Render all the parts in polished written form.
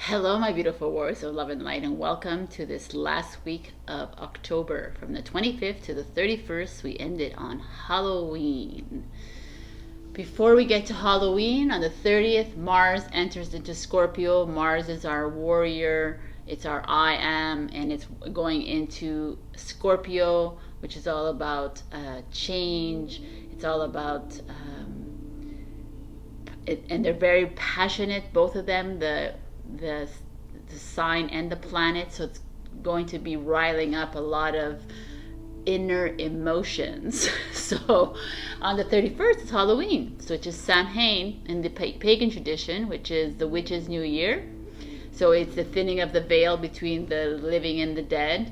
Hello, my beautiful warriors of love and light, and welcome to this last week of October. From the 25th to the 31st, we ended on Halloween. Before we get to Halloween, on the 30th, Mars enters into Scorpio. Mars is our warrior, it's our I am, and it's going into Scorpio, which is all about change. It's all about, and they're very passionate, both of them. The sign and the planet, so it's going to be riling up a lot of inner emotions. So on the 31st it's Halloween, so it's just Samhain in the pagan tradition, which is the witch's new year. So it's the thinning of the veil between the living and the dead.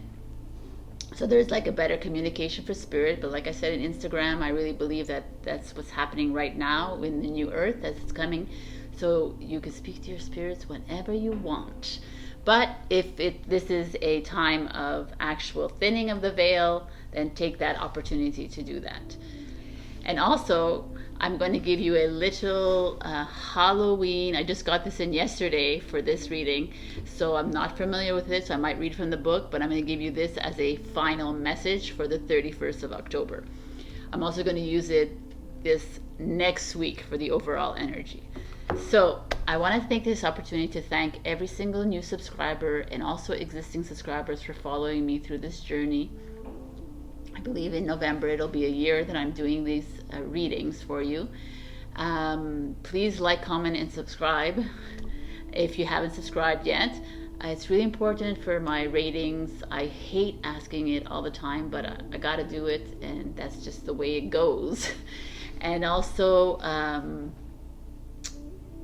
So there's like a better communication for spirit. But like I said in Instagram, I really believe that that's what's happening right now in the new earth as it's coming. So you can speak to your spirits whenever you want. But if this is a time of actual thinning of the veil, then take that opportunity to do that. And also, I'm going to give you a little Halloween. I just got this in yesterday for this reading, so I'm not familiar with it, so I might read from the book, but I'm going to give you this as a final message for the 31st of October. I'm also going to use it this next week for the overall energy. So I want to take this opportunity to thank every single new subscriber and also existing subscribers for following me through this journey. I believe in November it'll be a year that I'm doing these readings for you. Please like, comment, and subscribe if you haven't subscribed yet. It's really important for my ratings. I hate asking it all the time, but I gotta do it, and that's just the way it goes. And also,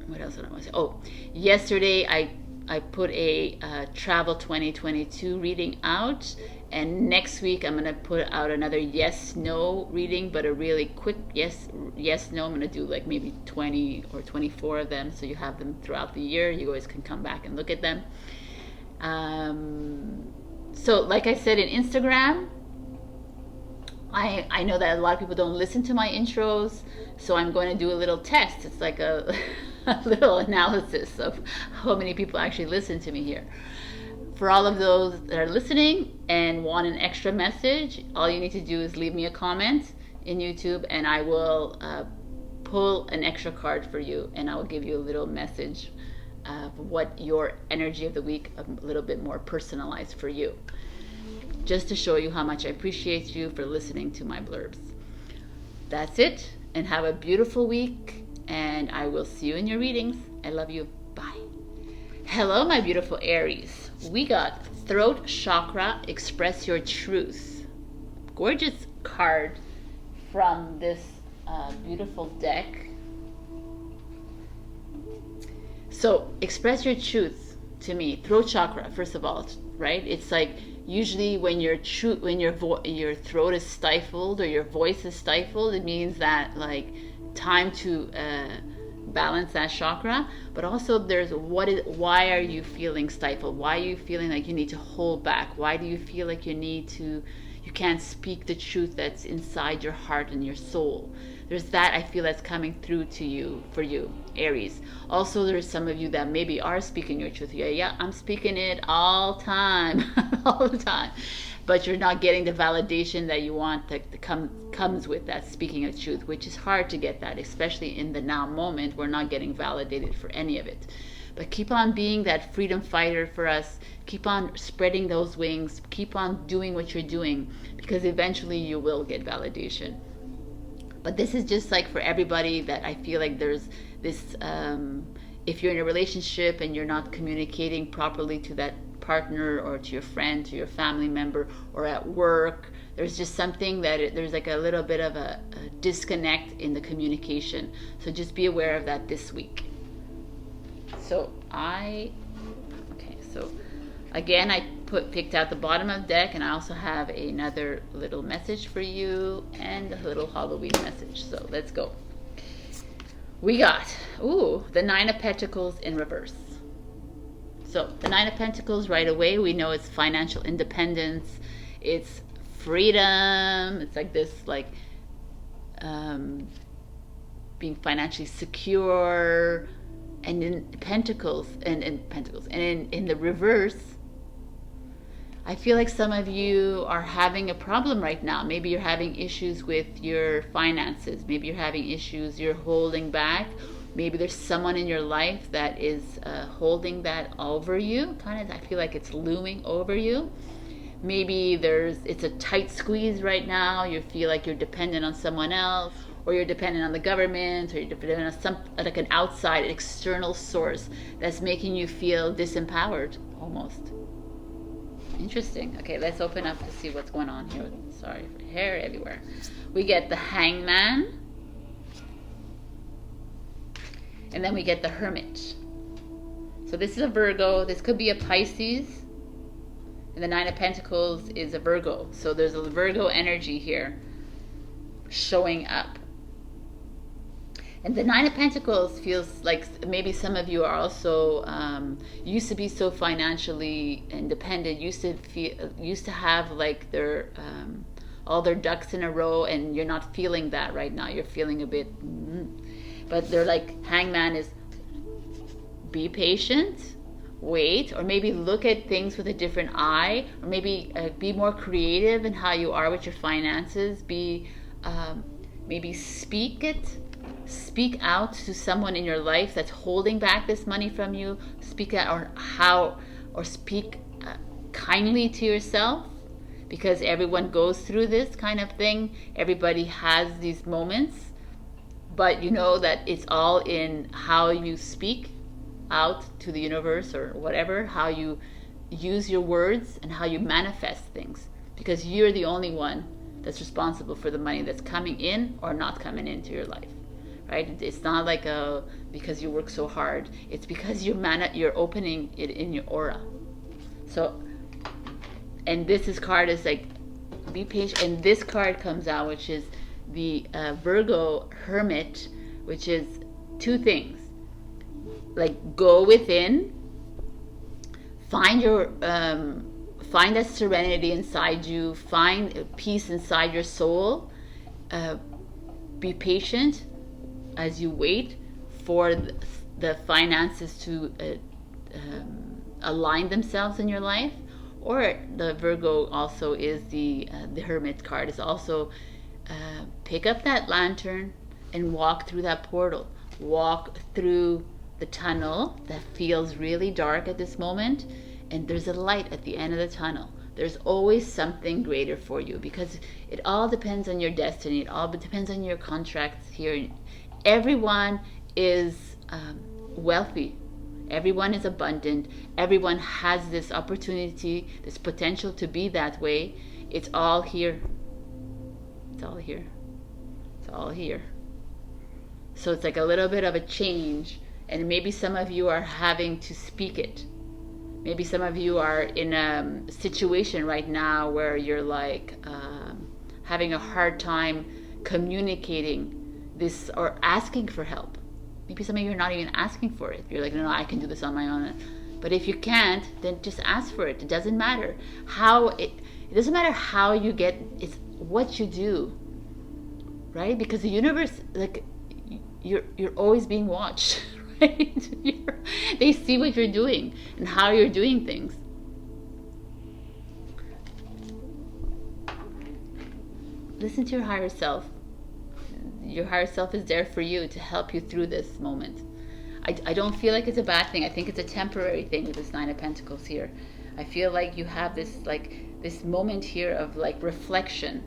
what else did I want to say? Oh, yesterday I put a travel 2022 reading out, and next week I'm going to put out another yes no reading, but a really quick yes no. I'm going to do like maybe 20 or 24 of them, so you have them throughout the year. You always can come back and look at them. So like I said in Instagram, I know that a lot of people don't listen to my intros, so I'm going to do a little test. It's like a little analysis of how many people actually listen to me here. For all of those that are listening and want an extra message, all you need to do is leave me a comment in YouTube, and I will pull an extra card for you, and I will give you a little message of what your energy of the week, a little bit more personalized for you, just to show you how much I appreciate you for listening to my blurbs. That's it, and have a beautiful week, and I will see you in your readings. I love you. Bye. Hello, my beautiful Aries. We got Throat Chakra, Express Your Truth. Gorgeous card from this beautiful deck. So, express your truth to me. Throat chakra, first of all, right? It's like usually when your throat is stifled or your voice is stifled, it means that like time to balance that chakra. But also there's why are you feeling stifled? Why are you feeling like you need to hold back? Why do you feel like you can't speak the truth that's inside your heart and your soul? There's that I feel that's coming through to you, for you, Aries. Also, there's some of you that maybe are speaking your truth. Yeah, I'm speaking it all time, all the time. But you're not getting the validation that you want that comes with that speaking of truth, which is hard to get that, especially in the now moment. We're not getting validated for any of it. But keep on being that freedom fighter for us. Keep on spreading those wings. Keep on doing what you're doing, because eventually you will get validation. But this is just like for everybody that I feel like there's this, if you're in a relationship and you're not communicating properly to that partner or to your friend, to your family member, or at work, there's just something that there's like a little bit of a disconnect in the communication. So just be aware of that this week. So again, I picked out the bottom of the deck, and I also have another little message for you and a little Halloween message. So let's go. We got, the Nine of Pentacles in reverse. So the Nine of Pentacles, right away, we know it's financial independence. It's freedom. It's like this, like being financially secure, And in Pentacles, and in the reverse, I feel like some of you are having a problem right now. Maybe you're having issues with your finances. Maybe you're having issues, you're holding back. Maybe there's someone in your life that is holding that over you. Kind of, I feel like it's looming over you. Maybe it's a tight squeeze right now. You feel like you're dependent on someone else, or you're dependent on the government, or you're dependent on some, like an outside, external source that's making you feel disempowered almost. Interesting. Okay, let's open up to see what's going on here. Sorry for hair everywhere. We get the Hangman, and then we get the Hermit. So this is a Virgo. This could be a Pisces. And the Nine of Pentacles is a Virgo. So there's a Virgo energy here showing up. And the Nine of Pentacles feels like maybe some of you are also used to be so financially independent, used to have like their all their ducks in a row, and you're not feeling that right now. You're feeling a bit, but they're like, Hangman is, be patient, wait, or maybe look at things with a different eye, or maybe be more creative in how you are with your finances. Maybe speak out to someone in your life that's holding back this money from you. Speak out, or speak kindly to yourself, because everyone goes through this kind of thing. Everybody has these moments, but you know that it's all in how you speak out to the universe, or whatever, how you use your words and how you manifest things, because you're the only one that's responsible for the money that's coming in or not coming into your life, right? It's not like because you work so hard. It's because you're opening it in your aura. So, and this card is like, be patient. And this card comes out, which is the Virgo Hermit, which is two things. Like, go within, find that serenity inside you, find peace inside your soul. Be patient as you wait for the finances to align themselves in your life. Or the Virgo also is the Hermit card is also pick up that lantern and walk through that portal. Walk through the tunnel that feels really dark at this moment, and there's a light at the end of the tunnel. There's always something greater for you, because it all depends on your destiny. It all depends on your contracts here. Everyone is wealthy. Everyone is abundant. Everyone has this opportunity, this potential to be that way. It's all here. It's all here. It's all here. So it's like a little bit of a change, and maybe some of you are having to speak it. Maybe some of you are in a situation right now where you're like having a hard time communicating this or asking for help. Maybe some of you are not even asking for it. You're like, no, I can do this on my own. But if you can't, then just ask for it. It doesn't matter how it doesn't matter how you get, it's what you do, right? Because the universe, like, you're always being watched, right? They see what you're doing and how you're doing things. Listen to your higher self. Your higher self is there for you to help you through this moment. I don't feel like it's a bad thing. I think it's a temporary thing with this Nine of Pentacles here. I feel like you have this moment here of like reflection,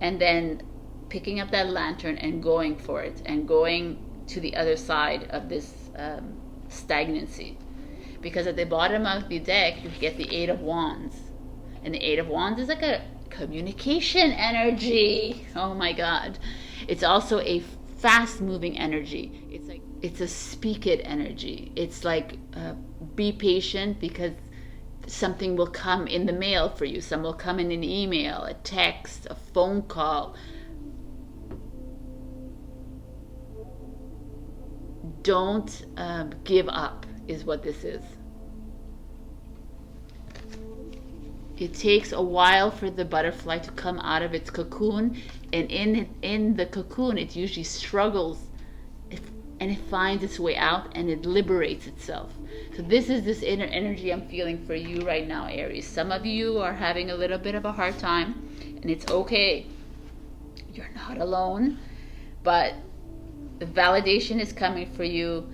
and then picking up that lantern and going for it, and going to the other side of this stagnancy. Because at the bottom of the deck, you get the Eight of Wands. And the Eight of Wands is like a communication energy. Oh my God. It's also a fast-moving energy. It's like, it's a speak it energy. It's like, be patient, because something will come in the mail for you. Some will come in an email, a text, a phone call. Don't give up is what this is. It takes a while for the butterfly to come out of its cocoon, and in the cocoon it usually struggles and it finds its way out and it liberates itself. So this is this inner energy I'm feeling for you right now, Aries. Some of you are having a little bit of a hard time, and it's okay. You're not alone, but the validation is coming for you.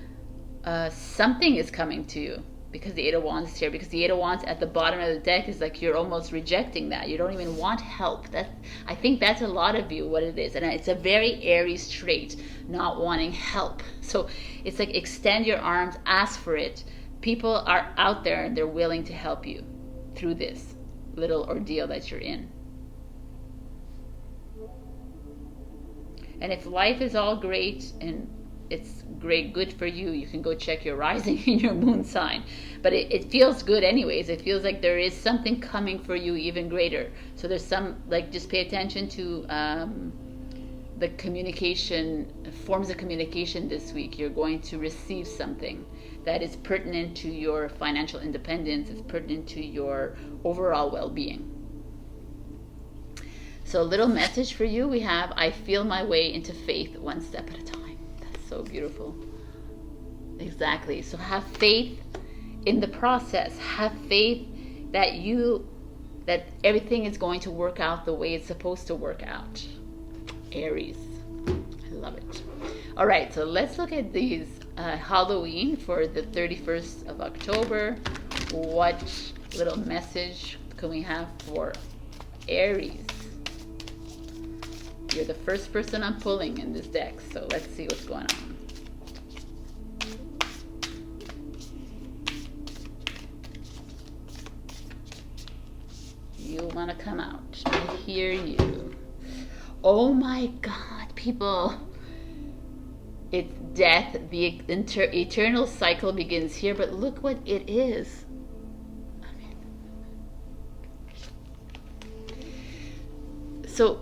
Something is coming to you, because the Eight of Wands is here. Because the Eight of Wands at the bottom of the deck is like you're almost rejecting that. You don't even want help. I think that's a lot of you what it is. And it's a very Aries trait, not wanting help. So it's like extend your arms, ask for it. People are out there and they're willing to help you through this little ordeal that you're in. And if life is all great and it's great, good for you, you can go check your rising and your moon sign. But it feels good anyways. It feels like there is something coming for you even greater. So there's some, like, just pay attention to the communication, forms of communication this week. You're going to receive something that is pertinent to your financial independence. It's pertinent to your overall well-being. So a little message for you, we have, I feel my way into faith one step at a time. That's so beautiful. Exactly. So have faith in the process. Have faith that everything is going to work out the way it's supposed to work out. Aries. I love it. All right, so let's look at these Halloween for the 31st of October. What little message can we have for Aries? You're the first person I'm pulling in this deck, so let's see what's going on. You want to come out. I hear you. Oh my God, people. It's death. The eternal cycle begins here, but look what it is. So,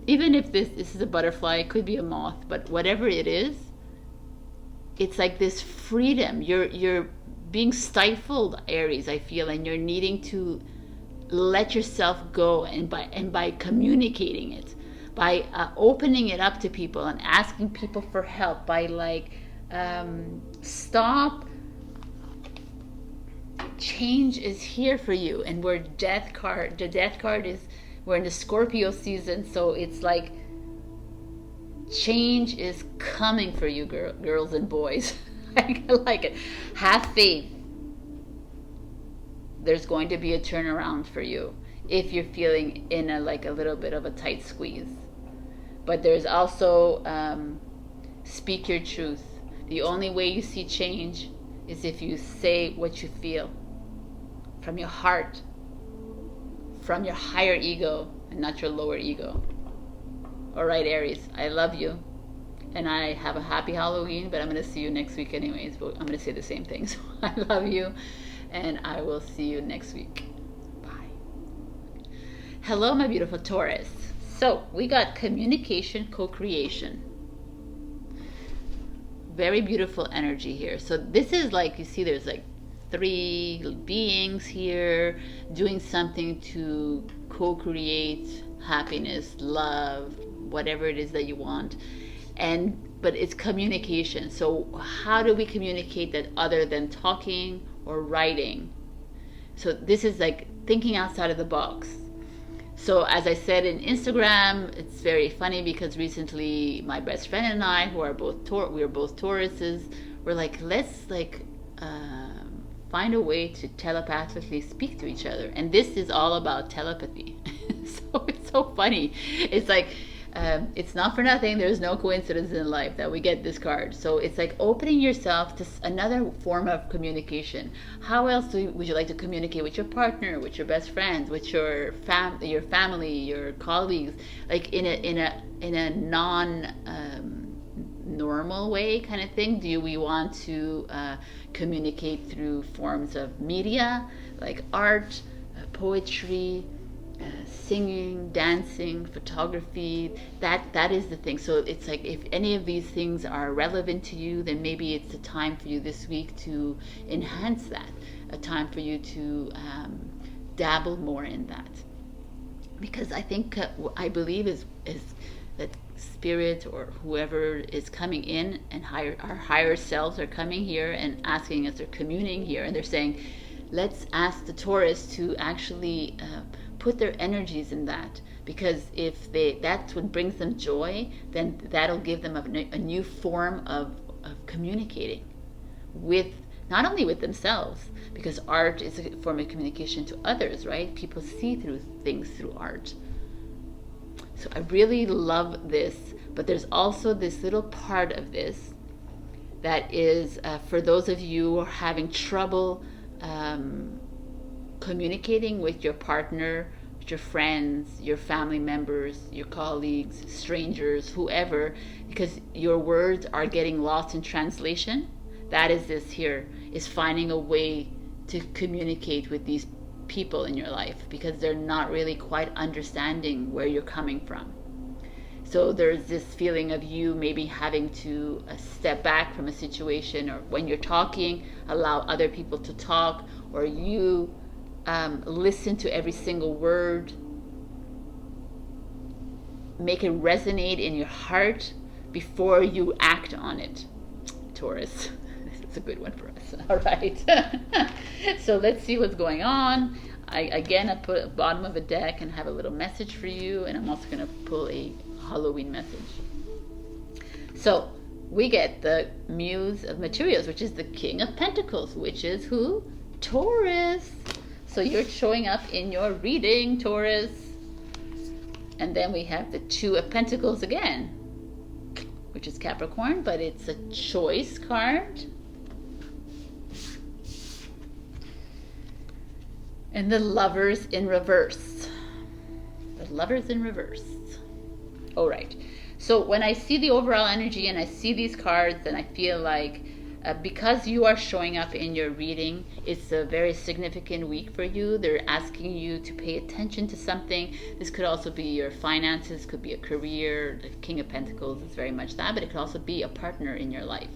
even if this is a butterfly, it could be a moth, but whatever it is, it's like this freedom. You're being stifled, Aries, I feel, and you're needing to let yourself go, and by communicating it, by opening it up to people and asking people for help, by stop. Change is here for you, and the death card is, we're in the Scorpio season, so it's like change is coming for you, girls and boys. I like it. Have faith. There's going to be a turnaround for you if you're feeling in a little bit of a tight squeeze. But there's also speak your truth. The only way you see change is if you say what you feel from your heart, from your higher ego, and not your lower ego. All right, Aries, I love you, and I have a happy Halloween, but I'm going to see you next week anyways. But I'm going to say the same thing. So I love you, and I will see you next week. Bye. Hello, my beautiful Taurus. So we got communication, co-creation. Very beautiful energy here. So this is like, you see, there's like 3 beings here doing something to co-create happiness, love, whatever it is that you want. But it's communication. So how do we communicate that other than talking or writing? So this is like thinking outside of the box. So as I said in Instagram, it's very funny because recently my best friend and I, who are both we are both Tauruses, we're like, let's find a way to telepathically speak to each other. And this is all about telepathy. So it's so funny. It's like, it's not for nothing. There's no coincidence in life that we get this card. So it's like opening yourself to another form of communication. How else would you like to communicate with your partner, with your best friends, with your family, your colleagues, like in a non normal way kind of thing? Do we want to communicate through forms of media like art, poetry, singing, dancing, photography? That is the thing. So it's like, if any of these things are relevant to you, then maybe it's a time for you this week to enhance that, a time for you to dabble more in that. Because I think I believe is that spirit or whoever is coming in, and our higher selves are coming here and asking us, they're communing here, and they're saying, let's ask the Taurus to actually put their energies in that, because if that's what brings them joy, then that'll give them a new form of communicating with, not only with themselves, because art is a form of communication to others, right? People see through things through art. So I really love this, but there's also this little part of this that is for those of you who are having trouble communicating with your partner, with your friends, your family members, your colleagues, strangers, whoever, because your words are getting lost in translation. That is this here, is finding a way to communicate with these people in your life, because they're not really quite understanding where you're coming from. So there's this feeling of you maybe having to step back from a situation, or when you're talking, allow other people to talk, or you listen to every single word, make it resonate in your heart before you act on it, Taurus. This is a good one for us. All right. So let's see what's going on. I put at the bottom of a deck and have a little message for you, and I'm also going to pull a Halloween message. So we get the Muse of Materials, which is the King of Pentacles, which is who? Taurus. So you're showing up in your reading, Taurus. And then we have the Two of Pentacles again, which is Capricorn, but it's a choice card. And the Lovers in reverse. The Lovers in reverse. All right. So when I see the overall energy and I see these cards, and I feel like because you are showing up in your reading, it's a very significant week for you. They're asking you to pay attention to something. This could also be your finances, could be a career. The King of Pentacles is very much that, but it could also be a partner in your life,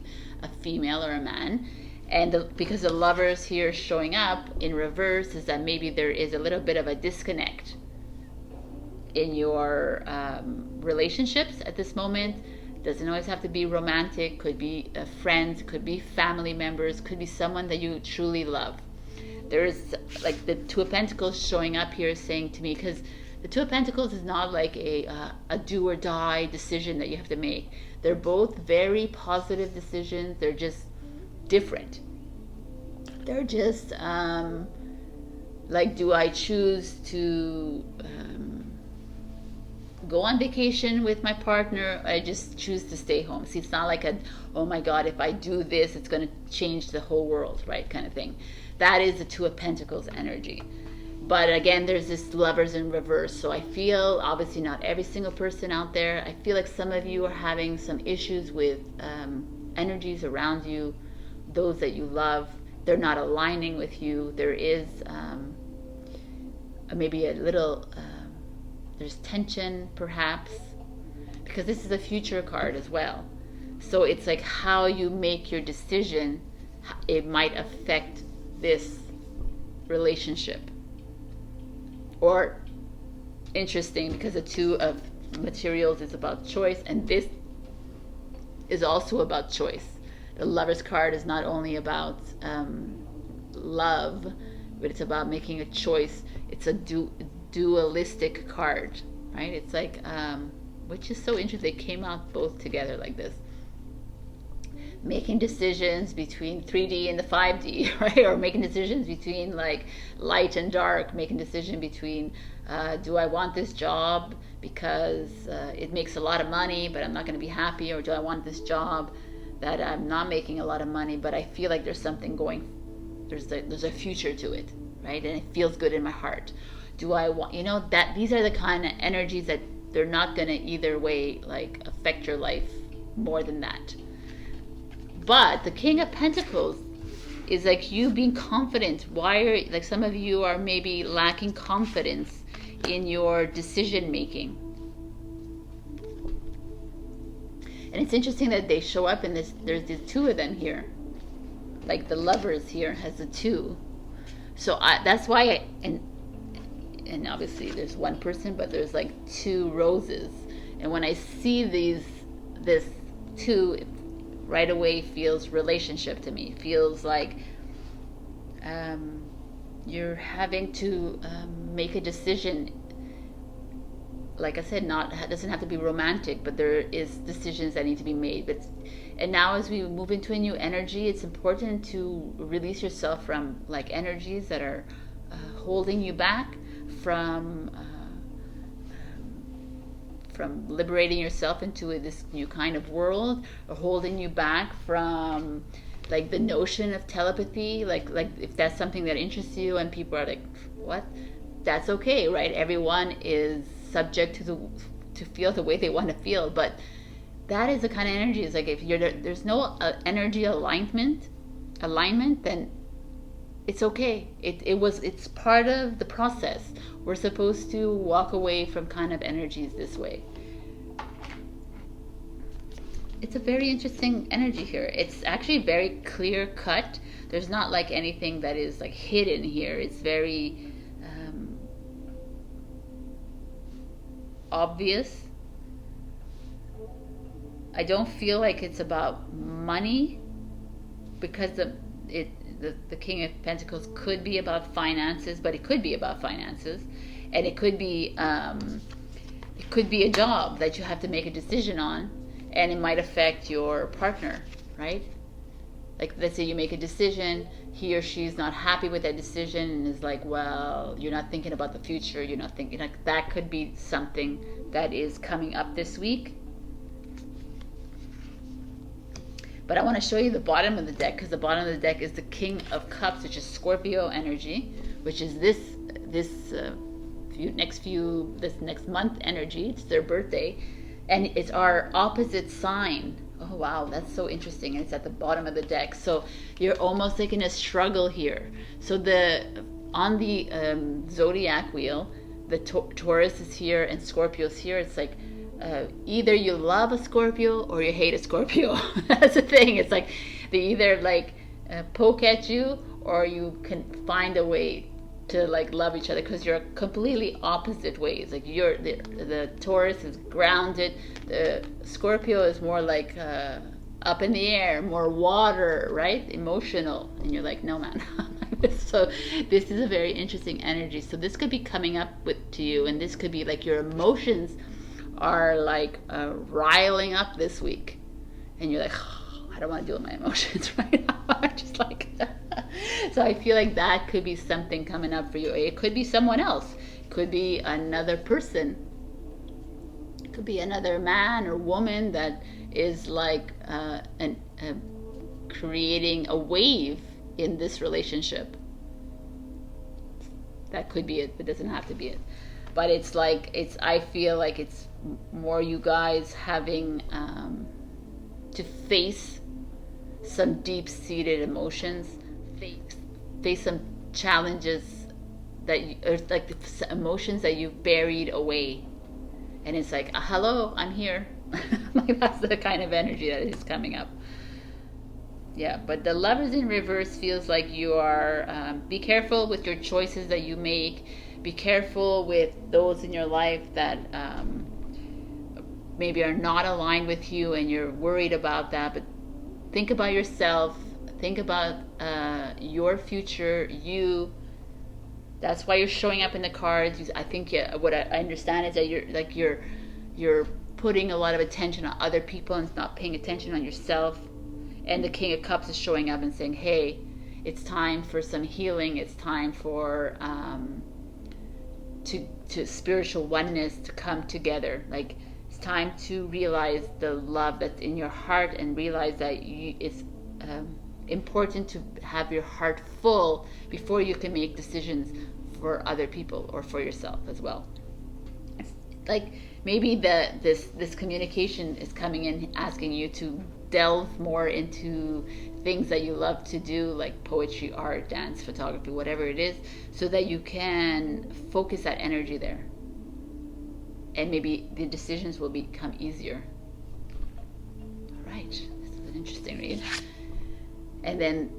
a female or a man. And because the Lovers here showing up in reverse is that maybe there is a little bit of a disconnect in your relationships at this moment. Doesn't always have to be romantic, could be friends, could be family members, could be someone that you truly love. There's like the Two of Pentacles showing up here saying to me, because the Two of Pentacles is not like a do or die decision that you have to make. They're both very positive decisions. They're just different. They're just like, do I choose to go on vacation with my partner, or I just choose to stay home? See, it's not like a, oh my God, if I do this, it's going to change the whole world, right, kind of thing. That is the Two of Pentacles energy. But again, there's this Lovers in reverse. So I feel, obviously not every single person out there, I feel like some of you are having some issues with energies around you, those that you love. They're not aligning with you. There is maybe a little there's tension perhaps, because this is a future card as well. So it's like how you make your decision, it might affect this relationship. Or interesting, because the Two of Materials is about choice, and this is also about choice. The Lovers card is not only about love, but it's about making a choice. It's a dualistic card, right? It's like, which is so interesting. They came out both together like this. Making decisions between 3D and the 5D, right? Or making decisions between like light and dark, making decision between, do I want this job because it makes a lot of money, but I'm not going to be happy, or do I want this job that I'm not making a lot of money, but I feel like there's something going, there's a future to it, right? And it feels good in my heart. Do I want, that these are the kind of energies that they're not going to either way like affect your life more than that. But the King of Pentacles is like you being confident. Why are, like, some of you are maybe lacking confidence in your decision making. And it's interesting that they show up in this, there's the two of them here. Like the Lovers here has the two. So that's why and obviously there's one person, but there's like two roses. And when I see this two, right away feels relationship to me. Feels like you're having to make a decision. Like I said, it doesn't have to be romantic, but there is decisions that need to be made. And now as we move into a new energy, it's important to release yourself from like energies that are holding you back from liberating yourself into this new kind of world, or holding you back from like the notion of telepathy, like if that's something that interests you and people are like, what? That's okay, right? Everyone is subject to feel the way they want to feel, but that is the kind of energy. It's like if there's no energy alignment, then it's okay. It's part of the process. We're supposed to walk away from kind of energies this way. It's a very interesting energy here. It's actually very clear cut. There's not like anything that is like hidden here. It's very obvious. I don't feel like it's about money, because the King of Pentacles could be about finances, but it could be about finances, and it could be a job that you have to make a decision on, and it might affect your partner, right? Like let's say you make a decision, he or she's not happy with that decision and is like, well, you're not thinking about the future, you're not thinking, like that could be something that is coming up this week. But I want to show you the bottom of the deck, because the bottom of the deck is the King of Cups, which is Scorpio energy, which is this next month energy. It's their birthday, and it's our opposite sign. Oh wow, that's so interesting. It's at the bottom of the deck, so you're almost like in a struggle here. So on the zodiac wheel, the Taurus is here and Scorpio is here. It's like either you love a Scorpio or you hate a Scorpio. That's the thing. It's like they either like poke at you, or you can find a way to like love each other, because you're completely opposite ways. Like the Taurus is grounded, the Scorpio is more like up in the air, more water, right? Emotional, and you're like, no man. So this is a very interesting energy. So this could be coming up to you, and this could be like your emotions are like riling up this week, and you're like, oh, I don't want to deal with my emotions right now. I'm just like so I feel like that could be something coming up for you. It could be someone else, it could be another person, it could be another man or woman that is like creating a wave in this relationship. That could be it, but it doesn't have to be it. But it's like, I feel like it's more you guys having to face some deep-seated emotions, face some challenges or like the emotions that you've buried away, and it's like, hello, I'm here. Like that's the kind of energy that is coming up. Yeah, but the Lovers in reverse feels like you are be careful with your choices that you make. Be careful with those in your life that maybe are not aligned with you, and you're worried about that. But think about yourself. Think about your future. That's why you're showing up in the cards. I think what I understand is that you're putting a lot of attention on other people and not paying attention on yourself. And the King of Cups is showing up and saying, hey, it's time for some healing. It's time for to spiritual oneness to come together. Like it's time to realize the love that's in your heart, and realize that it's important to have your heart full before you can make decisions for other people or for yourself as well. It's like maybe this communication is coming in asking you to delve more into things that you love to do, like poetry, art, dance, photography, whatever it is, so that you can focus that energy there, and maybe the decisions will become easier. All right, this is an interesting read. And then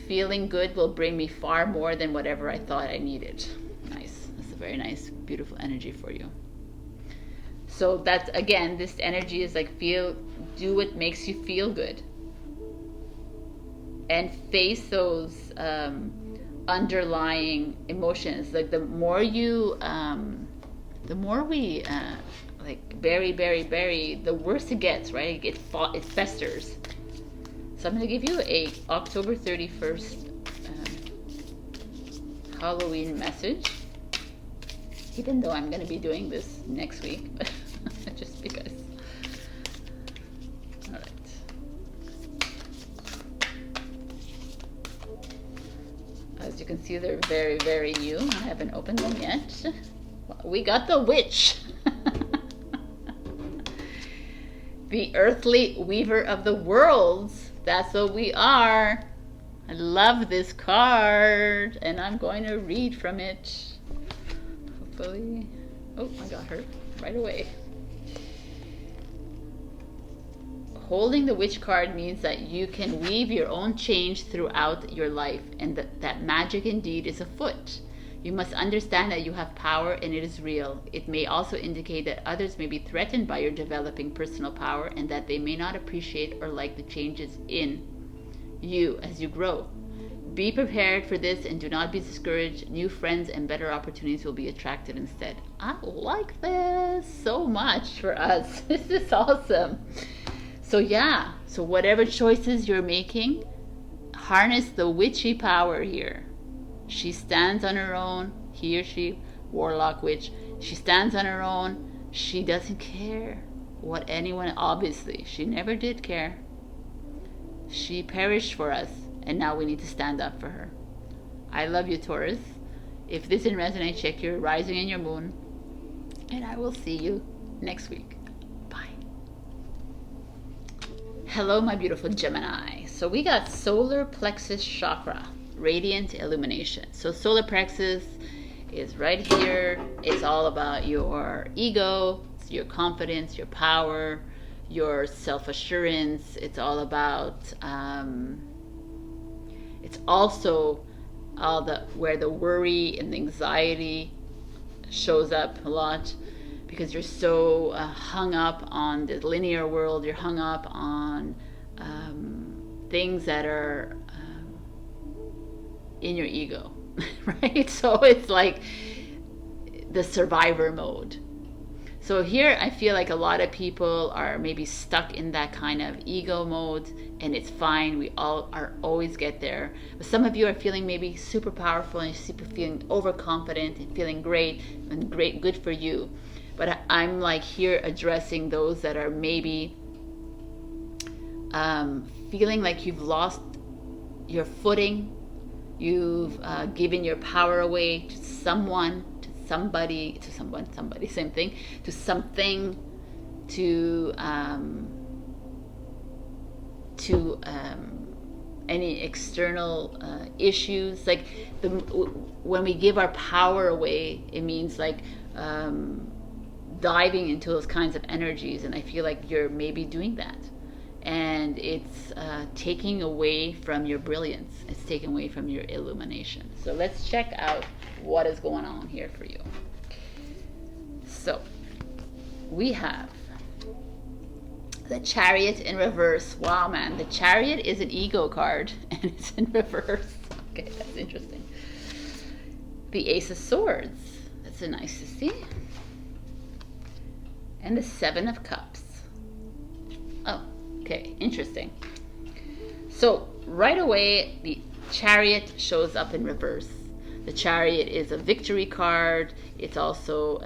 feeling good will bring me far more than whatever I thought I needed. Nice. That's a very nice, beautiful energy for you. So that's, again, this energy is like, do what makes you feel good, and face those underlying emotions. Like the more we like bury, the worse it gets, right? It festers. So I'm going to give you a October 31st Halloween message, even though I'm going to be doing this next week, but just because. All right. As you can see, they're very, very new. I haven't opened them yet. We got the witch. The earthly weaver of the worlds. That's what we are. I love this card, and I'm going to read from it. Hopefully. Oh, I got her right away. Holding the witch card means that you can weave your own change throughout your life, and that magic indeed is afoot. You must understand that you have power and it is real. It may also indicate that others may be threatened by your developing personal power, and that they may not appreciate or like the changes in you as you grow. Be prepared for this and do not be discouraged. New friends and better opportunities will be attracted instead. I like this so much for us. This is awesome. So yeah, so whatever choices you're making, harness the witchy power here. She stands on her own. He or she, warlock, witch. She stands on her own. She doesn't care what anyone, obviously. She never did care. She perished for us, and now we need to stand up for her. I love you, Taurus. If this didn't resonate, check your rising and your moon. And I will see you next week. Bye. Hello, my beautiful Gemini. So we got solar plexus chakra, radiant illumination. So solar plexus is right here. It's all about your ego, your confidence, your power, your self-assurance. It's all about it's also where the worry and the anxiety shows up a lot, because you're so hung up on the linear world. You're hung up on things that are in your ego, right? So it's like the survivor mode. So here I feel like a lot of people are maybe stuck in that kind of ego mode, and it's fine. We all are always get there. But some of you are feeling maybe super powerful and super feeling overconfident and feeling great, and great, good for you. But I'm like here addressing those that are maybe feeling like you've lost your footing. You've given your power away to someone, somebody, same thing, to something, to any external issues. Like when we give our power away, it means like diving into those kinds of energies, and I feel like you're maybe doing that, and it's taking away from your brilliance. It's taking away from your illumination. So let's check out what is going on here for you. So we have the Chariot in reverse. Wow, man, the Chariot is an ego card and it's in reverse. Okay, that's interesting. The Ace of Swords, that's nice to see. And the Seven of Cups. Oh, okay, interesting. So right away, the Chariot shows up in reverse. The Chariot is a victory card. It's also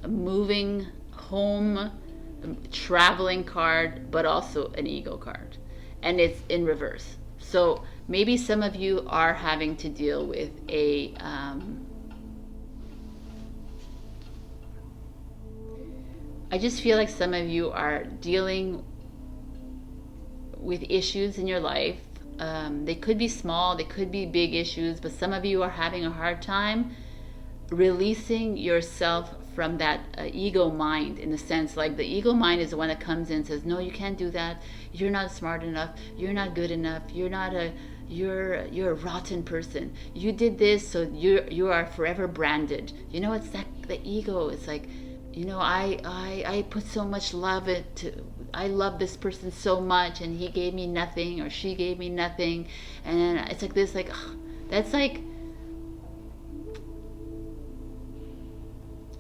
a moving home, a traveling card, but also an ego card. And it's in reverse. So maybe some of you are having to deal with a I just feel like some of you are dealing with issues in your life. They could be small, they could be big issues, but some of you are having a hard time releasing yourself from that ego mind, in a sense. Like the ego mind is the one that comes in and says, no, you can't do that, you're not smart enough, you're not good enough, you're a rotten person, you did this, so you are forever branded. You know, it's that the ego is like, you know, I put so much love into, I love this person so much, and he gave me nothing, or she gave me nothing. And it's like this, like, ugh, that's like,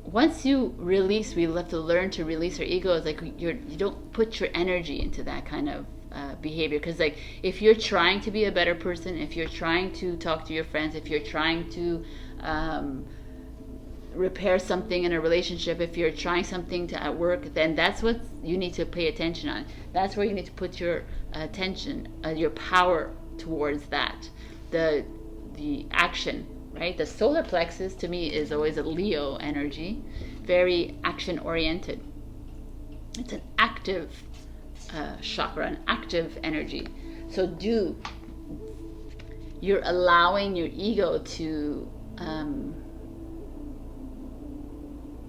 once you release, we have to learn to release our ego. It's like you don't put your energy into that kind of behavior. Because like, if you're trying to be a better person, if you're trying to talk to your friends, if you're trying to repair something in a relationship, if you're trying something to at work, then that's what you need to pay attention on. That's where you need to put your attention, your power towards that. The action, right? The solar plexus to me is always a Leo energy, very action oriented. It's an active chakra, an active energy. So you're allowing your ego to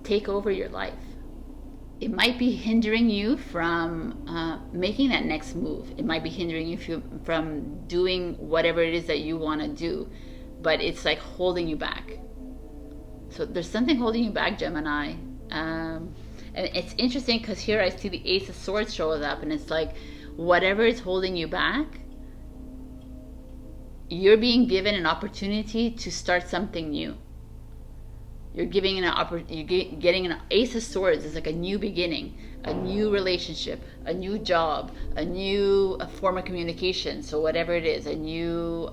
take over your life. It might be hindering you from making that next move. It might be hindering you from doing whatever it is that you want to do, but it's like holding you back. So there's something holding you back, Gemini. And it's interesting because here I see the Ace of Swords shows up, and it's like, whatever is holding you back, you're being given an opportunity to start something new. You're getting an Ace of Swords. It's like a new beginning, a new relationship, a new job, a new form of communication. So whatever it is, a new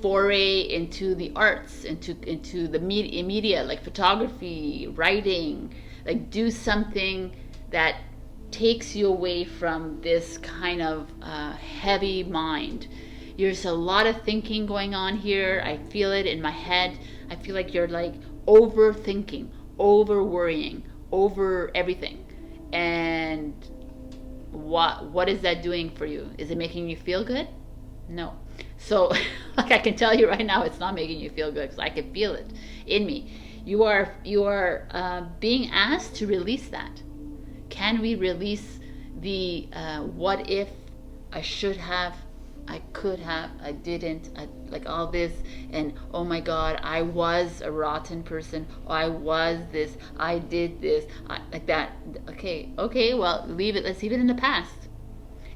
foray into the arts, into the media, like photography, writing. Like, do something that takes you away from this kind of heavy mind. There's a lot of thinking going on here. I feel it in my head. I feel like you're like overthinking, over worrying, over everything. And what is that doing for you? Is it making you feel good? No. So like, I can tell you right now, it's not making you feel good, because I can feel it in me. You are being asked to release that. Can we release the what if, I should have, I could have, I didn't, like all this, and oh my God, I was a rotten person, or I was this, I did this, like that. Okay, well, leave it. Let's leave it in the past,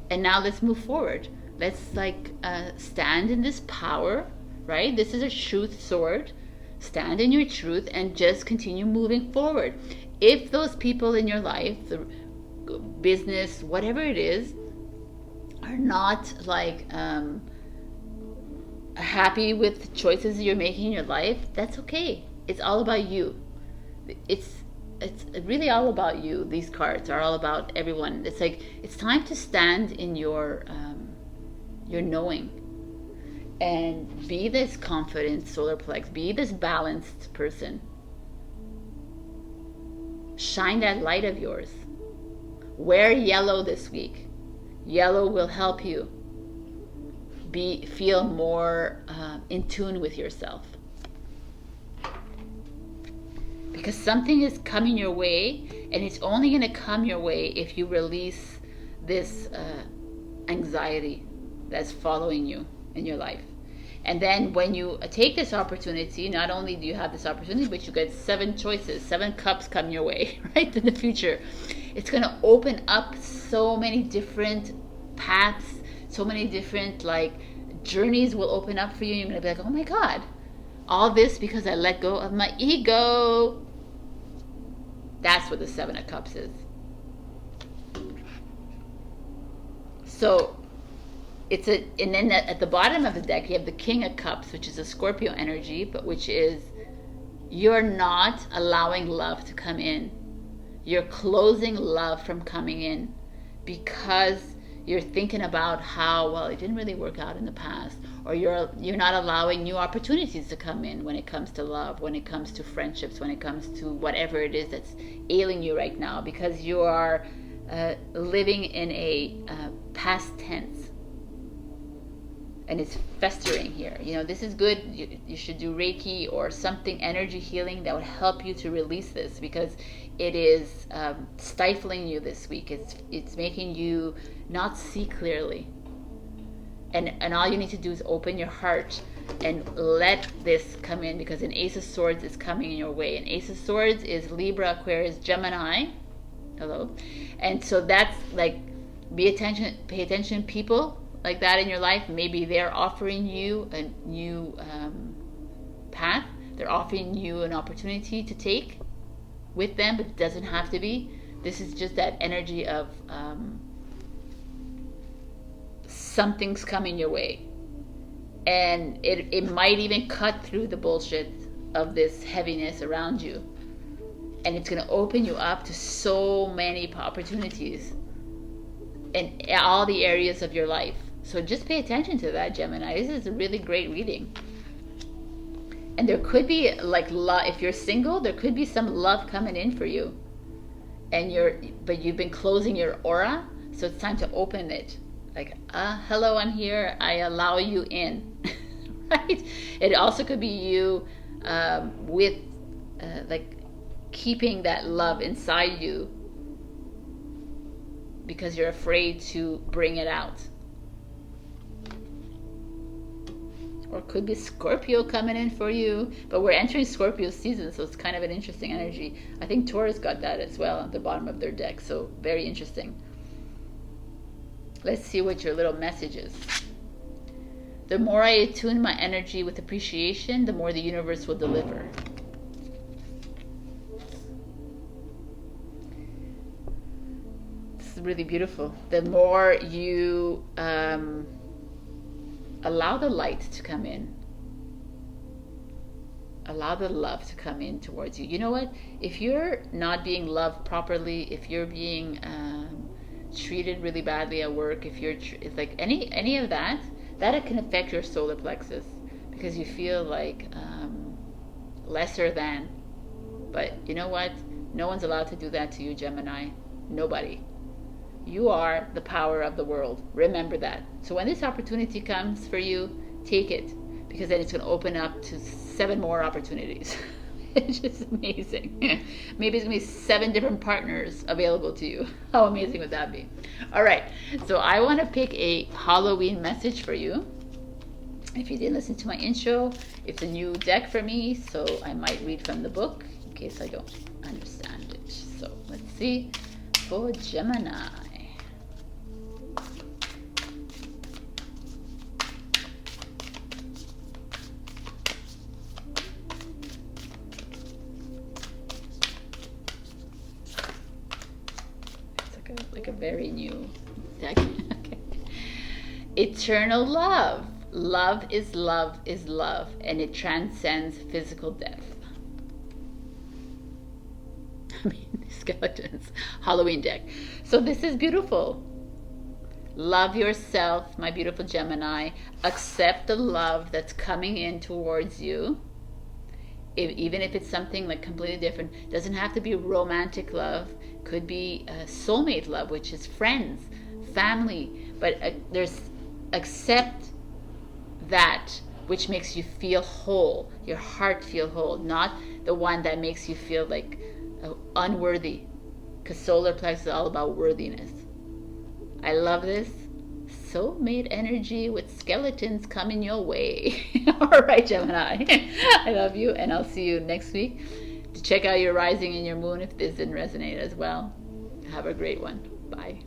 and now let's move forward. Let's like stand in this power, right? This is a truth sword. Stand in your truth and just continue moving forward. If those people in your life, the business, whatever it is, are not like happy with the choices you're making in your life, that's okay. It's all about you. It's really all about you. These cards are all about everyone. It's like, it's time to stand in your knowing, and be this confident solar plex, be this balanced person. Shine that light of yours. Wear yellow this week. Yellow will help you feel more in tune with yourself, because something is coming your way, and it's only going to come your way if you release this anxiety that's following you in your life. And then when you take this opportunity, not only do you have this opportunity, but you get 7 choices, 7 cups come your way, right, in the future. It's going to open up so many different paths, so many different like journeys will open up for you. You're going to be like, oh my God, all this because I let go of my ego. That's what the 7 of Cups is. So and then at the bottom of the deck you have the King of Cups, which is a Scorpio energy, but which is, you're not allowing love to come in. You're closing love from coming in because you're thinking about how, well, it didn't really work out in the past, or you're not allowing new opportunities to come in when it comes to love, when it comes to friendships, when it comes to whatever it is that's ailing you right now, because you are living in a past tense. And it's festering here. You know, this is good. You should do Reiki or something, energy healing, that would help you to release this, because it is stifling you this week. It's making you not see clearly. And all you need to do is open your heart and let this come in, because an Ace of Swords is coming in your way. An Ace of Swords is Libra, Aquarius, Gemini. Hello. And so that's like, pay attention, people like that in your life. Maybe they're offering you a new path. They're offering you an opportunity to take with them, but it doesn't have to be. This is just that energy of something's coming your way. And it might even cut through the bullshit of this heaviness around you. And it's going to open you up to so many opportunities in all the areas of your life. So just pay attention to that, Gemini. This is a really great reading. And there could be like love. If you're single, there could be some love coming in for you. But you've been closing your aura, so it's time to open it. Like, hello, I'm here. I allow you in. Right? It also could be you with like keeping that love inside you because you're afraid to bring it out. Or it could be Scorpio coming in for you. But we're entering Scorpio season, so it's kind of an interesting energy. I think Taurus got that as well at the bottom of their deck, so very interesting. Let's see what your little message is. The more I attune my energy with appreciation, the more the universe will deliver. This is really beautiful. The more you allow the light to come in, allow the love to come in towards you. You know what? If you're not being loved properly, if you're being treated really badly at work, if you're it's like any of that it can affect your solar plexus, because you feel like lesser than. But you know what? No one's allowed to do that to you, Gemini. Nobody. You are the power of the world. Remember that. So when this opportunity comes for you, take it, because then it's going to open up to 7 more opportunities. It's just amazing. Maybe it's going to be 7 different partners available to you. How amazing would that be? All right. So I want to pick a Halloween message for you. If you didn't listen to my intro, it's a new deck for me, so I might read from the book in case I don't understand it. So let's see for Gemini. Like a very new deck. Okay. Eternal love. Love is love is love, and it transcends physical death. I mean, skeletons. Halloween deck. So this is beautiful. Love yourself, my beautiful Gemini. Accept the love that's coming in towards you. Even if it's something like completely different. Doesn't have to be romantic love. Could be soulmate love, which is friends, family. But there's accept that which makes you feel whole, your heart feel whole, not the one that makes you feel like unworthy, because solar plexus is all about worthiness. I love this. Soulmate energy with skeletons coming your way. All right, Gemini. I love you, and I'll see you next week to check out your rising and your moon if this didn't resonate as well. Have a great one. Bye.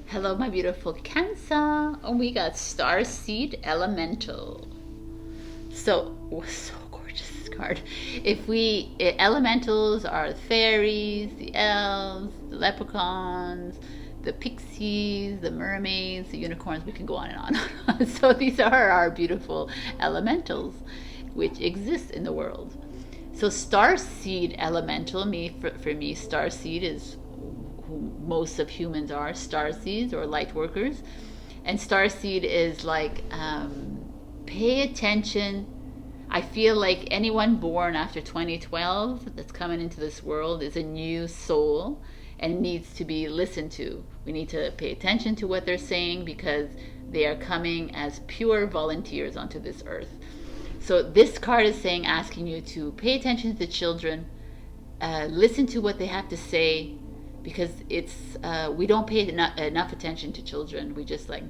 Hello, my beautiful Cancer. Oh, we got Starseed Elemental. So gorgeous this card. Elementals are the fairies, the elves, the leprechauns, the pixies, the mermaids, the unicorns. We can go on and on. So these are our beautiful elementals which exist in the world. So Starseed Elemental, for me, Starseed is who most of humans are, starseeds or light workers. And Starseed is like, pay attention. I feel like anyone born after 2012 that's coming into this world is a new soul and needs to be listened to. We need to pay attention to what they're saying, because they are coming as pure volunteers onto this earth. So this card is saying, asking you to pay attention to the children, listen to what they have to say, because it's we don't pay enough attention to children. We just like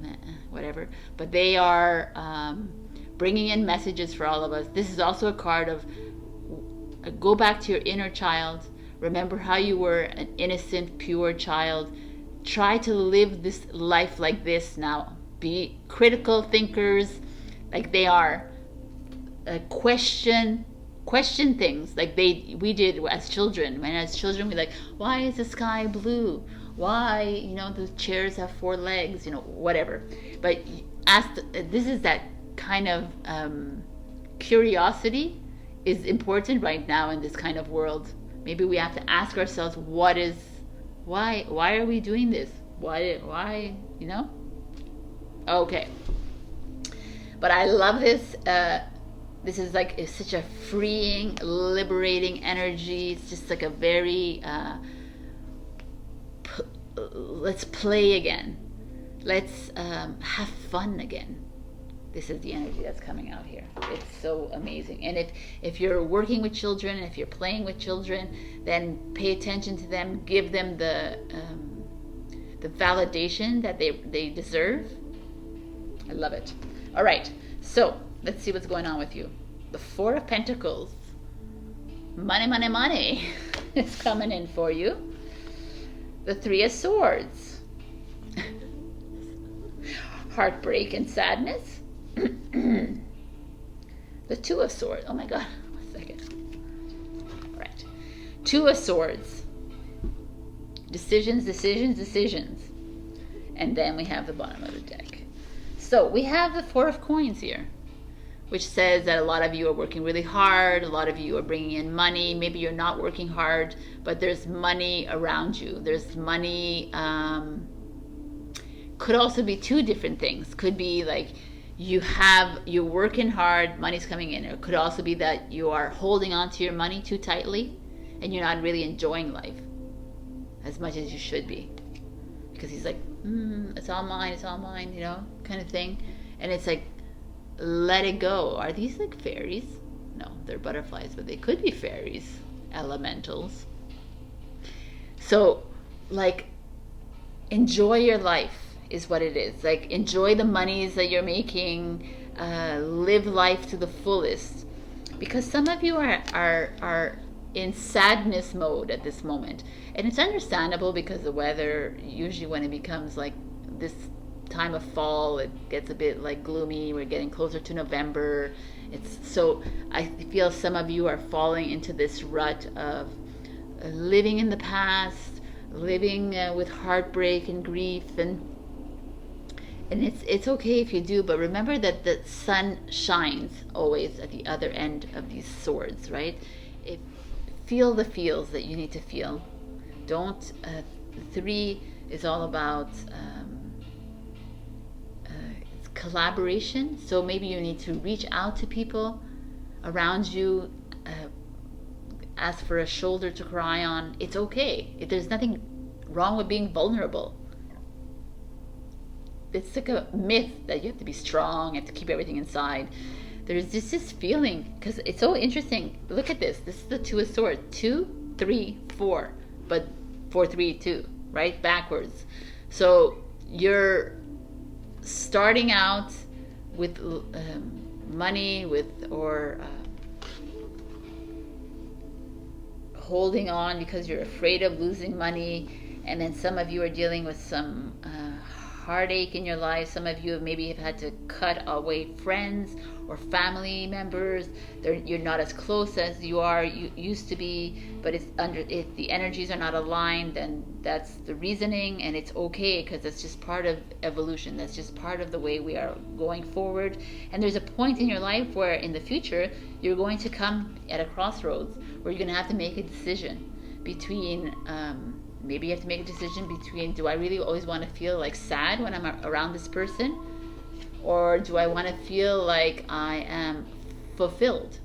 whatever. But they are bringing in messages for all of us. This is also a card of go back to your inner child. Remember how you were an innocent, pure child. Try to live this life like this now. Be critical thinkers like they are. Question things like we did as children. When as children we like, why is the sky blue? Why, the chairs have 4 legs, whatever. But this is that kind of curiosity is important right now in this kind of world. Maybe we have to ask ourselves, why are we doing this? Why, Okay. But I love this. This is like such a freeing, liberating energy. It's just like a very, let's play again. Let's have fun again. This is the energy that's coming out here. It's so amazing. And if you're working with children, if you're playing with children, then pay attention to them. Give them the validation that they deserve. I love it. All right. So let's see what's going on with you. The 4 of Pentacles. Money, money, money is coming in for you. The 3 of Swords. Heartbreak and sadness. The 2 of Swords. Oh my God. 1 second. All right. 2 of Swords. Decisions. And then we have the bottom of the deck. So we have the 4 of Coins here, which says that a lot of you are working really hard. A lot of you are bringing in money. Maybe you're not working hard, but there's money around you. There's money. Could also be 2 different things. Could be like you're working hard, money's coming in. It could also be that you are holding on to your money too tightly and you're not really enjoying life as much as you should be. Because he's like, it's all mine, kind of thing. And it's like, let it go. Are these like fairies? No, they're butterflies, but they could be fairies, elementals. So, like, enjoy your life is what it is. Like, enjoy the monies that you're making. Live life to the fullest. Because some of you are in sadness mode at this moment. And it's understandable because the weather, usually when it becomes like this time of fall, it gets a bit like gloomy. We're getting closer to November. So I feel some of you are falling into this rut of living in the past, living with heartbreak and grief, and it's okay if you do, but remember that the sun shines always at the other end of these swords, right? Feel the feels that you need to feel. Don't 3 is all about it's collaboration. So maybe you need to reach out to people around you, ask for a shoulder to cry on. It's okay. There's nothing wrong with being vulnerable. It's like a myth that you have to be strong, you have to keep everything inside. There's just this feeling, because it's so interesting. Look at this. This is the 2 of Swords. 2, 3, 4. But 4, 3, 2, right? Backwards. So you're starting out with money, or holding on because you're afraid of losing money. And then some of you are dealing with some heartache in your life. Some of you maybe have had to cut away friends or family members. You're not as close as you used to be, but if the energies are not aligned, then that's the reasoning, and it's okay, because it's just part of evolution. That's just part of the way we are going forward. And there's a point in your life where in the future you're going to come at a crossroads where you're going to have to make a decision between maybe you have to make a decision between, do I really always want to feel like sad when I'm around this person? Or do I want to feel like I am fulfilled?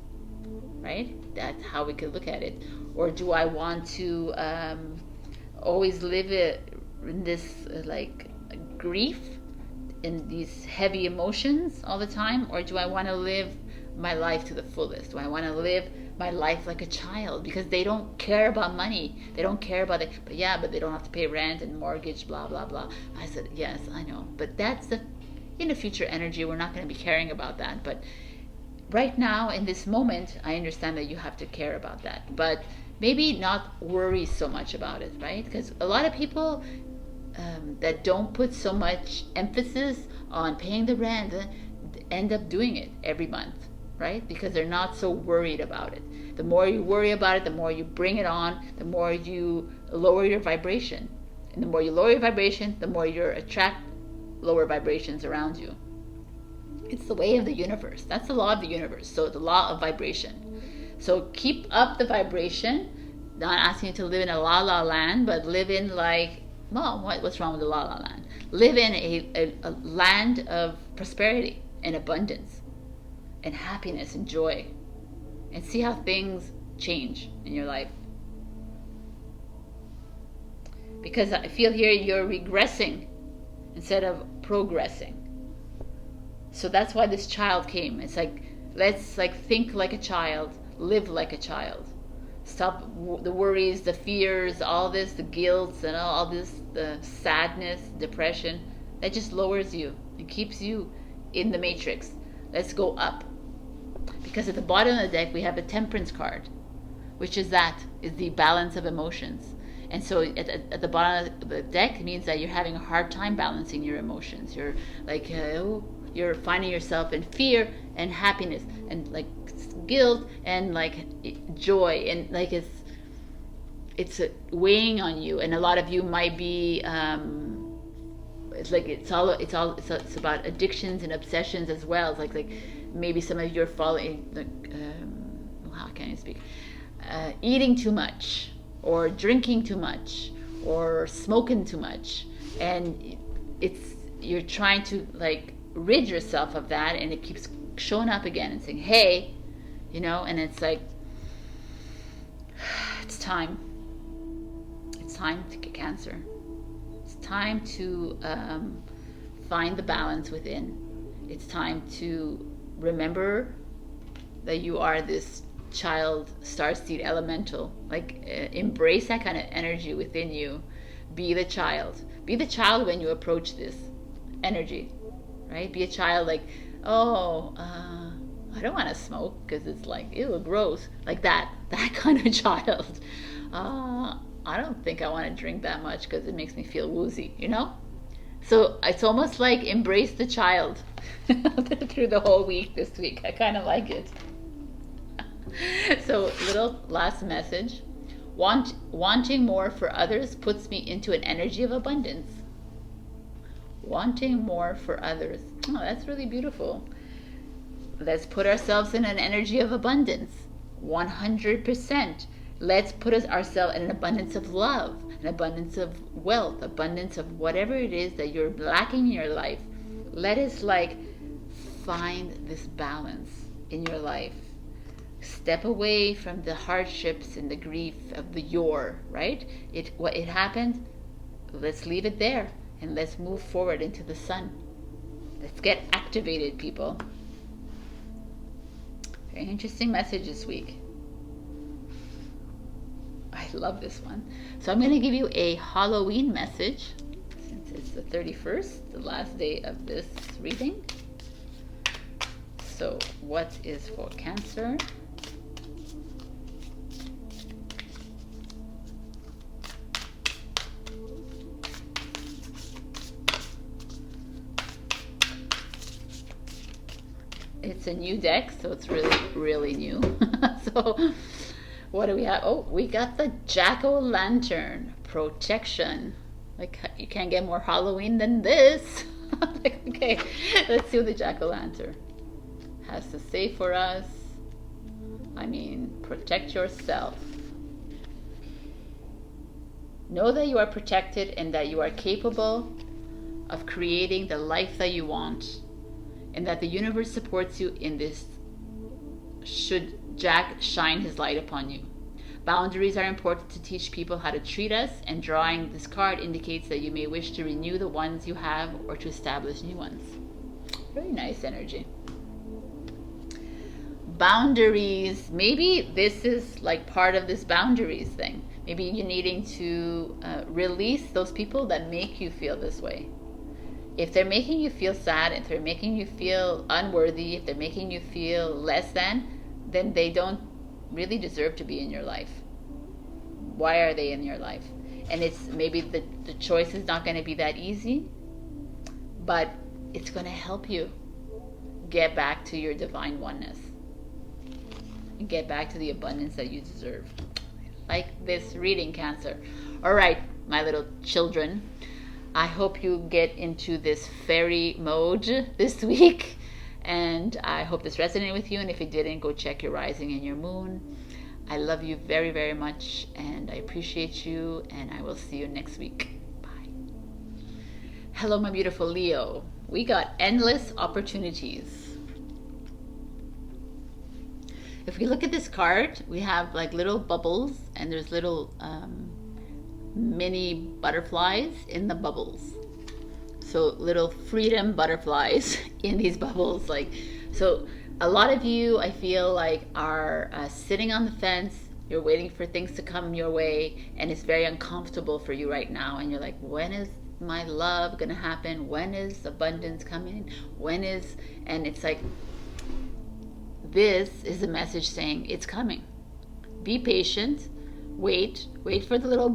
Right? That's how we could look at it. Or do I want to always live in this like grief, in these heavy emotions all the time? Or do I want to live my life to the fullest? Do I want to live my life like a child? Because they don't care about money. They don't care about it. But they don't have to pay rent and mortgage, blah, blah, blah. I said, yes, I know. But that's the in a future energy, we're not going to be caring about that. But right now, in this moment, I understand that you have to care about that. But maybe not worry so much about it, right? Because a lot of people that don't put so much emphasis on paying the rent end up doing it every month, right? Because they're not so worried about it. The more you worry about it, the more you bring it on, the more you lower your vibration. And the more you lower your vibration, the more you attract lower vibrations around you. It's the way of the universe. That's the law of the universe. So the law of vibration. So keep up the vibration. Not asking you to live in a la-la land, but live in like, well, what's wrong with the la-la land? Live in a land of prosperity and abundance and happiness and joy. And see how things change in your life. Because I feel here you're regressing instead of progressing. So that's why this child came. It's like, let's like think like a child, live like a child. Stop the worries, the fears, all this, the guilt and all this, the sadness, depression. That just lowers you and keeps you in the matrix. Let's go up. Because at the bottom of the deck, we have the Temperance card, which is the balance of emotions. And so at the bottom of the deck, it means that you're having a hard time balancing your emotions. You're like, you're finding yourself in fear and happiness and like guilt and like joy, and like it's weighing on you. And a lot of you might be it's about addictions and obsessions as well. It's like maybe some of you are following how can I speak, eating too much or drinking too much or smoking too much, and you're trying to like rid yourself of that, and it keeps showing up again and saying, hey, and it's like, it's time to get cancer. It's time to find the balance within. It's time to remember that you are this child starseed elemental. Like embrace that kind of energy within you. Be the child when you approach this energy, right? Be a child like, I don't want to smoke because it's like, ew, gross, like that kind of child. I don't think I want to drink that much because it makes me feel woozy, So it's almost like embrace the child through the whole week this week. I kind of like it. So little last message. Wanting more for others puts me into an energy of abundance. Wanting more for others. Oh, that's really beautiful. Let's put ourselves in an energy of abundance. 100%. Let's put ourselves in an abundance of love, an abundance of wealth, abundance of whatever it is that you're lacking in your life. Let us like find this balance in your life. Step away from the hardships and the grief of the right? What happened, let's leave it there and let's move forward into the sun. Let's get activated, people. Very interesting message this week. I love this one. So I'm going to give you a Halloween message since it's the 31st, the last day of this reading. So what is for Cancer? It's a new deck, so it's really, really new. So what do we have? Oh, we got the Jack-o'-lantern protection. Like, you can't get more Halloween than this. Like, okay, let's see what the Jack-o'-lantern has to say for us. I mean, protect yourself. Know that you are protected and that you are capable of creating the life that you want, and that the universe supports you in this should Jack shine his light upon you. Boundaries are important to teach people how to treat us, and drawing this card indicates that you may wish to renew the ones you have or to establish new ones. Very nice energy. Boundaries. Maybe this is like part of this boundaries thing. Maybe you're needing to release those people that make you feel this way. If they're making you feel sad, if they're making you feel unworthy, if they're making you feel less than, then they don't really deserve to be in your life. Why are they in your life? And it's maybe the choice is not going to be that easy, but it's going to help you get back to your divine oneness and get back to the abundance that you deserve. Like this reading, Cancer. All right, my little children, I hope you get into this fairy mode this week, and I hope this resonated with you. And if it didn't, go check your rising and your moon. I love you very, very much, and I appreciate you, and I will see you next week. Bye. Hello, my beautiful Leo. We got endless opportunities. If we look at this card, we have like little bubbles, and there's little mini butterflies in the bubbles. So little freedom butterflies in these bubbles. Like, so a lot of you, I feel like, are sitting on the fence. You're waiting for things to come your way, and it's very uncomfortable for you right now. And you're like, when is my love gonna happen? When is abundance coming? When is, and it's like, this is a message saying it's coming. Be patient. Wait for the little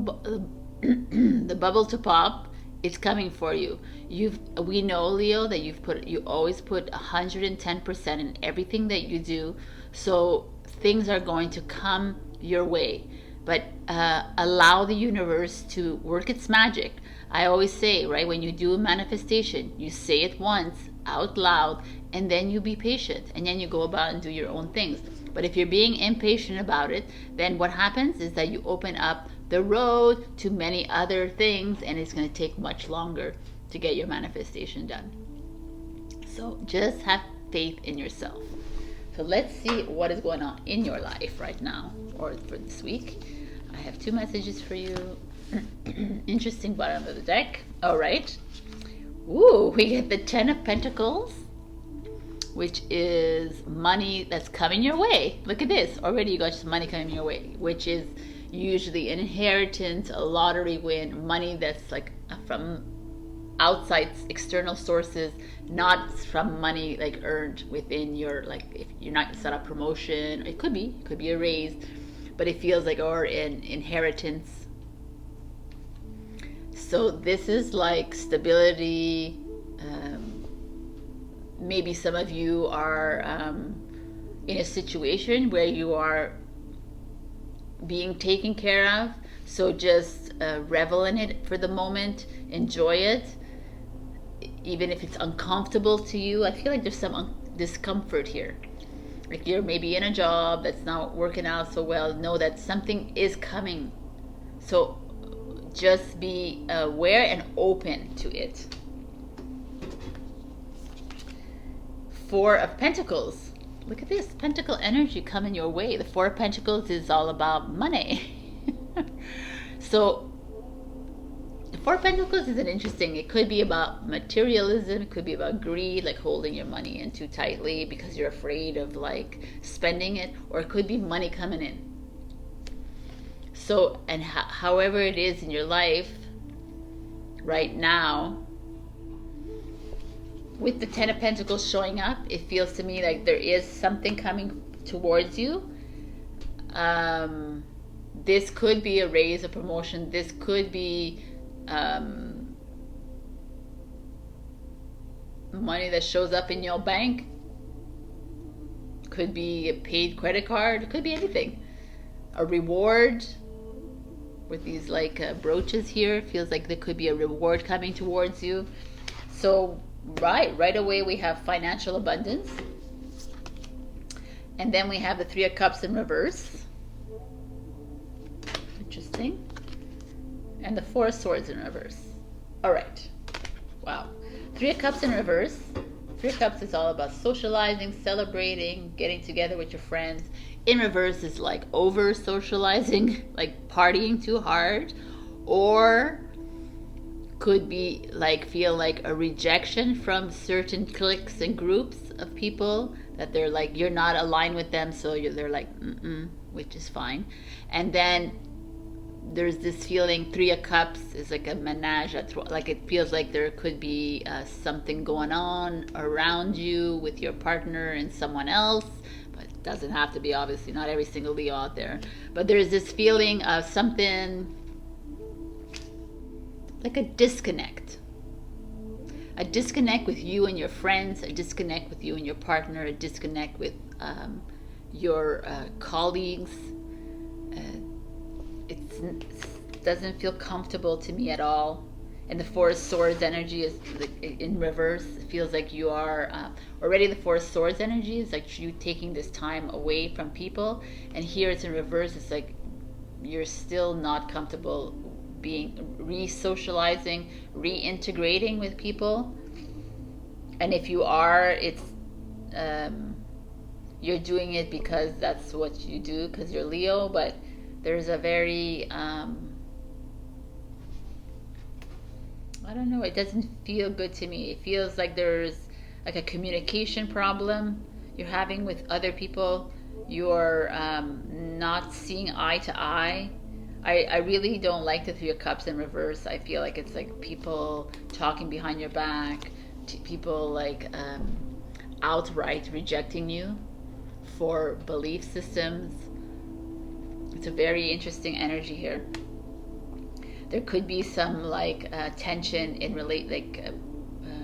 the bubble to pop. It's coming for you. We know, Leo, that you always put 110% in everything that you do. So things are going to come your way. But allow the universe to work its magic. I always say, right, when you do a manifestation, you say it once out loud, and then you be patient, and then you go about and do your own things. But if you're being impatient about it, then what happens is that you open up the road to many other things, and it's going to take much longer to get your manifestation done. So just have faith in yourself. So let's see what is going on in your life right now, or for this week. I have two messages for you. Interesting bottom of the deck. All right. Ooh, we get the 10 of Pentacles, which is money that's coming your way. Look at this. Already you got some money coming your way, which is usually an inheritance, a lottery win, money that's like from outside external sources, not from money like earned within your, like, if you're not set up promotion, it could be a raise, but it feels like, or an inheritance. So this is like stability. Maybe some of you are in a situation where you are being taken care of. So just revel in it for the moment. Enjoy it. Even if it's uncomfortable to you. I feel like there's some discomfort here. Like you're maybe in a job that's not working out so well. Know that something is coming. So just be aware and open to it. 4 of Pentacles. Look at this pentacle energy coming your way. The 4 of Pentacles is all about money. So the 4 of Pentacles is an interesting, it could be about materialism, it could be about greed, like holding your money in too tightly because you're afraid of like spending it, or it could be money coming in. So, and however it is in your life right now, with the 10 of Pentacles showing up, it feels to me like there is something coming towards you. This could be a raise, a promotion. This could be money that shows up in your bank. Could be a paid credit card. Could be anything. A reward. With these like brooches here, feels like there could be a reward coming towards you. So right away we have financial abundance, and then we have the 3 of Cups in reverse. Interesting. And the 4 of Swords in reverse. All right. Wow. 3 of Cups in reverse. 3 of Cups is all about socializing, celebrating, getting together with your friends. In reverse is like over socializing, like partying too hard, or could be like feel like a rejection from certain cliques and groups of people that they're like, you're not aligned with them, so they're like, which is fine. And then there's this feeling, Three of Cups is like a menage a trois. Like it feels like there could be something going on around you with your partner and someone else. But it doesn't have to be, obviously, not every single Leo out there. But there's this feeling of something like a disconnect. A disconnect with you and your friends, a disconnect with you and your partner, a disconnect with your colleagues. It doesn't feel comfortable to me at all. And the Four of Swords energy is in reverse. It feels like you are already, the Four of Swords energy is like you taking this time away from people. And here it's in reverse. It's like you're still not comfortable being re-socializing, reintegrating with people. And if you are, it's you're doing it because that's what you do, because you're Leo. But there's a very I don't know, it doesn't feel good to me. It feels like there's like a communication problem you're having with other people. You're not seeing eye to eye. I really don't like the Three of Cups in reverse. I feel like it's like people talking behind your back, people like outright rejecting you for belief systems. It's a very interesting energy here. There could be some like tension in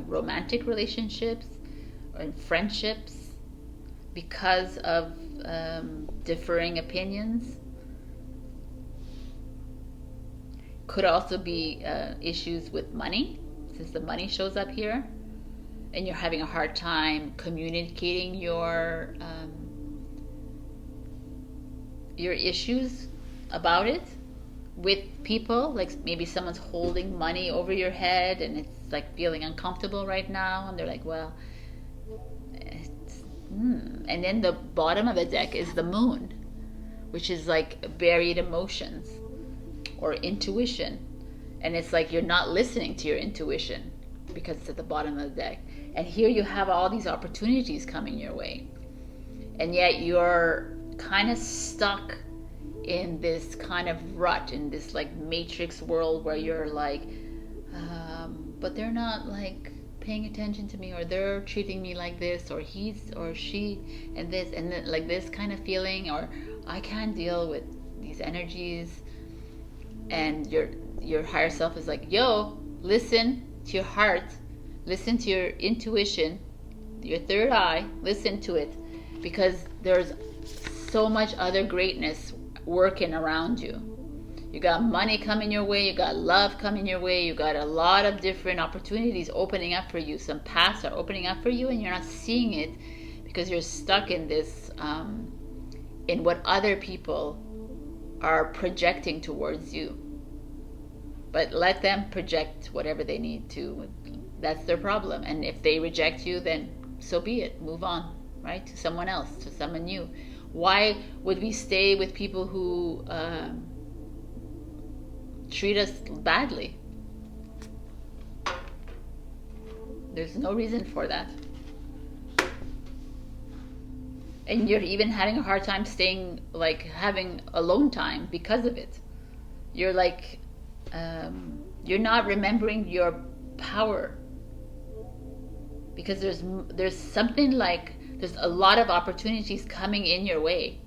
romantic relationships or in friendships because of differing opinions. Could also be issues with money, since the money shows up here, and you're having a hard time communicating your issues about it with people. Like maybe someone's holding money over your head and it's like feeling uncomfortable right now, and they're like, well, and then the bottom of the deck is the Moon, which is like buried emotions or intuition, and it's like you're not listening to your intuition because it's at the bottom of the deck. And here you have all these opportunities coming your way, and yet you're kind of stuck in this kind of rut, in this like matrix world where you're like, but they're not like paying attention to me, or they're treating me like this, or he's or she and this, and then like this kind of feeling, or I can't deal with these energies. And your higher self is like, yo, listen to your heart, listen to your intuition, your third eye, listen to it, because there's so much other greatness working around you. You got money coming your way, you got love coming your way, you got a lot of different opportunities opening up for you. Some paths are opening up for you and you're not seeing it because you're stuck in this in what other people are projecting towards you. But let them project whatever they need to. That's their problem. And if they reject you, then so be it. Move on, right? To someone else, to someone new. Why would we stay with people who treat us badly? There's no reason for that. And you're even having a hard time staying, like having alone time because of it. You're like, you're not remembering your power, because there's something like, there's a lot of opportunities coming in your way.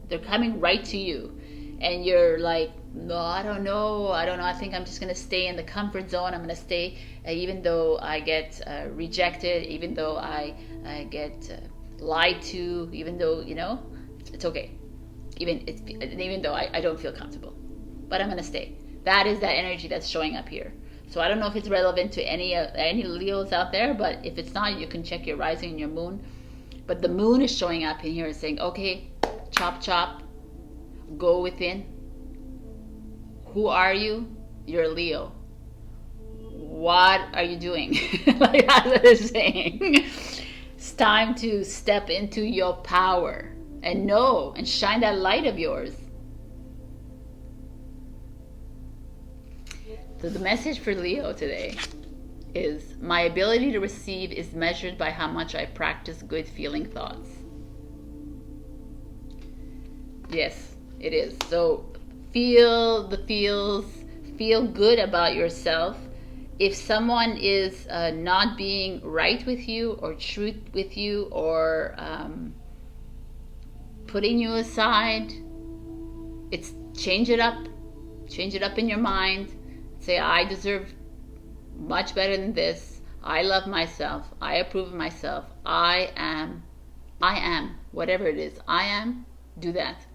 They're coming right to you, and you're like, no, I don't know. I think I'm just gonna stay in the comfort zone. I'm gonna stay, even though I get rejected, even though I get lied to, even though, you know, it's okay. Even though I don't feel comfortable, but I'm gonna stay. That is that energy that's showing up here. So I don't know if it's relevant to any Leos out there, but if it's not, you can check your rising and your moon. But the Moon is showing up in here and saying, okay, chop chop, go within. Who are you? You're a Leo. What are you doing? Like that's what it's saying. It's time to step into your power and know and shine that light of yours. So the message for Leo today is, my ability to receive is measured by how much I practice good feeling thoughts. Yes, it is. So feel the feels, feel good about yourself. If someone is not being right with you or truth with you, or putting you aside, it's change it up in your mind. Say, I deserve much better than this. I love myself. I approve of myself. I am whatever it is. I am. Do that.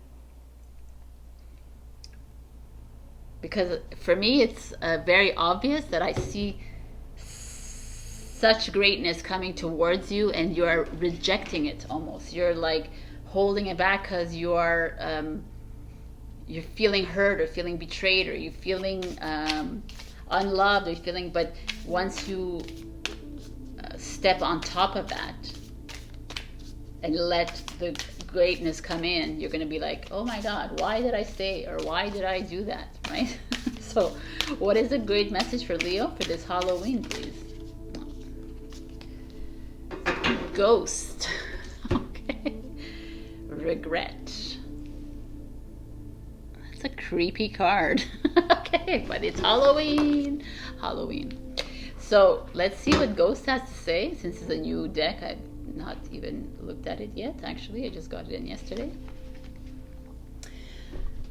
Because for me, it's very obvious that I see such greatness coming towards you, and you're rejecting it almost. You're like holding it back because you're feeling hurt, or feeling betrayed, or you're feeling unloved, or you're feeling. But once you step on top of that and let the greatness come in, you're going to be like, oh my God, why did I stay, or why did I do that, right? So what is a great message for Leo for this Halloween, please? Ghost. Okay. Regret. That's a creepy card. Okay, but it's Halloween. So let's see what Ghost has to say, since it's a new deck. I've not even looked at it yet, actually. I just got it in yesterday.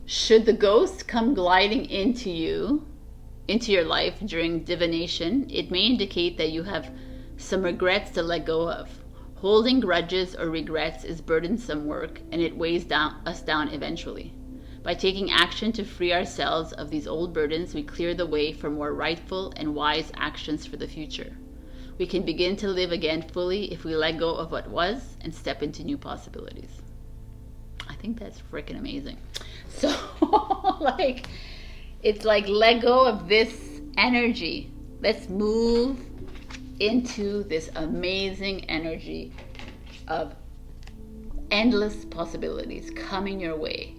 Should the ghost come gliding into your life during divination, it may indicate that you have some regrets to let go of. Holding grudges or regrets is burdensome work, and it weighs us down eventually. By taking action to free ourselves of these old burdens, we clear the way for more rightful and wise actions for the future. We can begin to live again fully if we let go of what was and step into new possibilities. I think that's freaking amazing. So, like, it's like, let go of this energy. Let's move into this amazing energy of endless possibilities coming your way.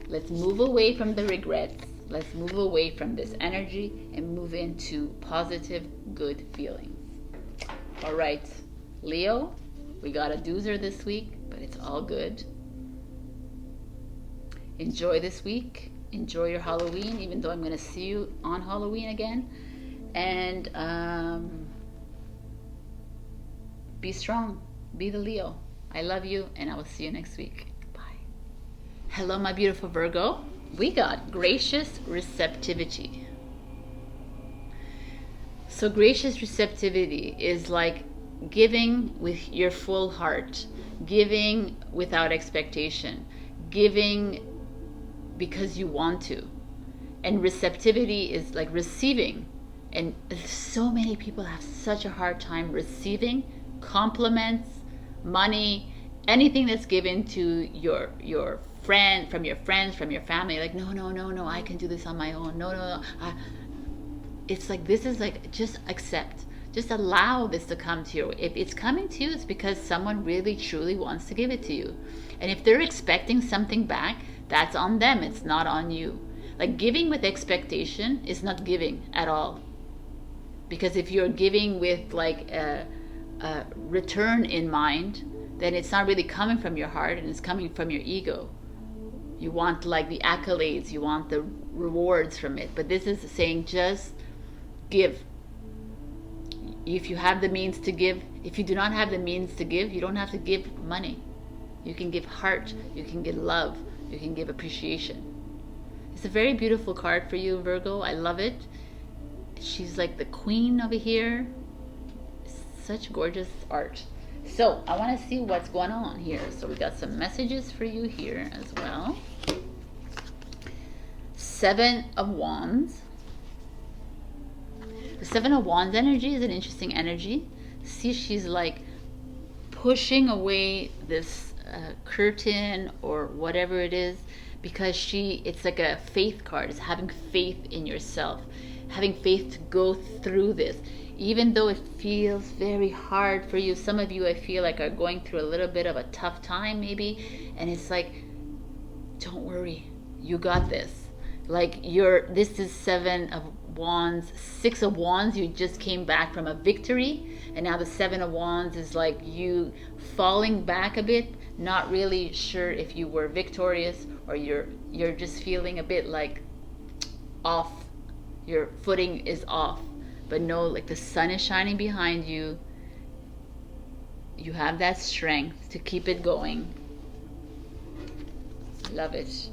Let's move away from the regrets. Let's move away from this energy and move into positive, good feelings. All right, Leo, we got a doozer this week, but it's all good. Enjoy this week. Enjoy your Halloween, even though I'm going to see you on Halloween again. And be strong. Be the Leo. I love you, and I will see you next week. Bye. Hello, my beautiful Virgo. We got gracious receptivity. So gracious receptivity is like giving with your full heart, giving without expectation, giving because you want to. And receptivity is like receiving. And so many people have such a hard time receiving compliments, money, anything that's given to your friend, from your friends, from your family. Like, no, I can do this on my own. No. It's like, this is like, just accept. Just allow this to come to you. If it's coming to you, it's because someone really truly wants to give it to you. And if they're expecting something back, that's on them. It's not on you. Like, giving with expectation is not giving at all. Because if you're giving with like a return in mind, then it's not really coming from your heart, and it's coming from your ego. You want like the accolades, you want the rewards from it. But this is saying, just give. If you have the means to give. If you do not have the means to give, you don't have to give money. You can give heart, you can give love, you can give appreciation. It's a very beautiful card for you, Virgo. I love it. She's like the queen over here. Such gorgeous art. So I want to see what's going on here. So we got some messages for you here as well. 7 of Wands. The 7 of Wands energy is an interesting energy. See, she's like pushing away this curtain or whatever it is, because it's like a faith card. It's having faith in yourself, having faith to go through this, even though it feels very hard for you. Some of you, I feel like, are going through a little bit of a tough time maybe, and it's like, don't worry, you got this. Like, this is 7 of Wands, Six of Wands, you just came back from a victory, and now the Seven of Wands is like you falling back a bit, not really sure if you were victorious, or you're just feeling a bit like off, your footing is off. But no, like the sun is shining behind you. You have that strength to keep it going. Love it.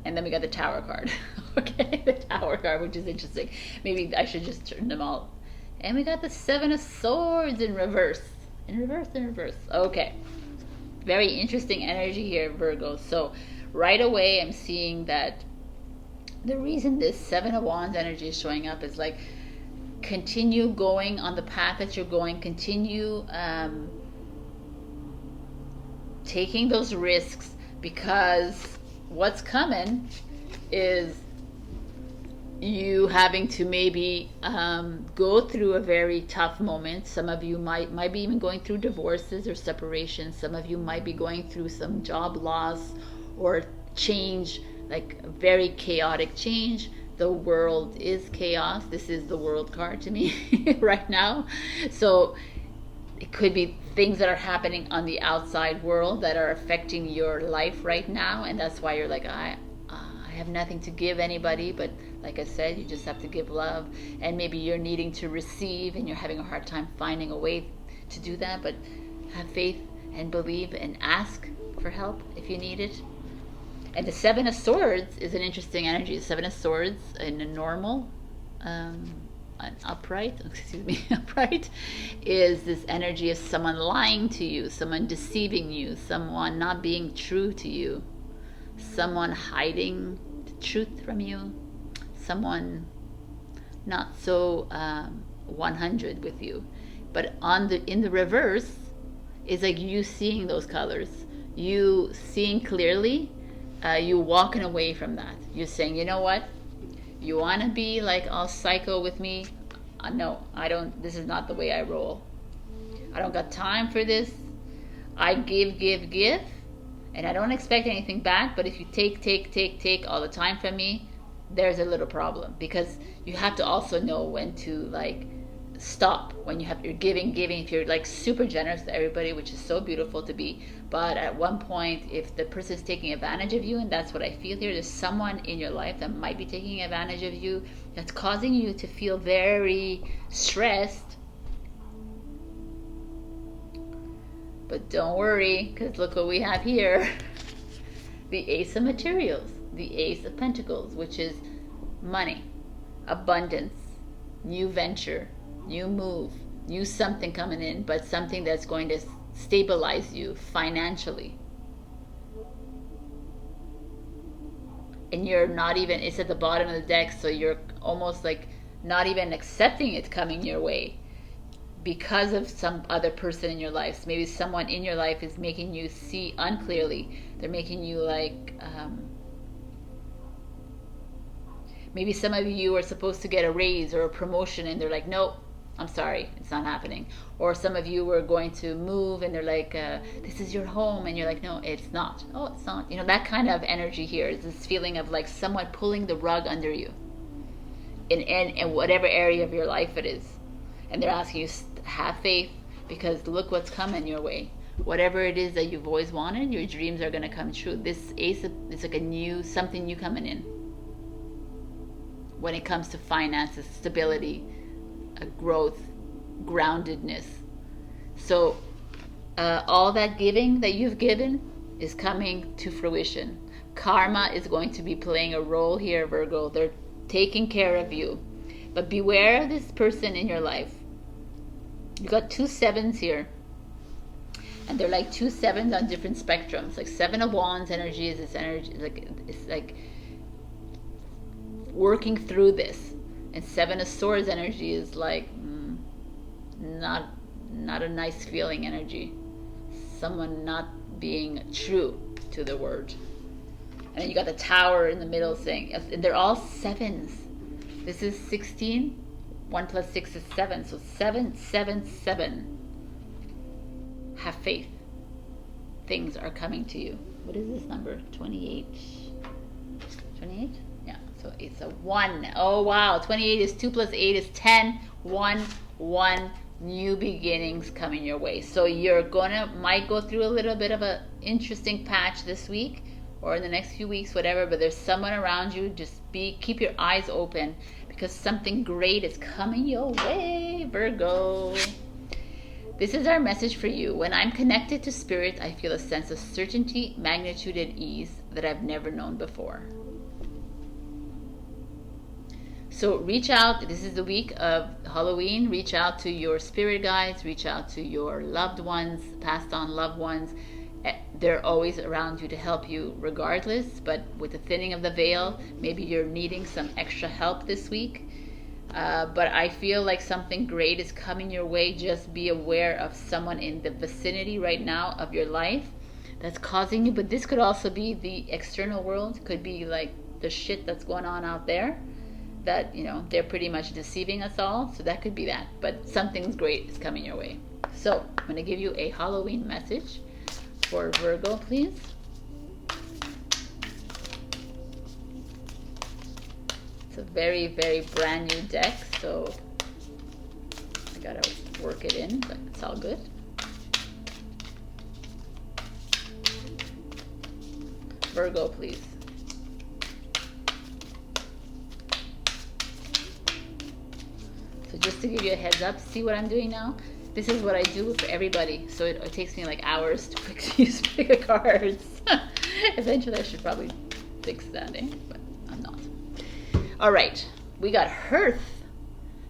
And then we got the Tower card. Okay, the Tower card, which is interesting. Maybe I should just turn them all. And we got the Seven of Swords in reverse. In reverse, in reverse. Okay. Very interesting energy here, Virgo. So right away I'm seeing that the reason this Seven of Wands energy is showing up is like, continue going on the path that you're going. Continue taking those risks, because what's coming is you having to maybe go through a very tough moment. Some of you might be even going through divorces or separations. Some of you might be going through some job loss or change, like a very chaotic change. The world is chaos. This is the World card to me right now. So it could be things that are happening on the outside world that are affecting your life right now, and that's why you're like, I have nothing to give anybody. But like I said, you just have to give love, and maybe you're needing to receive and you're having a hard time finding a way to do that. But have faith and believe and ask for help if you need it. And the Seven of Swords is an interesting energy. The Seven of Swords in a normal, an upright, excuse me, upright, is this energy of someone lying to you, someone deceiving you, someone not being true to you, someone hiding the truth from you, someone not so 100 with you. But in the reverse is like you seeing those colors, you seeing clearly. You walking away from that. You're saying, you know what? You want to be like all psycho with me? No, I don't. This is not the way I roll. I don't got time for this. I give, and I don't expect anything back. But if you take all the time from me, there's a little problem, because you have to also know when to like stop. When you're giving, if you're like super generous to everybody, which is so beautiful to be, but at one point, if the person is taking advantage of you, and that's what I feel here, there's someone in your life that might be taking advantage of you, that's causing you to feel very stressed. But don't worry, because look what we have here. The Ace of Materials, the Ace of Pentacles, which is money, abundance, new venture, new move, new something coming in, but something that's going to stabilize you financially. And you're not even, it's at the bottom of the deck, so you're almost like not even accepting it coming your way because of some other person in your life. So maybe someone in your life is making you see unclearly. They're making you like, maybe some of you are supposed to get a raise or a promotion, and they're like, nope, I'm sorry, it's not happening. Or some of you were going to move and they're like, this is your home, and you're like, no, it's not. Oh, it's not. You know, that kind of energy here is this feeling of like someone pulling the rug under you in whatever area of your life it is. And they're asking you to have faith, because look what's coming your way. Whatever it is that you've always wanted, your dreams are going to come true. This ace is like a new, something new coming in. When it comes to finances, stability, growth, groundedness. So all that giving that you've given is coming to fruition. Karma is going to be playing a role here, Virgo. They're taking care of you. But beware of this person in your life. You got 2 sevens here. And they're like 2 sevens on different spectrums. Like Seven of Wands energy is this energy, it's like working through this. And Seven of Swords energy is like not a nice feeling energy. Someone not being true to the word. And then you got the Tower in the middle saying, and they're all sevens. This is 16. 1 plus 6 is 7. So 7, 7, 7. Have faith. Things are coming to you. What is this number? 28. 28? Yeah. So it's a 1. Oh wow, 28 is 2 plus 8 is 10. 1, 1. New beginnings coming your way. So you're might go through a little bit of a interesting patch this week or in the next few weeks, whatever, but there's someone around you. Just keep your eyes open, because something great is coming your way, Virgo. This is our message for you. When I'm connected to spirit, I feel a sense of certainty, magnitude, and ease that I've never known before. So reach out. This is the week of Halloween. Reach out to your spirit guides. Reach out to your loved ones, passed on loved ones. They're always around you to help you regardless. But with the thinning of the veil, maybe you're needing some extra help this week. But I feel like something great is coming your way. Just be aware of someone in the vicinity right now of your life that's causing you. But this could also be the external world. It could be like the shit that's going on out there, that, you know, they're pretty much deceiving us all. So that could be that, but something's great is coming your way. So I'm going to give you a Halloween message for Virgo, please. It's a very, very brand new deck, so I gotta work it in, but it's all good. Virgo, please. So just to give you a heads up, see what I'm doing now? This is what I do for everybody. So it takes me like hours to pick a cards. Eventually I should probably fix that, but I'm not. All right, we got Hearth.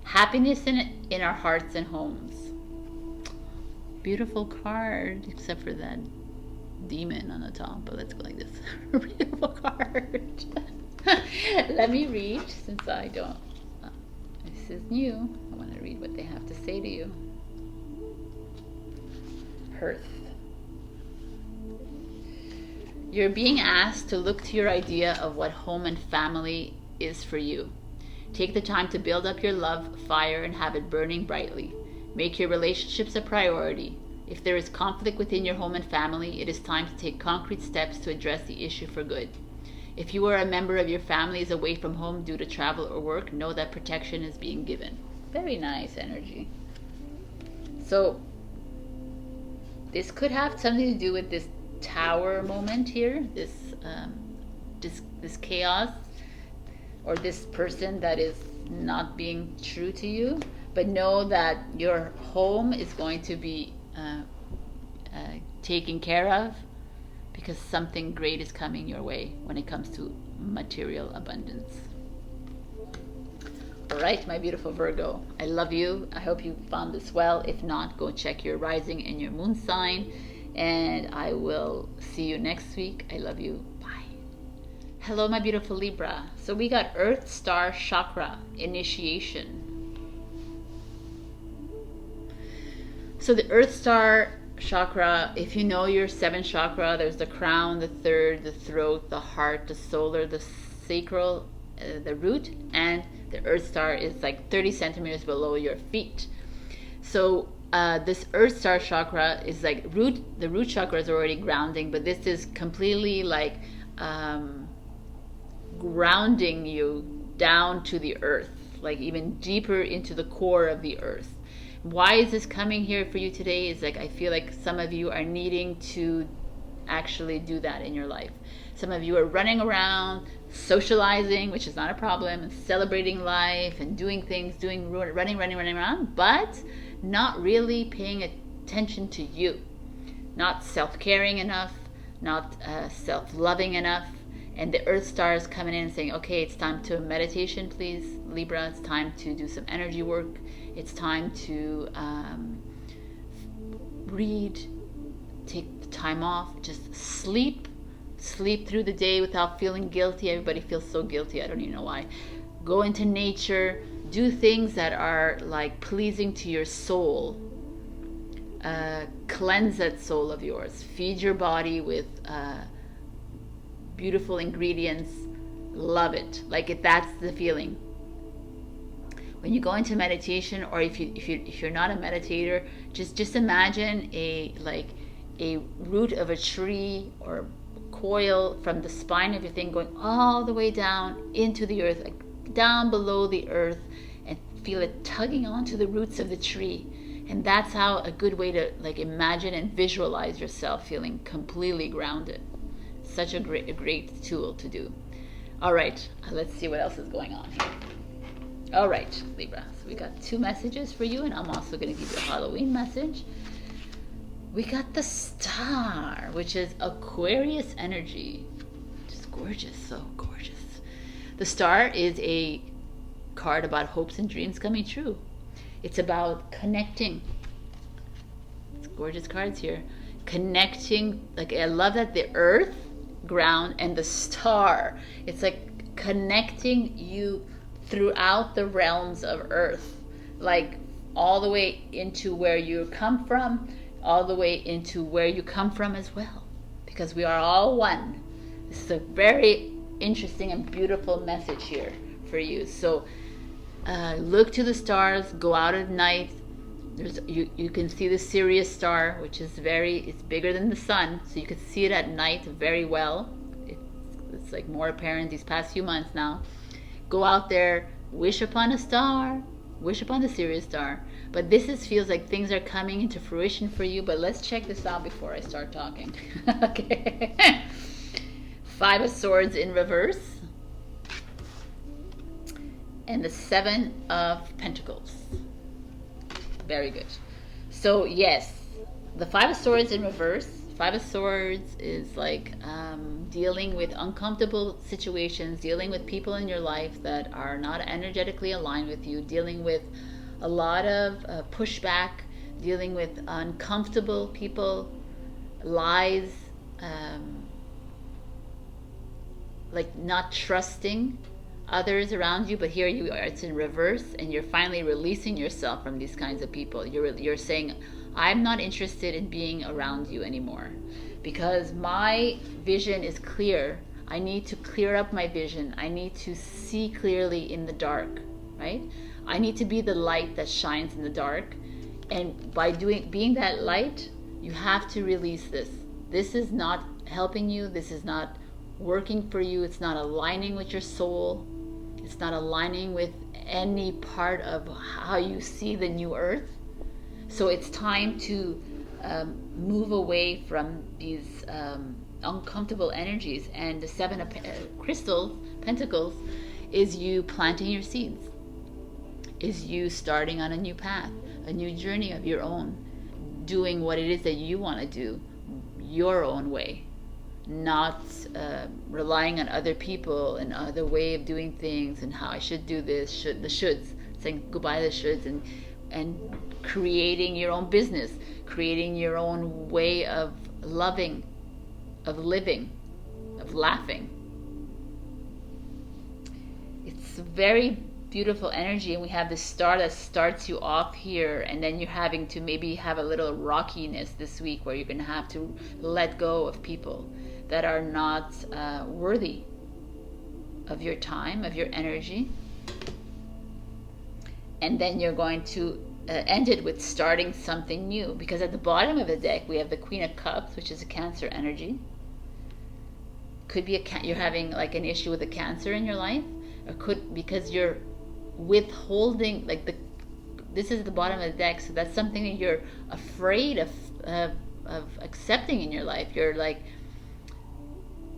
Happiness in our hearts and homes. Beautiful card, except for that demon on the top, but let's go like this. Beautiful card. Let me read, since I don't. This is new. I want to read what they have to say to you. Hearth. You're being asked to look to your idea of what home and family is for you. Take the time to build up your love fire and have it burning brightly. Make your relationships a priority. If there is conflict within your home and family, it is time to take concrete steps to address the issue for good. If you or a member of your family is away from home due to travel or work, know that protection is being given. Very nice energy. So this could have something to do with this tower moment here, this chaos, or this person that is not being true to you. But know that your home is going to be taken care of, because something great is coming your way when it comes to material abundance. All right, my beautiful Virgo, I love you. I hope you found this well. If not, go check your rising and your moon sign, and I will see you next week. I love you. Bye. Hello, my beautiful Libra. So we got Earth Star Chakra, initiation. So the Earth Star Chakra, if you know your 7th chakra, there's the crown, the 3rd, the throat, the heart, the solar, the sacral, the root, and the Earth Star is like 30 centimeters below your feet. So this Earth Star Chakra is like the root chakra is already grounding, but this is completely like grounding you down to the earth, like even deeper into the core of the earth. Why is this coming here for you today? Is like, I feel like some of you are needing to actually do that in your life. Some of you are running around socializing, which is not a problem, and celebrating life and doing things, running around, but not really paying attention to you, not self-caring enough, not self-loving enough. And the Earth Star is coming in and saying, okay, it's time to meditation, please, Libra. It's time to do some energy work. It's time to read, take the time off, just sleep through the day without feeling guilty. Everybody feels so guilty. I don't even know why. Go into nature, do things that are like pleasing to your soul. Cleanse that soul of yours. Feed your body with beautiful ingredients. Love it. That's the feeling. When you go into meditation, or if you're not a meditator, just imagine a root of a tree or coil from the spine of your thing going all the way down into the earth, like down below the earth, and feel it tugging onto the roots of the tree. And that's how a good way to like imagine and visualize yourself feeling completely grounded. Such a great tool to do. All right, let's see what else is going on here. All right, Libra, so we got 2 messages for you, and I'm also going to give you a Halloween message. We got the Star, which is Aquarius energy. Just gorgeous, so gorgeous. The Star is a card about hopes and dreams coming true. It's about connecting. It's gorgeous cards here. Connecting, like I love that the earth, ground, and the star. It's like connecting you throughout the realms of earth, like all the way into where you come from, all the way into where you come from as well, because we are all one. This is a very interesting and beautiful message here for you. So look to the stars, go out at night. You can see the Sirius star, which is it's bigger than the sun, so you can see it at night very well. It's like more apparent these past few months now. Go out there, wish upon a star, wish upon the Sirius star. But this feels like things are coming into fruition for you. But let's check this out before I start talking. Okay. 5 of Swords in reverse, and the 7 of Pentacles. Very good. So yes, the 5 of Swords in reverse. 5 of Swords is like dealing with uncomfortable situations, dealing with people in your life that are not energetically aligned with you, dealing with a lot of pushback, dealing with uncomfortable people, lies, like not trusting others around you. But here you are, it's in reverse, and you're finally releasing yourself from these kinds of people. You're saying, I'm not interested in being around you anymore because my vision is clear. I need to clear up my vision. I need to see clearly in the dark, right? I need to be the light that shines in the dark. And by being that light, you have to release this. This is not helping you. This is not working for you. It's not aligning with your soul. It's not aligning with any part of how you see the new earth. So it's time to move away from these uncomfortable energies. And the 7 of Pentacles is you planting your seeds, is you starting on a new path, a new journey of your own, doing what it is that you want to do your own way, not relying on other people and other way of doing things and how I should do this, the shoulds, saying goodbye to the shoulds, and creating your own business, creating your own way of loving, of living, of laughing. It's very beautiful energy, and we have this star that starts you off here, and then you're having to maybe have a little rockiness this week where you're going to have to let go of people that are not worthy of your time, of your energy. And then you're going to end it with starting something new, because at the bottom of the deck we have the Queen of Cups, which is a Cancer energy. Could be you're having like an issue with a Cancer in your life, or could because you're withholding, like this is the bottom of the deck, so that's something that you're afraid of accepting in your life. You're like,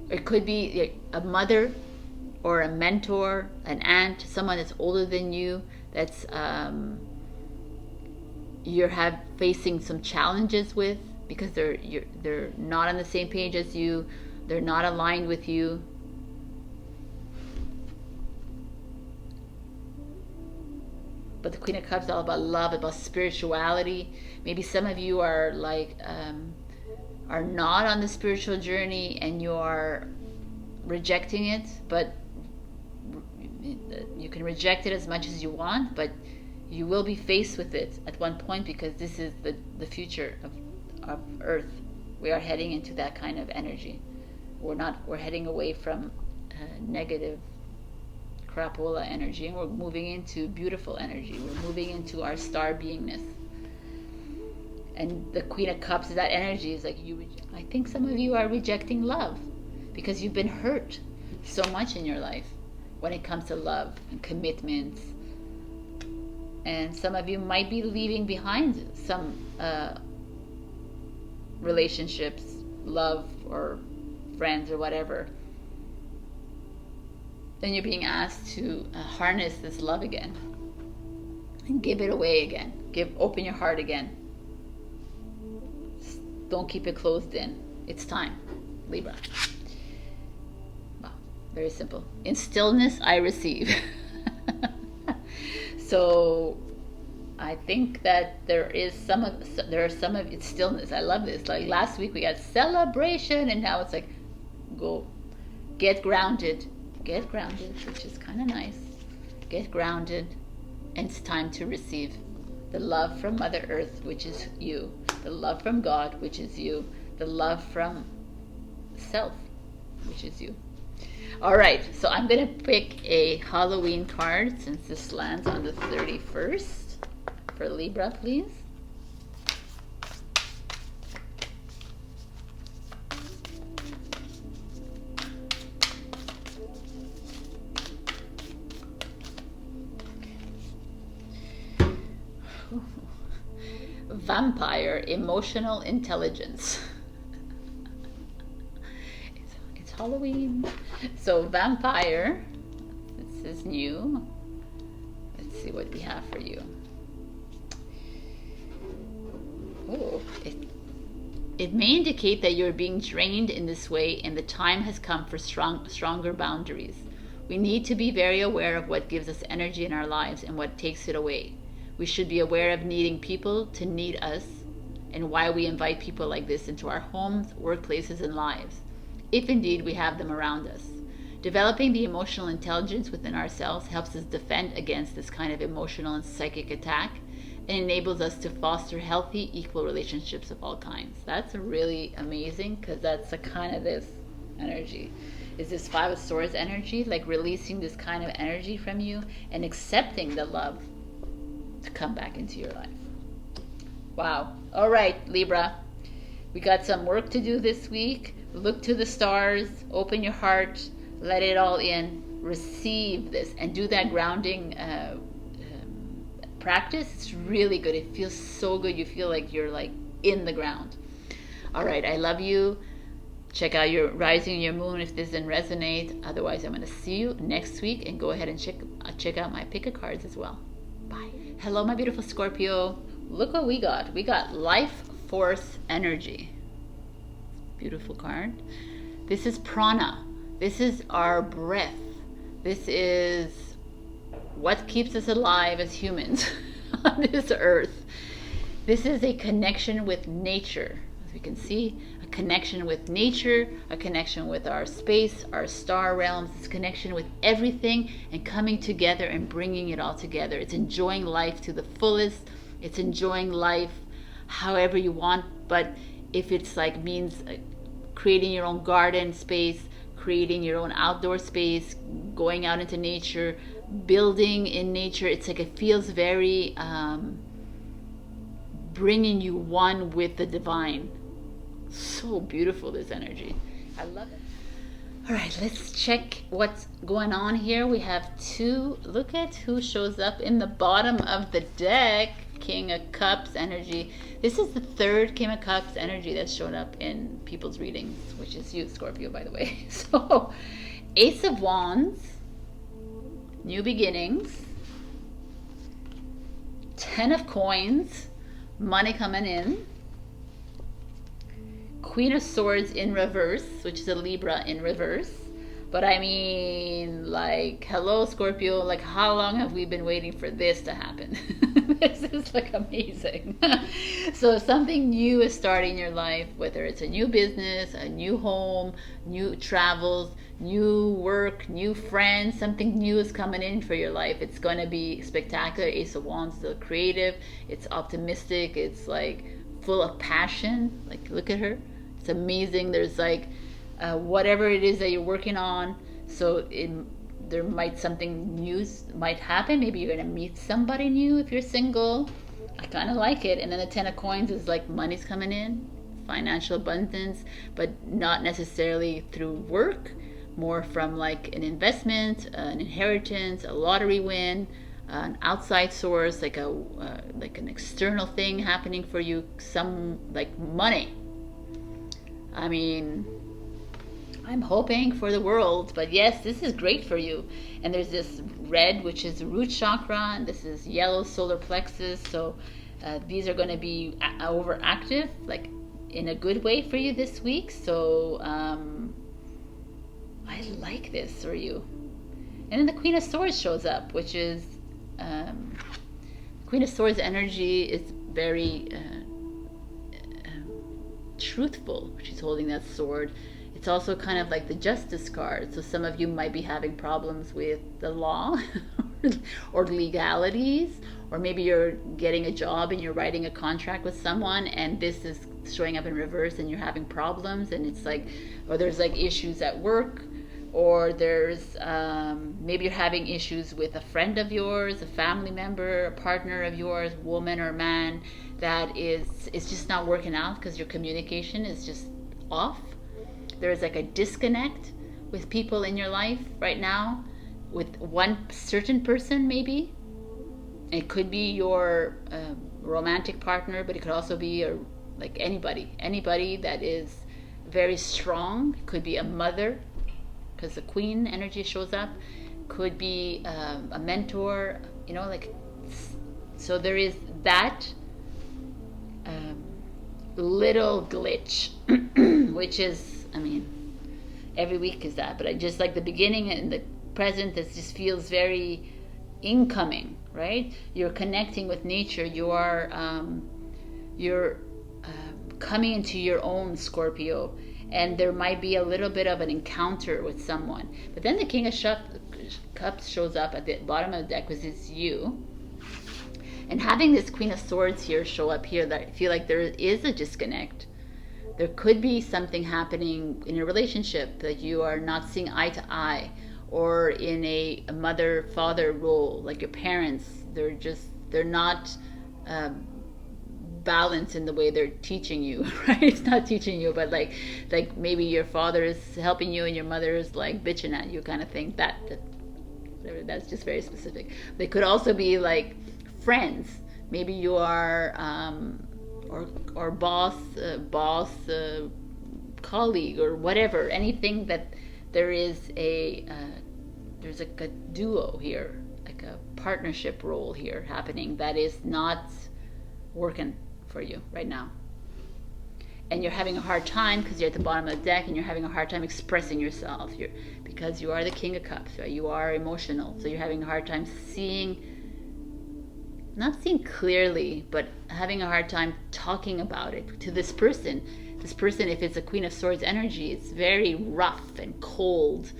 it could be a mother or a mentor, an aunt, someone that's older than you, that's you're facing some challenges with, because they're not on the same page as you, they're not aligned with you. But the Queen of Cups is all about love, about spirituality. Maybe some of you are like are not on the spiritual journey and you are rejecting it, but you can reject it as much as you want, but you will be faced with it at one point, because this is the future of Earth. We are heading into that kind of energy. We're heading away from negative crapola energy, and we're moving into beautiful energy. We're moving into our star beingness. And the Queen of Cups, that energy is like I think some of you are rejecting love. because you've been hurt so much in your life when it comes to love and commitments. And some of you might be leaving behind some relationships, love or friends or whatever. Then you're being asked to harness this love again and give it away again. Open your heart again. Don't keep it closed in. It's time, Libra. Wow, very simple. In stillness, I receive. So I think that there are some of its stillness. I love this. Like last week we had celebration, and now it's like, go, get grounded, which is kind of nice. Get grounded, and it's time to receive the love from Mother Earth, which is you, the love from God, which is you, the love from self, which is you. All right, so I'm going to pick a Halloween card since this lands on the 31st for Libra, please. Vampire, emotional intelligence. It's Halloween. So vampire, this is new. Let's see what we have for you. Oh, it may indicate that you're being drained in this way and the time has come for stronger boundaries. We need to be very aware of what gives us energy in our lives and what takes it away. We should be aware of needing people to need us and why we invite people like this into our homes, workplaces, and lives, if indeed we have them around us. Developing the emotional intelligence within ourselves helps us defend against this kind of emotional and psychic attack and enables us to foster healthy, equal relationships of all kinds. That's really amazing because that's a kind of this energy. Is this Five of Swords energy, like releasing this kind of energy from you and accepting the love to come back into your life. Wow. All right, Libra. We got some work to do this week. Look to the stars. Open your heart. Let it all in. Receive this and do that grounding practice. It's really good. It feels so good. You feel like you're like in the ground. All right. I love you. Check out your rising, your moon if this didn't resonate. Otherwise, I'm going to see you next week, and go ahead and check out my pick of cards as well. Bye. Hello, my beautiful Scorpio. Look what we got. We got life force energy. Beautiful card. This is prana. This is our breath. This is what keeps us alive as humans on this earth. This is a connection with nature. As we can see, a connection with nature, a connection with our space, our star realms, this connection with everything and coming together and bringing it all together. It's enjoying life to the fullest. It's enjoying life however you want, but if it's like means creating your own garden space, creating your own outdoor space, going out into nature, building in nature, it's like it feels very bringing you one with the divine. So beautiful, this energy. I love it. All right, let's check what's going on here. We have two. Look at who shows up in the bottom of the deck. King of Cups energy. This is the third King of Cups energy that's shown up in people's readings, which is you, Scorpio, by the way. So, Ace of Wands, new beginnings, 10 of Coins, money coming in, Queen of Swords in reverse, which is a Libra in reverse. But I mean, like, hello, Scorpio, like, how long have we been waiting for this to happen? This is, like, amazing. So something new is starting in your life, whether it's a new business, a new home, new travels, new work, new friends, something new is coming in for your life. It's going to be spectacular. Ace of Wands, still creative. It's optimistic. It's, like, full of passion. Like, look at her. It's amazing. There's, like, whatever it is that you're working on, so there might something new might happen. Maybe you're gonna meet somebody new if you're single. I kind of like it. And then the 10 of Coins is like money's coming in. financial abundance, but not necessarily through work, more from like an investment, an inheritance, a lottery win, an outside source, like an external thing happening for you, some like money. I mean, I'm hoping for the world, but yes, this is great for you. And there's this red, which is root chakra, and this is yellow, solar plexus. So these are going to be overactive, like in a good way for you this week. So I like this for you. And then the Queen of Swords shows up, which is Queen of Swords energy is very truthful. She's holding that sword. It's also kind of like the Justice card. So some of you might be having problems with the law or legalities, or maybe you're getting a job and you're writing a contract with someone and this is showing up in reverse and you're having problems, and it's like, or there's like issues at work, or there's maybe you're having issues with a friend of yours, a family member, a partner of yours, woman or man, that it's just not working out because your communication is just off. There's like a disconnect with people in your life right now, with one certain person maybe. It could be your romantic partner, but it could also be like anybody that is very strong. It could be a mother, because the Queen energy shows up. Could be a mentor, like, so there is that little glitch, which is, I mean, every week is that, but I just like the beginning and the present. This just feels very incoming, right? You're connecting with nature. You are you're coming into your own, Scorpio, and there might be a little bit of an encounter with someone. But then the King of Cups shows up at the bottom of the deck, because it's you. And having this Queen of Swords here show up here, that I feel like there is a disconnect. There could be something happening in a relationship that you are not seeing eye to eye, or in a mother-father role, like your parents, they're not balanced in the way they're teaching you, right? It's not teaching you, but like maybe your father is helping you and your mother is like bitching at you, kind of thing. That's just very specific. They could also be like friends. Maybe you are or boss, colleague, or whatever. Anything that there is there's like a duo here, like a partnership role here happening that is not working for you right now. And you're having a hard time because you're at the bottom of the deck, and you're having a hard time expressing yourself. Because you are the King of Cups, right? You are emotional, so you're having a hard time not seeing clearly, but having a hard time talking about it to this person. This person, if it's a Queen of Swords energy, it's very rough and cold,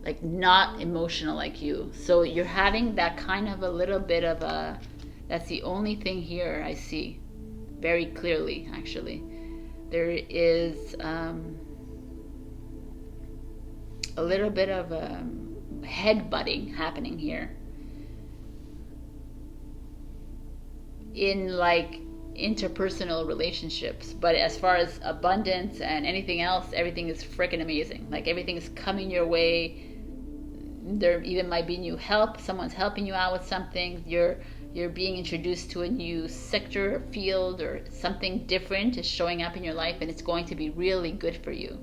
like not emotional like you. So you're having that kind of a little bit of that's the only thing here I see very clearly, actually. There is a little bit of headbutting happening here in like interpersonal relationships. But as far as abundance and anything else, everything is freaking amazing. Like everything is coming your way. There even might be new help. Someone's helping you out with something. You're being introduced to a new sector or field, or something different is showing up in your life, and it's going to be really good for you.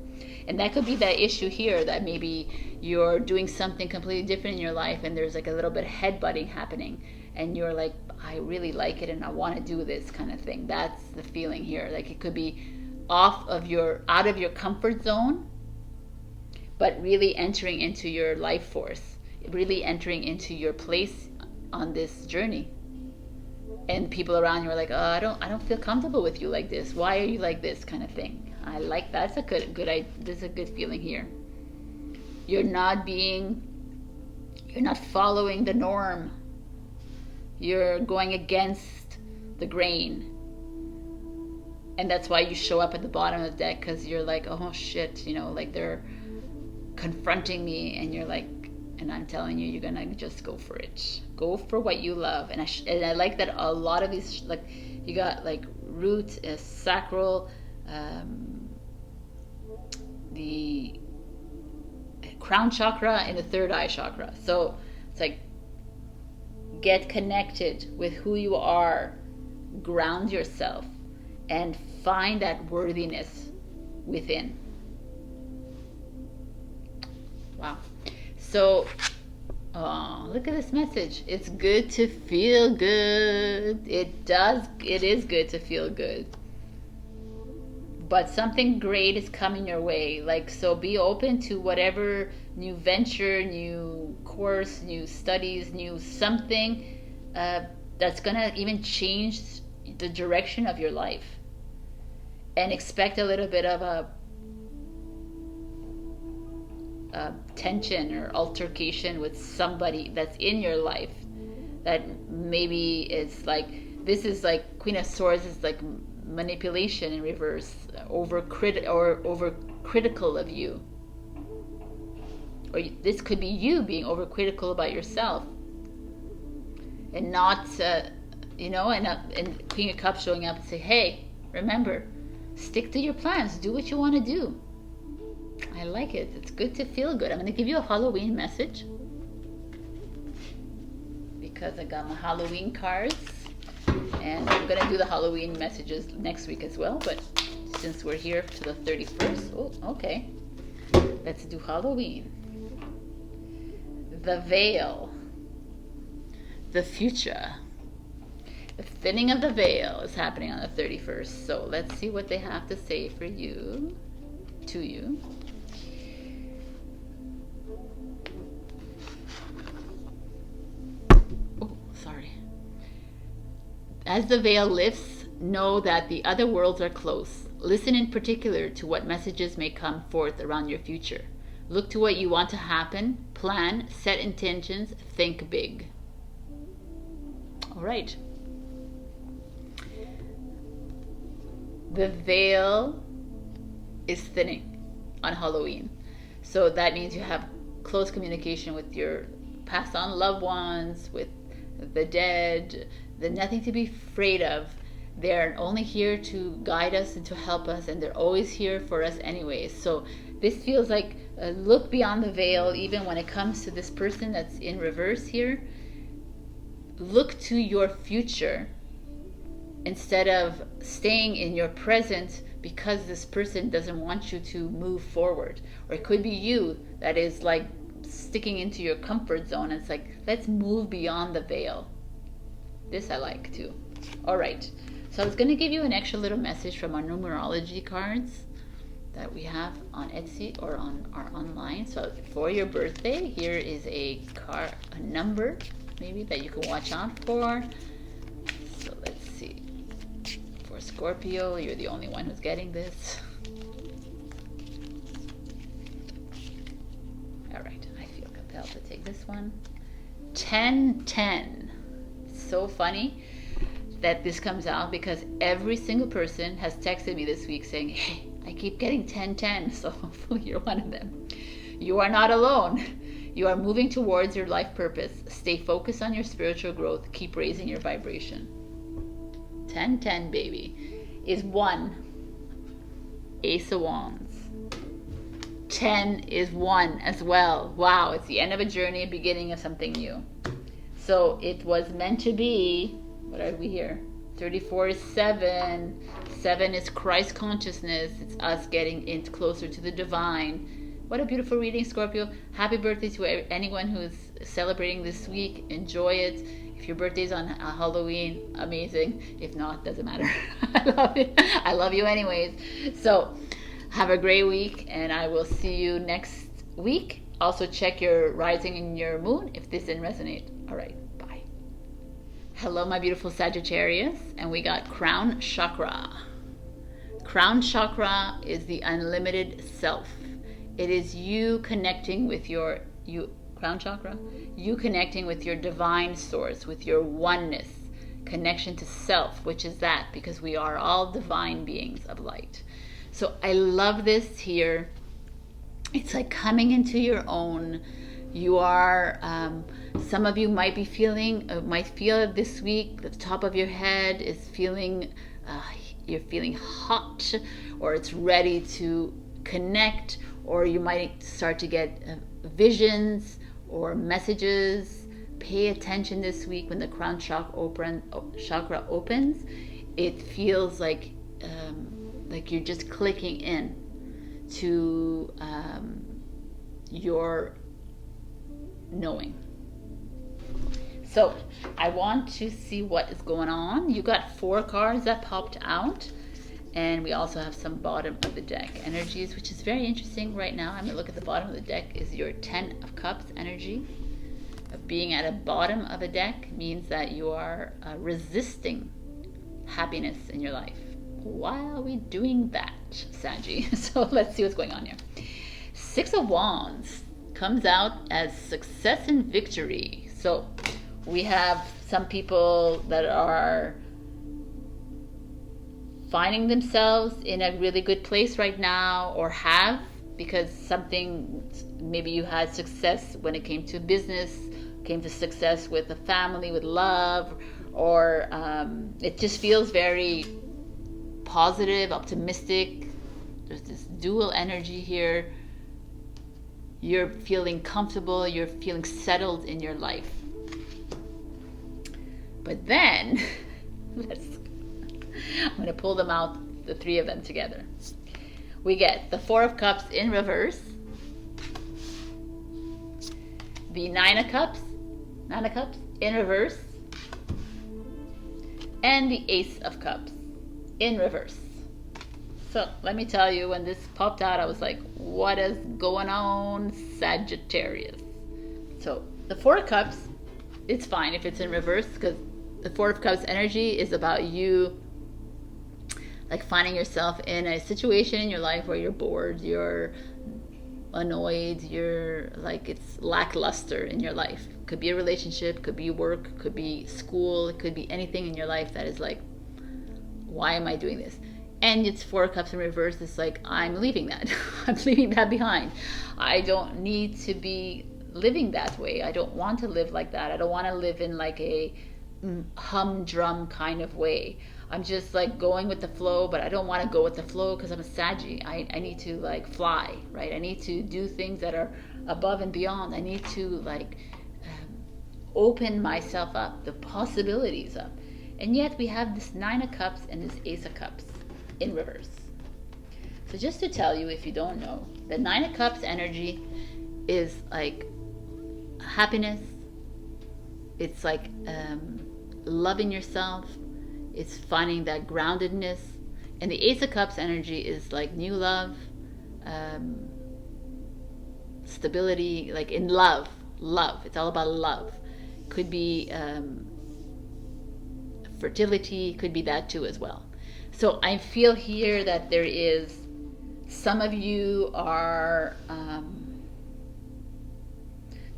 And that could be that issue here, that maybe you're doing something completely different in your life and there's like a little bit of headbutting happening, and you're like, I really like it and I want to do this kind of thing. That's the feeling here. Like it could be out of your comfort zone, but really entering into your life force, really entering into your place on this journey. And people around you are like, oh, I don't feel comfortable with you like this. Why are you like this, kind of thing. I like that. There's a good feeling here. You're not following the norm. You're going against the grain. And that's why you show up at the bottom of the deck, because you're like, oh shit, like they're confronting me, and you're like, and I'm telling you, you're gonna just go for it. Go for what you love. And I like that a lot of these, like, you got like root, sacral, the crown chakra and the third eye chakra. So it's like, get connected with who you are, ground yourself, and find that worthiness within. Wow. So, oh, look at this message. It's good to feel good. It is good to feel good. But something great is coming your way. Like, so be open to whatever new venture, new course, new studies, new something that's gonna even change the direction of your life. And expect a little bit of a tension or altercation with somebody that's in your life, that maybe it's like, this is like Queen of Swords is like manipulation in reverse, over critical of you, or this could be you being overcritical about yourself, and not and Queen of Cups showing up and say, hey, remember, stick to your plans, do what you want to do. I like it. It's good to feel good. I'm going to give you a Halloween message because I got my Halloween cards, and I'm going to do the Halloween messages next week as well, but since we're here to the 31st, oh, okay, let's do Halloween. The veil, the future, the thinning of the veil is happening on the 31st. So let's see what they have to say for you, to you. Oh, sorry. As the veil lifts, know that the other worlds are close. Listen in particular to what messages may come forth around your future. Look to what you want to happen, plan, set intentions, think big. All right. The veil is thinning on Halloween. So that means you have close communication with your passed on loved ones, with the dead. There's nothing to be afraid of. They're only here to guide us and to help us, and they're always here for us anyways. So this feels like a look beyond the veil, even when it comes to this person that's in reverse here. Look to your future instead of staying in your present because this person doesn't want you to move forward. Or it could be you that is like sticking into your comfort zone. It's like, let's move beyond the veil. This I like too. All right. So I was going to give you an extra little message from our numerology cards that we have on Etsy or on our online. So for your birthday, here is a number maybe that you can watch out for. So let's see. For Scorpio, you're the only one who's getting this. All right, I feel compelled to take this one. 1010. So funny that this comes out because every single person has texted me this week saying, hey, I keep getting 1010, so hopefully you're one of them. You are not alone. You are moving towards your life purpose. Stay focused on your spiritual growth. Keep raising your vibration. 1010, baby, is 1. Ace of Wands. 10 is 1 as well. Wow, it's the end of a journey, beginning of something new. So it was meant to be. What are we here? 34 is 7. 7 is Christ consciousness. It's us getting in closer to the divine. What a beautiful reading, Scorpio. Happy birthday to anyone who's celebrating this week. Enjoy it. If your birthday's on Halloween, amazing. If not, doesn't matter. I love it. I love you anyways. So have a great week, and I will see you next week. Also check your rising and your moon if this didn't resonate. All right. Hello, my beautiful Sagittarius, and we got Crown Chakra. Crown Chakra is the unlimited self. It is you connecting with Crown Chakra, you connecting with your divine source, with your oneness, connection to self, which is that, because we are all divine beings of light. So I love this here. It's like coming into your own. You are, some of you might be feeling, might feel this week, the top of your head is feeling you're feeling hot, or it's ready to connect, or you might start to get visions or messages. Pay attention this week when the crown chakra opens. It feels like you're just clicking in to your knowing. So I want to see what is going on. You got 4 cards that popped out, and we also have some bottom of the deck energies, which is very interesting right now. I'm gonna look at the bottom of the deck. Is your 10 of Cups energy. Being at a bottom of a deck means that you are resisting happiness in your life. Why are we doing that, Saggy? So let's see what's going on here. 6 of Wands comes out as success and victory. So we have some people that are finding themselves in a really good place right now, or have, because something, maybe you had success when it came to business, came to success with the family, with love, or it just feels very positive, optimistic. There's this dual energy here. You're feeling comfortable, you're feeling settled in your life. But then, I'm going to pull them out, the 3 of them together. We get the 4 of Cups in reverse, the 9 of Cups in reverse, and the Ace of Cups in reverse. So let me tell you, when this popped out, I was like, what is going on, Sagittarius? So the 4 of Cups, it's fine if it's in reverse, because the 4 of Cups energy is about you like finding yourself in a situation in your life where you're bored, you're annoyed, you're like, it's lackluster in your life. Could be a relationship, could be work, could be school, it could be anything in your life that is like, why am I doing this? And it's 4 of Cups in reverse. It's like, I'm leaving that. I'm leaving that behind. I don't need to be living that way. I don't want to live like that. I don't want to live in like a humdrum kind of way. I'm just like going with the flow, but I don't want to go with the flow because I'm a Saggy. I need to like fly, right? I need to do things that are above and beyond. I need to like open myself up, the possibilities up. And yet we have this 9 of Cups and this Ace of Cups in reverse. So just to tell you, if you don't know, the 9 of Cups energy is like happiness. It's like loving yourself. It's finding that groundedness. And the Ace of Cups energy is like new love, stability, like in love. It's all about love. Could be fertility, could be that too as well. So I feel here that there is, some of you are,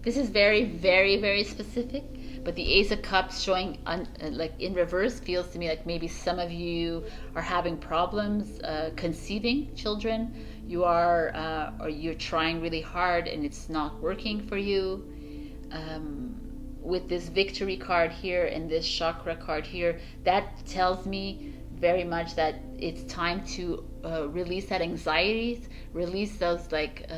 this is very, very, very specific, but the Ace of Cups showing like in reverse feels to me like maybe some of you are having problems conceiving children. You are, or you're trying really hard and it's not working for you. With this victory card here and this chakra card here, that tells me very much that it's time to release that anxieties, release those like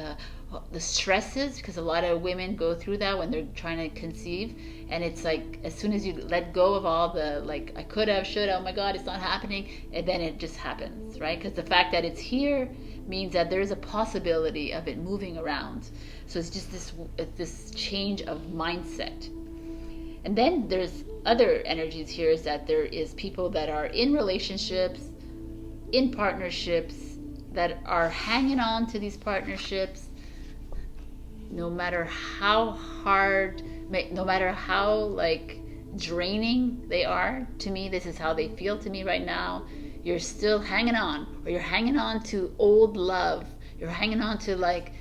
the stresses, because a lot of women go through that when they're trying to conceive, and it's like as soon as you let go of all the like I could have, should have, oh my god, it's not happening, and then it just happens, right? Because the fact that it's here means that there's a possibility of it moving around. So it's just this change of mindset. And then there's other energies here, is that there is people that are in relationships, in partnerships, that are hanging on to these partnerships no matter how hard, no matter how like draining they are. To me, this is how they feel to me right now. You're still hanging on, or you're hanging on to old love. You're hanging on to like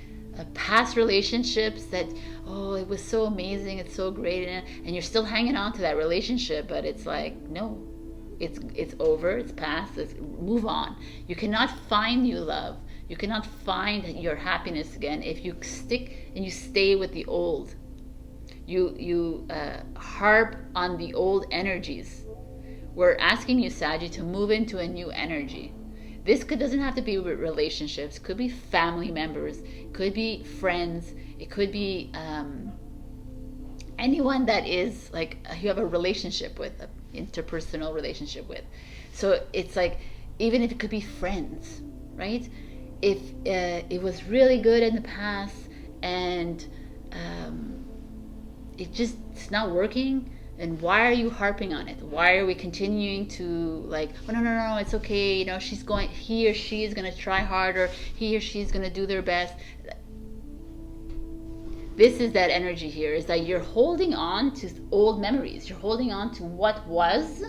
past relationships that, oh, it was so amazing, it's so great, and you're still hanging on to that relationship, but it's like, no, it's over, it's past, move on. You cannot find new love. You cannot find your happiness again if you stick and you stay with the old. You harp on the old energies, We're asking you, Sagi, to move into a new energy. This doesn't have to be with relationships. It could be family members. It could be friends. It could be anyone that is like you have a relationship with, an interpersonal relationship with. So it's like, even if it could be friends, right? If it was really good in the past and it's not working, and why are you harping on it? Why are we continuing to like, oh no, it's okay, you know, he or she is going to try harder, he or she is going to do their best. This is that energy here, is that you're holding on to old memories. You're holding on to what was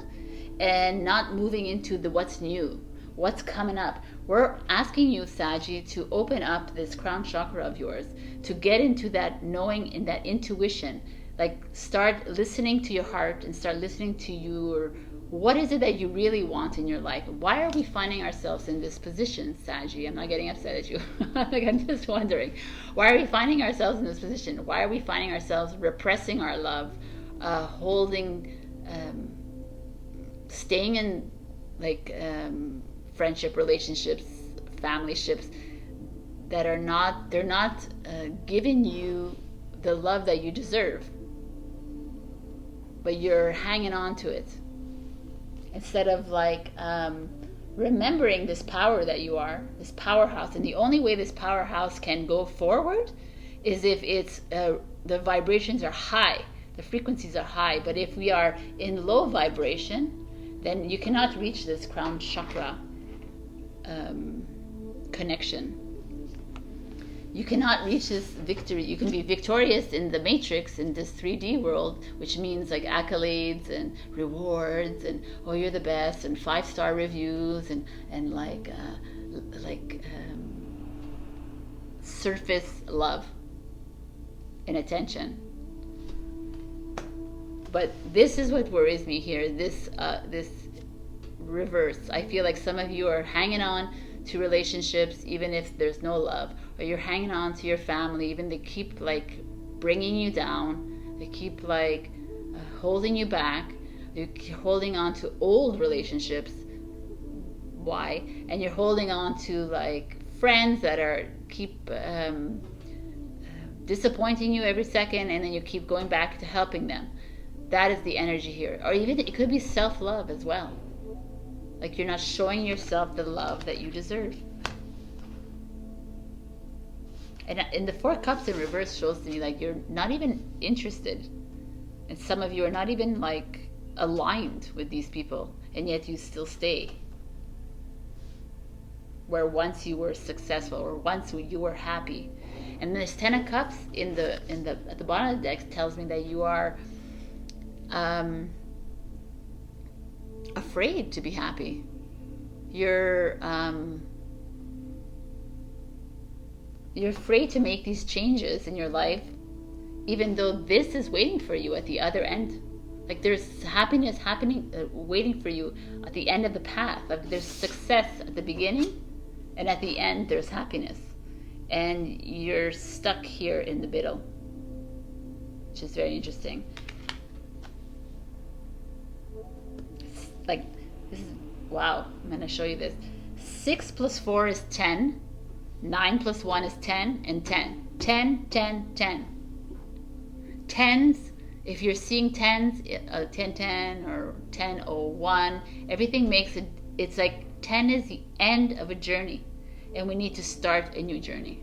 and not moving into the what's new, what's coming up. We're asking you, Sagi, to open up this crown chakra of yours, to get into that knowing and that intuition. Like, start listening to your heart and start listening to your, what is it that you really want in your life? Why are we finding ourselves in this position, Sagi? I'm not getting upset at you. Like, I'm just wondering, why are we finding ourselves in this position? Why are we finding ourselves repressing our love, holding, staying in like friendship relationships, family ships that are not, they're not giving you the love that you deserve, but you're hanging on to it instead of like remembering this power that you are, this powerhouse. And the only way this powerhouse can go forward is if it's the vibrations are high, the frequencies are high. But if we are in low vibration, then you cannot reach this crown chakra connection. You cannot reach this victory. You can be victorious in the matrix, in this 3D world, which means like accolades and rewards and, oh, you're the best, and 5-star reviews and surface love and attention. But this is what worries me here, this reverse. I feel like some of you are hanging on to relationships even if there's no love, or you're hanging on to your family even they keep like bringing you down, they keep like holding you back, you're holding on to old relationships. Why? And you're holding on to like friends that are keep disappointing you every second, and then you keep going back to helping them. That is the energy here. Or even it could be self-love as well. Like, you're not showing yourself the love that you deserve. And in the 4 Cups in reverse shows to me like you're not even interested. And some of you are not even like aligned with these people, and yet you still stay. Where once you were successful, or once you were happy. And this 10 of Cups at the bottom of the deck tells me that you are afraid to be happy. You're afraid to make these changes in your life, even though this is waiting for you at the other end. Like, there's happiness happening, waiting for you at the end of the path. Like, there's success at the beginning, and at the end there's happiness. And you're stuck here in the middle, which is very interesting. Like, this is, wow, I'm going to show you this. 6 plus 4 is 10. 9 plus 1 is 10, and 10. 10, 10, 10. Tens, if you're seeing tens, 10, 10 or 10, 1, everything makes it, it's like 10 is the end of a journey, and we need to start a new journey.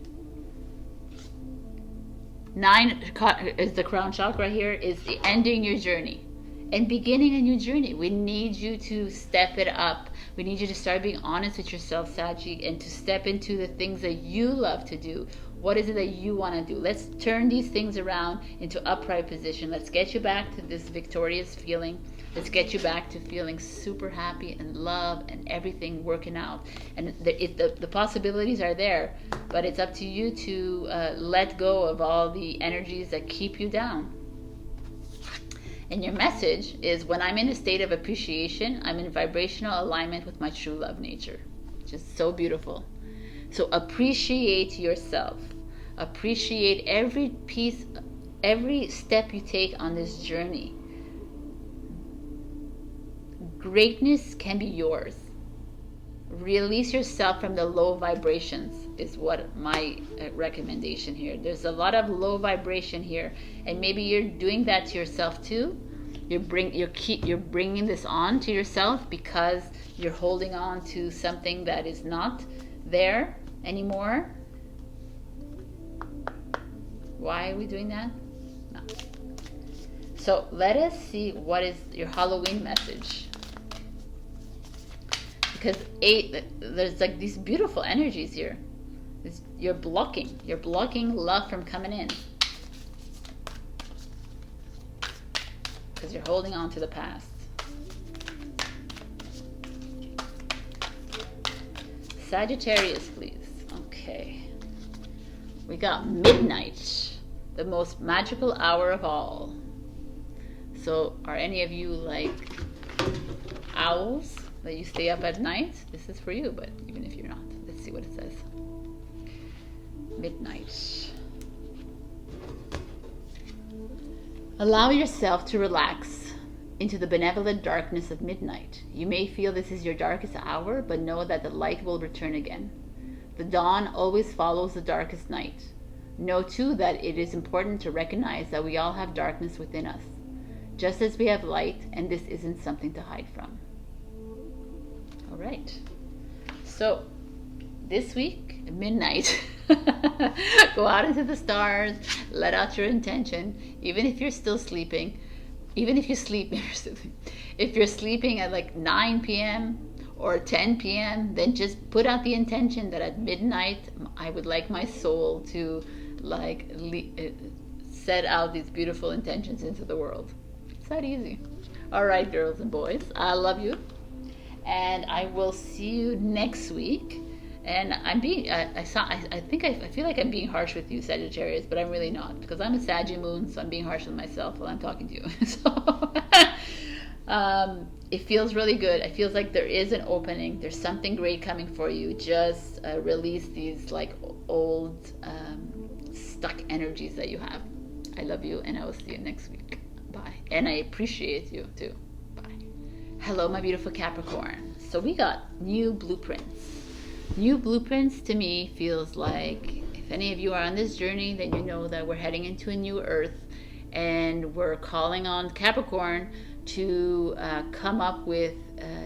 9 is the crown chakra here, is the ending your journey and beginning a new journey. We need you to step it up. We need you to start being honest with yourself, Sagi, and to step into the things that you love to do. What is it that you want to do? Let's turn these things around into upright position. Let's get you back to this victorious feeling. Let's get you back to feeling super happy and love and everything working out. And the possibilities are there, but it's up to you to let go of all the energies that keep you down. And your message is, when I'm in a state of appreciation, I'm in vibrational alignment with my true love nature, which is so beautiful. So appreciate yourself. Appreciate every piece, every step you take on this journey. Greatness can be yours. Release yourself from the low vibrations is what my recommendation here. There's a lot of low vibration here, and maybe you're doing that to yourself too. You're bringing this on to yourself because you're holding on to something that is not there anymore. Why are we doing that? No. So let us see what is your Halloween message. Because there's like these beautiful energies here. You're blocking love from coming in. Because you're holding on to the past. Sagittarius, please. Okay. We got midnight, the most magical hour of all. So are any of you like owls that you stay up at night? This is for you, but even if you're not, let's see what it says. Midnight. Allow yourself to relax into the benevolent darkness of midnight. You may feel this is your darkest hour, but know that the light will return again. The dawn always follows the darkest night. Know too that it is important to recognize that we all have darkness within us, just as we have light, and this isn't something to hide from. All right. So this week, midnight, go out into the stars, let out your intention, even if you're still sleeping, even if you sleep, if you're sleeping at like 9 p.m. or 10 p.m., then just put out the intention that at midnight, I would like my soul to like set out these beautiful intentions into the world. It's that easy. All right, girls and boys, I love you. And I will see you next week. And I'm being, I feel like I'm being harsh with you, Sagittarius, but I'm really not, because I'm a Saggy moon, so I'm being harsh with myself while I'm talking to you. So it feels really good. It feels like there is an opening. There's something great coming for you. Just release these like old stuck energies that you have. I love you, and I will see you next week. Bye. And I appreciate you too. Bye. Hello, my beautiful Capricorn. So we got new blueprints. New blueprints to me feels like if any of you are on this journey, then you know that we're heading into a new earth, and we're calling on Capricorn to come up with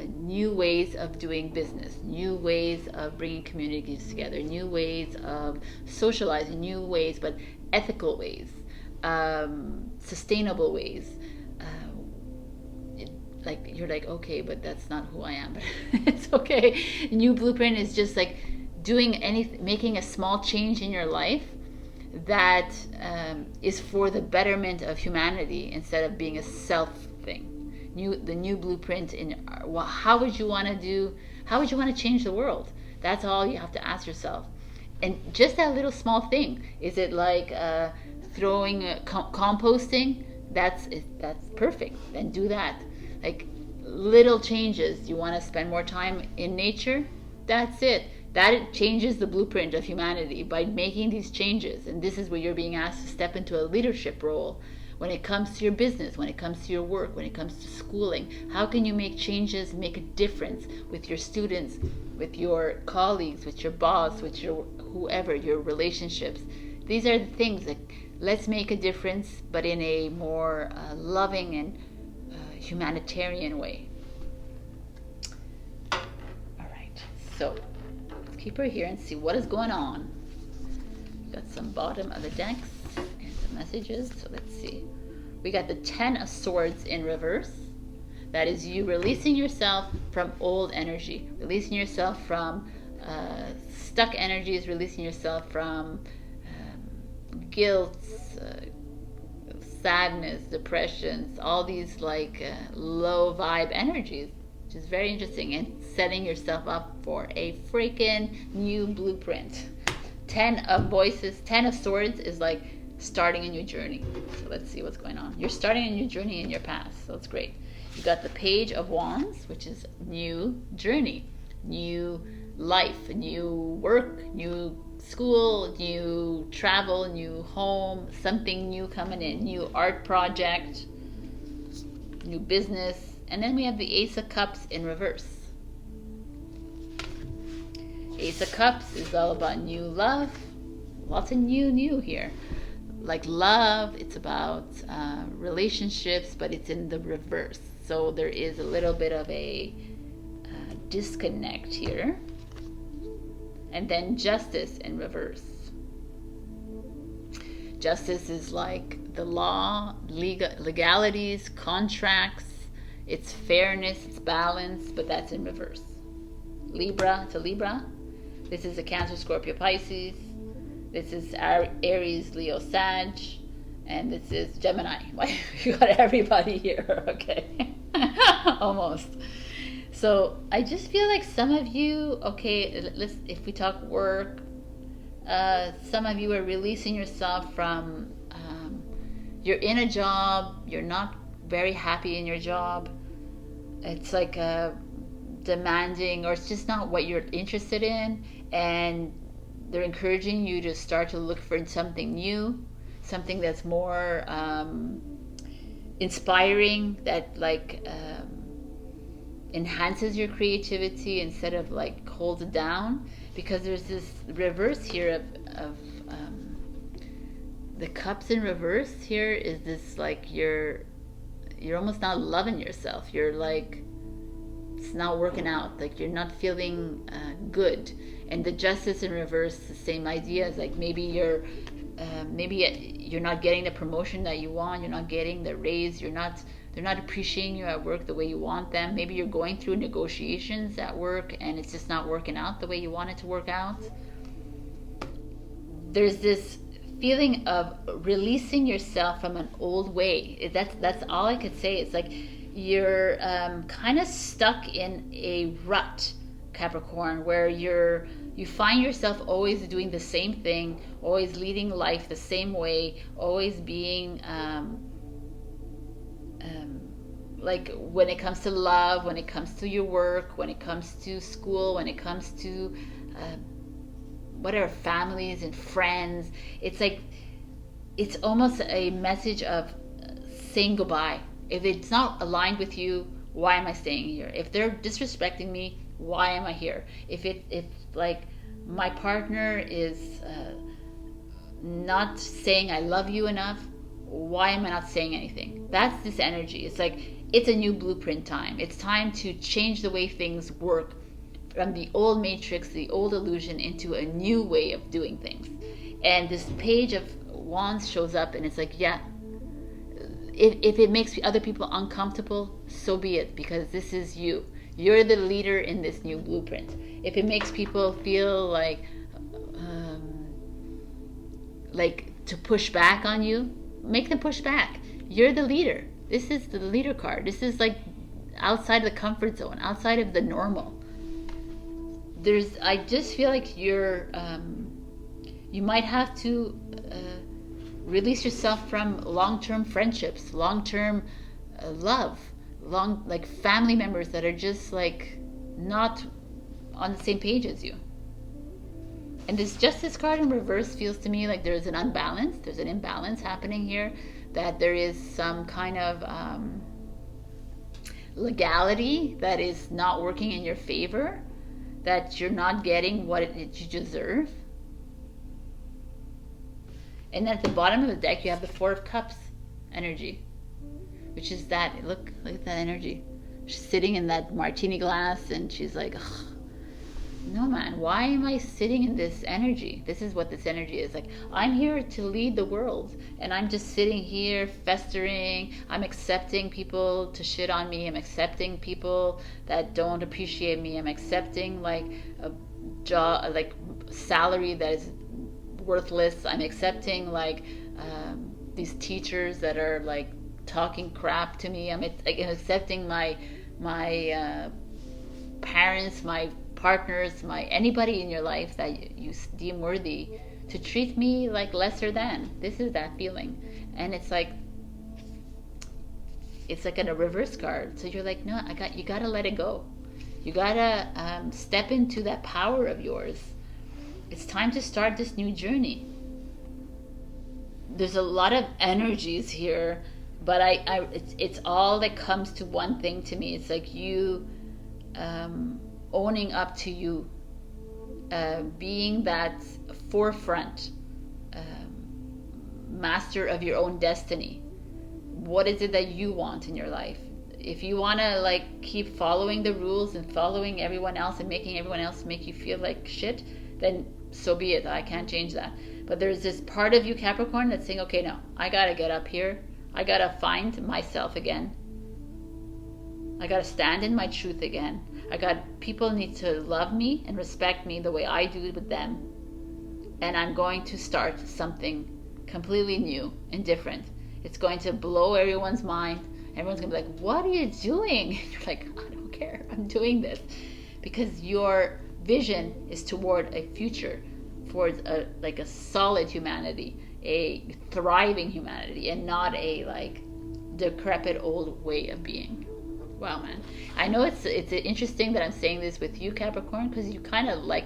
new ways of doing business, new ways of bringing communities together, new ways of socializing, new ways, but ethical ways, sustainable ways. Like you're like, okay, but that's not who I am. But it's okay. New blueprint is just like doing anything, making a small change in your life that is for the betterment of humanity instead of being a self thing. The new blueprint in how would you want to change the world? That's all you have to ask yourself. And just that little small thing. Is it like throwing composting? That's perfect. Then do that. Like little changes. You want to spend more time in nature? That's it. That changes the blueprint of humanity by making these changes. And this is where you're being asked to step into a leadership role when it comes to your business, when it comes to your work, when it comes to schooling. How can you make changes, make a difference with your students, with your colleagues, with your boss, with your whoever, your relationships? These are the things that let's make a difference, but in a more loving and humanitarian way. All right, so let's keep her here and see what is going on. Got some bottom of the decks and some messages. So let's see. We got the 10 of Swords in reverse. That is you releasing yourself from old energy, releasing yourself from stuck energies, releasing yourself from guilt, sadness, depressions, all these like low vibe energies, which is very interesting, and setting yourself up for a freaking new blueprint. 10 of voices, 10 of swords is like starting a new journey. So let's see what's going on. You're starting a new journey in your past, so it's great. You got the Page of Wands, which is new journey, new life, new work, new school, new travel, new home, something new coming in, new art project, new business, And then we have the Ace of Cups in reverse. Ace of Cups is all about new love. Lots of new here. Like love, it's about relationships, but it's in the reverse. So there is a little bit of a disconnect here. And then Justice in reverse. Justice is like the law, legalities, contracts. It's fairness, it's balance, but that's in reverse. Libra to Libra. This is a Cancer, Scorpio, Pisces. This is Aries, Leo, Sag. And this is Gemini. You got everybody here, okay? Almost. So I just feel like some of you, okay, if we talk work, some of you are releasing yourself from, you're in a job, you're not very happy in your job. It's like demanding, or it's just not what you're interested in, and they're encouraging you to start to look for something new, something that's more inspiring, that like enhances your creativity instead of like holds it down. Because there's this reverse here of the cups in reverse here is this like you're almost not loving yourself. You're like, it's not working out, like you're not feeling good. And the Justice in reverse, the same idea, is like maybe you're not getting the promotion that you want, you're not getting the raise, they're not appreciating you at work the way you want them. Maybe you're going through negotiations at work and it's just not working out the way you want it to work out. There's this feeling of releasing yourself from an old way. That's all I could say. It's like you're kind of stuck in a rut, Capricorn, where you find yourself always doing the same thing, always leading life the same way, always being like when it comes to love, when it comes to your work, when it comes to school, when it comes to whatever, families and friends, it's like it's almost a message of saying goodbye. If it's not aligned with you, why am I staying here? If they're disrespecting me, why am I here? If like my partner is not saying I love you enough, why am I not saying anything? That's this energy. It's like it's a new blueprint time. It's time to change the way things work from the old matrix, the old illusion, into a new way of doing things. And this Page of Wands shows up, and it's like, yeah, if it makes other people uncomfortable, so be it, because this is you. You're the leader in this new blueprint. If it makes people feel like to push back on you, make them push back. You're the leader. This is the leader card. This is like outside of the comfort zone, outside of the normal. I just feel like you might have to release yourself from long-term friendships, long-term love, like family members that are just like not on the same page as you. And this Justice card in reverse feels to me like there's an imbalance happening here, that there is some kind of legality that is not working in your favor, that you're not getting what you deserve. And at the bottom of the deck you have the Four of Cups energy, which is that, look at that energy. She's sitting in that martini glass and she's like, ugh, no man, why am I sitting in this energy? This is what this energy is. Like, I'm here to lead the world and I'm just sitting here festering. I'm accepting people to shit on me. I'm accepting people that don't appreciate me. I'm accepting like a job, like salary that is worthless. I'm accepting like these teachers that are like talking crap to me. I'm accepting my parents, my partners, anybody in your life that you deem worthy to treat me like lesser than. This is that feeling. And it's like in a reverse card. So you're like, no, you gotta let it go. You gotta step into that power of yours. It's time to start this new journey. There's a lot of energies here But it's all that comes to one thing to me. It's like you owning up to you, being that forefront master of your own destiny. What is it that you want in your life? If you want to like keep following the rules and following everyone else and making everyone else make you feel like shit, then so be it. I can't change that. But there's this part of you, Capricorn, that's saying, okay, no, I gotta get up here. I gotta find myself again. I gotta stand in my truth again. People need to love me and respect me the way I do with them. And I'm going to start something completely new and different. It's going to blow everyone's mind. Everyone's gonna be like, what are you doing? You're like, I don't care, I'm doing this. Because your vision is toward a future, towards a solid humanity, a thriving humanity, and not a like decrepit old way of being. Wow, man. I know it's interesting that I'm saying this with you, Capricorn, because you kind of like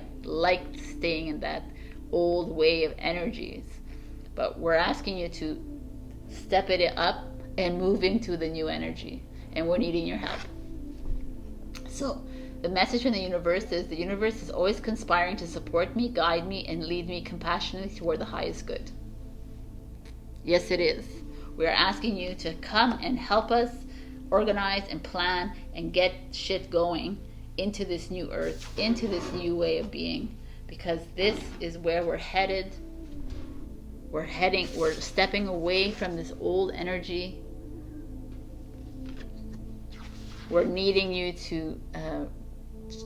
staying in that old way of energies. But we're asking you to step it up and move into the new energy, and we're needing your help. So the message from the universe is always conspiring to support me, guide me, and lead me compassionately toward the highest good. Yes, it is. We are asking you to come and help us organize and plan and get shit going into this new earth, into this new way of being, because this is where we're headed. We're stepping away from this old energy. We're needing you to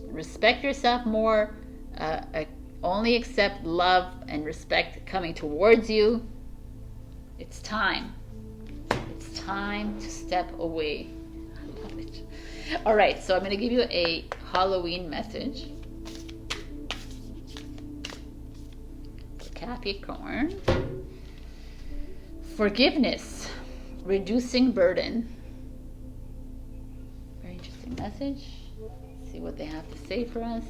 respect yourself more, only accept love and respect coming towards you. It's time. It's time to step away. I love it. All right, so I'm going to give you a Halloween message. Capricorn. Forgiveness, reducing burden. Very interesting message. Let's see what they have to say for us.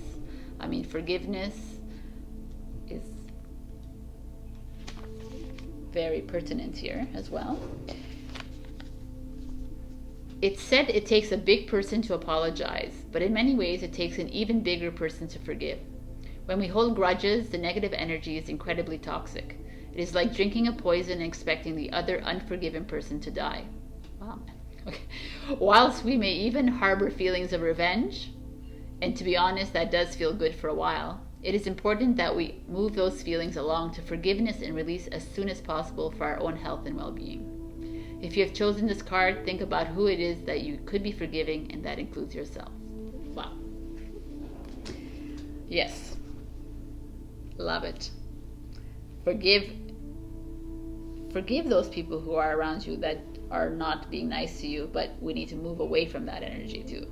I mean, forgiveness is very pertinent here as well. It's said it takes a big person to apologize, but in many ways it takes an even bigger person to forgive. When we hold grudges, the negative energy is incredibly toxic. It is like drinking a poison and expecting the other unforgiven person to die. Wow. Okay. Whilst we may even harbor feelings of revenge, and to be honest, that does feel good for a while, it is important that we move those feelings along to forgiveness and release as soon as possible for our own health and well-being. If you have chosen this card, think about who it is that you could be forgiving, and that includes yourself. Wow. Yes. Love it. Forgive those people who are around you that are not being nice to you, but we need to move away from that energy too.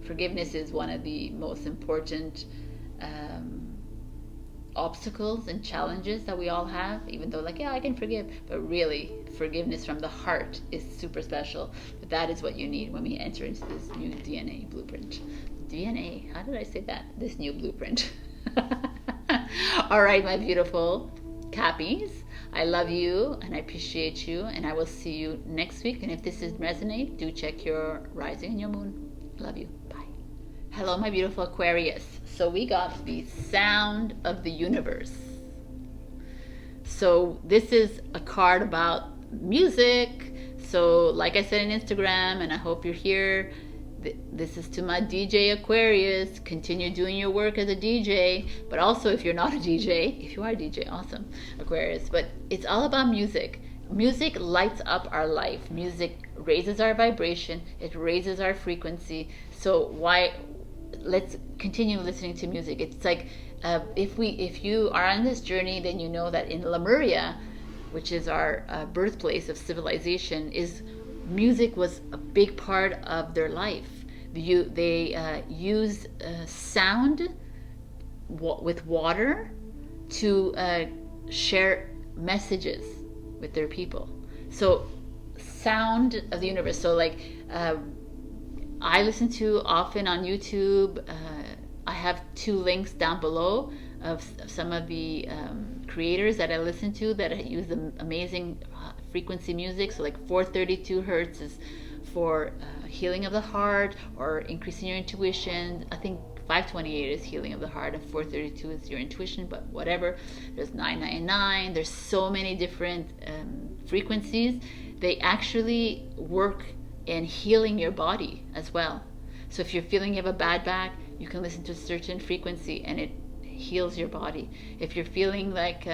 Forgiveness is one of the most important obstacles and challenges that we all have, even though like, yeah, I can forgive, but really forgiveness from the heart is super special. But that is what you need when we enter into this new DNA blueprint. DNA, how did I say that? This new blueprint. All right, my beautiful Cappies, I love you and I appreciate you, and I will see you next week. And if this is resonate, do check your rising and your moon. Love you. Bye. Hello, my beautiful Aquarius. So we got the sound of the universe. So this is a card about music. So like I said in Instagram, and I hope you're here, this is to my DJ Aquarius. Continue doing your work as a DJ, but also if you're not a DJ, if you are a DJ, awesome, Aquarius. But it's all about music. Music lights up our life. Music raises our vibration. It raises our frequency. So let's continue listening to music. It's like if you are on this journey, then you know that in Lemeuria, which is our birthplace of civilization, music was a big part of their life. They used sound with water to share messages with their people. So sound of the universe. So like I listen to often on YouTube. I have 2 links down below of some of the creators that I listen to that use the amazing frequency music. So like 432 hertz is for healing of the heart or increasing your intuition. I think 528 is healing of the heart and 432 is your intuition, but whatever. There's 999. There's so many different frequencies. They actually work in healing your body as well. So if you're feeling you have a bad back, you can listen to a certain frequency and it heals your body. If you're feeling like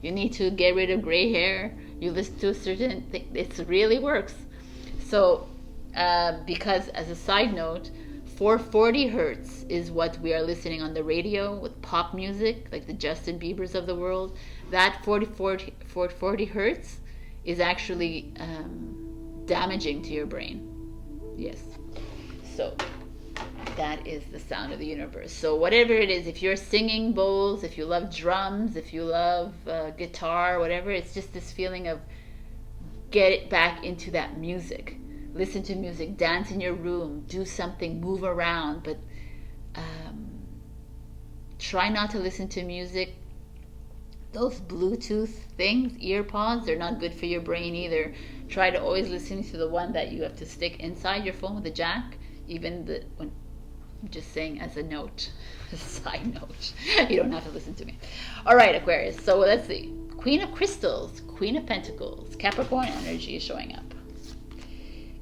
you need to get rid of gray hair, you listen to a certain thing. It really works. So because as a side note, 440 hertz is what we are listening on the radio with pop music, like the Justin Biebers of the world. That 440 hertz is actually damaging to your brain. Yes. So that is the sound of the universe. So whatever it is, if you're singing bowls, if you love drums, if you love guitar, whatever, it's just this feeling of get it back into that music. Listen to music, dance in your room, do something, move around, but try not to listen to music. Those Bluetooth things, ear pods, they're not good for your brain either. Try to always listen to the one that you have to stick inside your phone with a jack. Even when I'm just saying as a note, a side note. You don't have to listen to me. All right, Aquarius. So let's see. Queen of Crystals, Queen of Pentacles, Capricorn energy is showing up.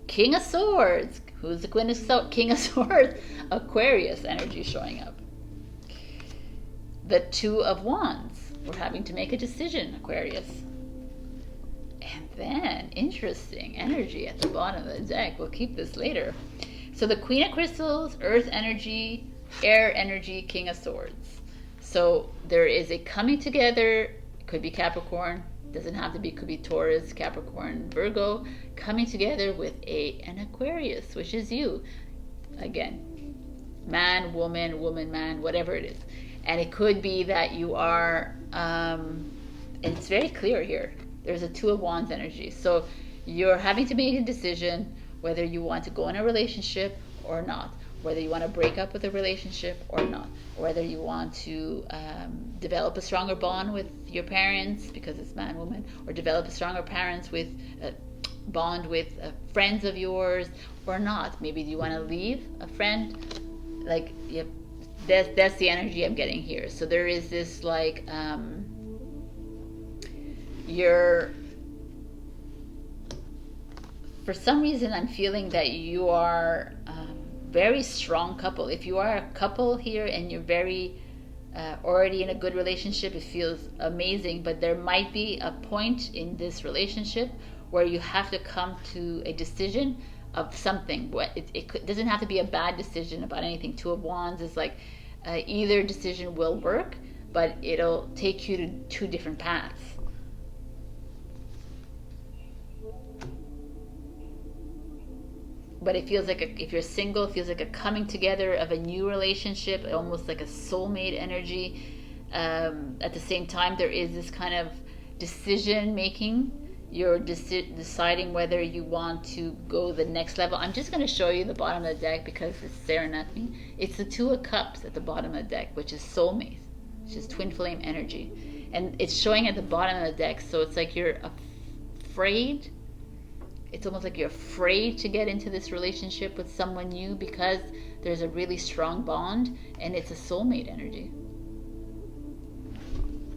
King of Swords. Who's the King of Swords? Aquarius energy showing up. The Two of Wands. We're having to make a decision, Aquarius. And then, interesting energy at the bottom of the deck. We'll keep this later. So the Queen of Crystals, Earth energy, Air energy, King of Swords. So there is a coming together. It could be Capricorn. Doesn't have to be. Could be Taurus, Capricorn, Virgo. Coming together with an Aquarius, which is you. Again, man, woman, woman, man, whatever it is. And it could be that you are, and it's very clear here. There's a Two of Wands energy. So you're having to make a decision whether you want to go in a relationship or not, whether you want to break up with a relationship or not, or whether you want to develop a stronger bond with your parents because it's man, woman, or develop a stronger bond with friends of yours or not. Maybe do you want to leave a friend? Like, yep, that's the energy I'm getting here. So there is this like for some reason I'm feeling that you are very strong couple. If you are a couple here and you're very already in a good relationship, it feels amazing, but there might be a point in this relationship where you have to come to a decision of something. It doesn't have to be a bad decision about anything. Two of Wands is like either decision will work, but it'll take you to two different paths. But it feels like if you're single, it feels like a coming together of a new relationship, almost like a soulmate energy. At the same time, there is this kind of decision making. You're deciding whether you want to go the next level. I'm just going to show you the bottom of the deck because it's staring at me. It's the Two of Cups at the bottom of the deck, which is soulmate, which is twin flame energy. And it's showing at the bottom of the deck, so it's like you're afraid. It's almost like you're afraid to get into this relationship with someone new because there's a really strong bond and it's a soulmate energy.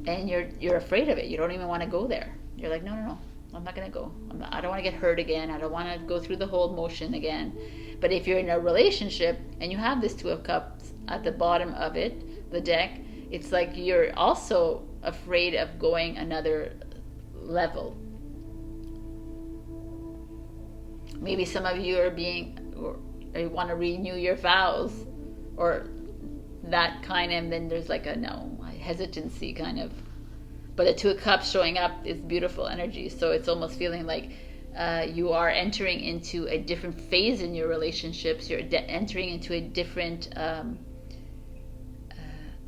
And you're afraid of it. You don't even want to go there. You're like, no, I'm not going to go. I don't want to get hurt again. I don't want to go through the whole motion again. But if you're in a relationship and you have this Two of Cups at the bottom of it, the deck, it's like you're also afraid of going another level. Maybe some of you are or you want to renew your vows or that kind of, and then there's like a hesitancy kind of. But the Two of Cups showing up is beautiful energy. So it's almost feeling like you are entering into a different phase in your relationships. You're entering into a different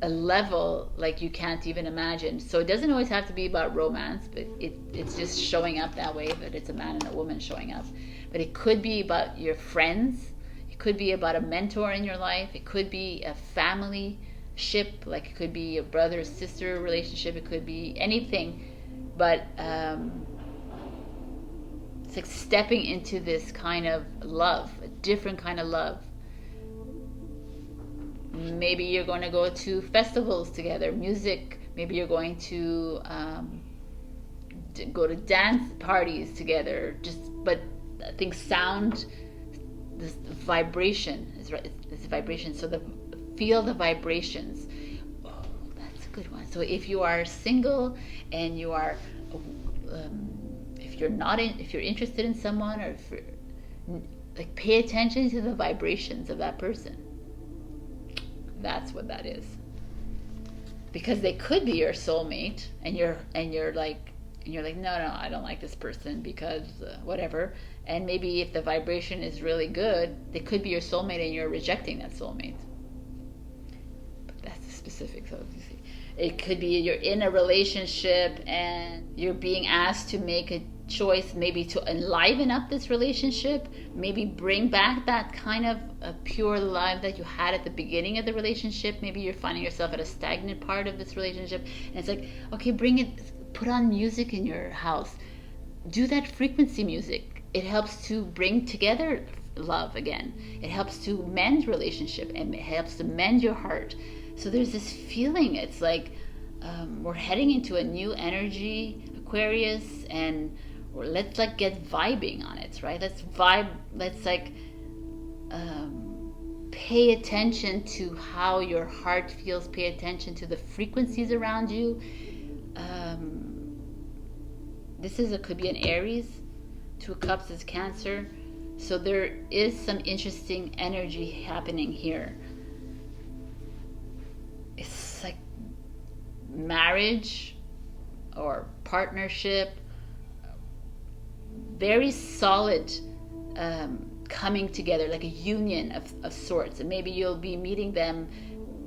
a level like you can't even imagine. So it doesn't always have to be about romance, but it's just showing up that way, that it's a man and a woman showing up. But it could be about your friends. It could be about a mentor in your life. It could be a family ship, like it could be a brother sister relationship. It could be anything, but It's like stepping into this kind of love, a different kind of love. Maybe you're going to go to festivals together, music. Maybe you're going to go to dance parties together. But I think sound, this vibration is right. It's vibration. So feel the vibrations. Oh, that's a good one. So if you are single and you are, if you're interested in someone, or if like, pay attention to the vibrations of that person. That's what that is. Because they could be your soulmate, and you're like, no, I don't like this person because whatever. And maybe if the vibration is really good, they could be your soulmate and you're rejecting that soulmate. But that's the specifics of it. It could be you're in a relationship and you're being asked to make a choice, maybe to enliven up this relationship, maybe bring back that kind of a pure love that you had at the beginning of the relationship. Maybe you're finding yourself at a stagnant part of this relationship, and it's like, okay, bring it, put on music in your house, do that frequency music. It helps to bring together love again. It helps to mend relationship, and it helps to mend your heart. So there's this feeling, it's like we're heading into a new energy, Aquarius, and or let's like get vibing on it, right? Let's vibe. Let's like pay attention to how your heart feels. Pay attention to the frequencies around you. This could be an Aries. 2 of Cups is Cancer. So there is some interesting energy happening here. It's like marriage or partnership. Very solid coming together, like a union of sorts. And maybe you'll be meeting them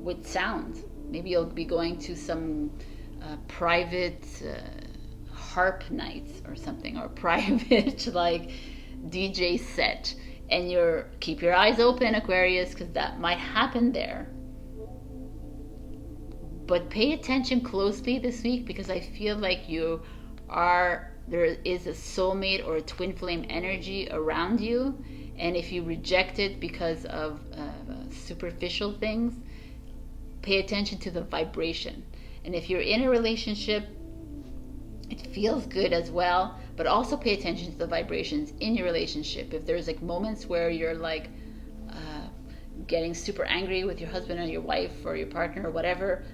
with sound. Maybe you'll be going to some private harp nights or something, or private like DJ set. And keep your eyes open, Aquarius, because that might happen there. But pay attention closely this week, because I feel like there is a soulmate or a twin flame energy around you. And if you reject it because of superficial things, pay attention to the vibration. And if you're in a relationship, it feels good as well, but also pay attention to the vibrations in your relationship. If there's like moments where you're like getting super angry with your husband or your wife or your partner or whatever,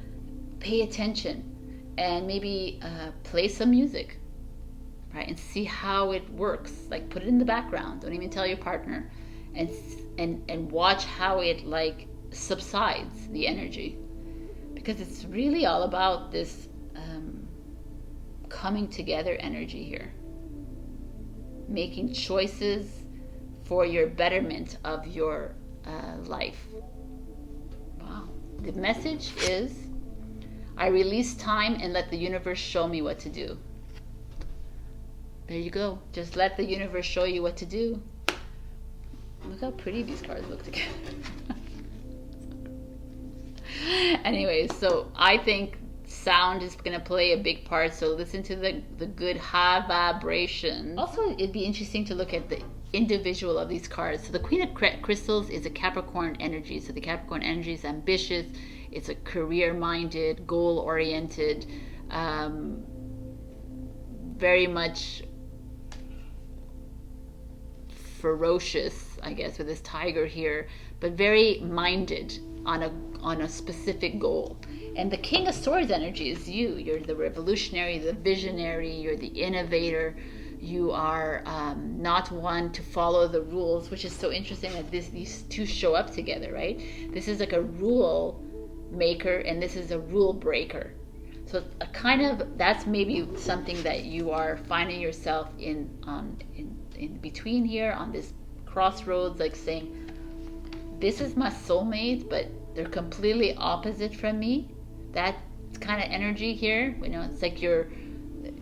pay attention and maybe play some music, right? And see how it works. Like, put it in the background. Don't even tell your partner, and watch how it like subsides the energy, because it's really all about this coming together energy here, making choices for your betterment of your life. Wow. The message is, I release time and let the universe show me what to do. There you go. Just let the universe show you what to do. Look how pretty these cards look together. Anyways, so I think sound is going to play a big part, so listen to the good high vibration. Also, it'd be interesting to look at the individual of these cards. So the Queen of Crystals is a Capricorn energy. So the Capricorn energy is ambitious. It's a career-minded, goal-oriented, very much ferocious, I guess, with this tiger here, but very minded on a specific goal. And the King of Swords energy is you. You're the revolutionary, the visionary, you're the innovator. You are not one to follow the rules, which is so interesting that these two show up together, right? This is like a rule maker and this is a rule breaker. So a kind of, that's maybe something that you are finding yourself in between here on this crossroads, like saying, this is my soulmate, but they're completely opposite from me. That kind of energy here, you know, it's like your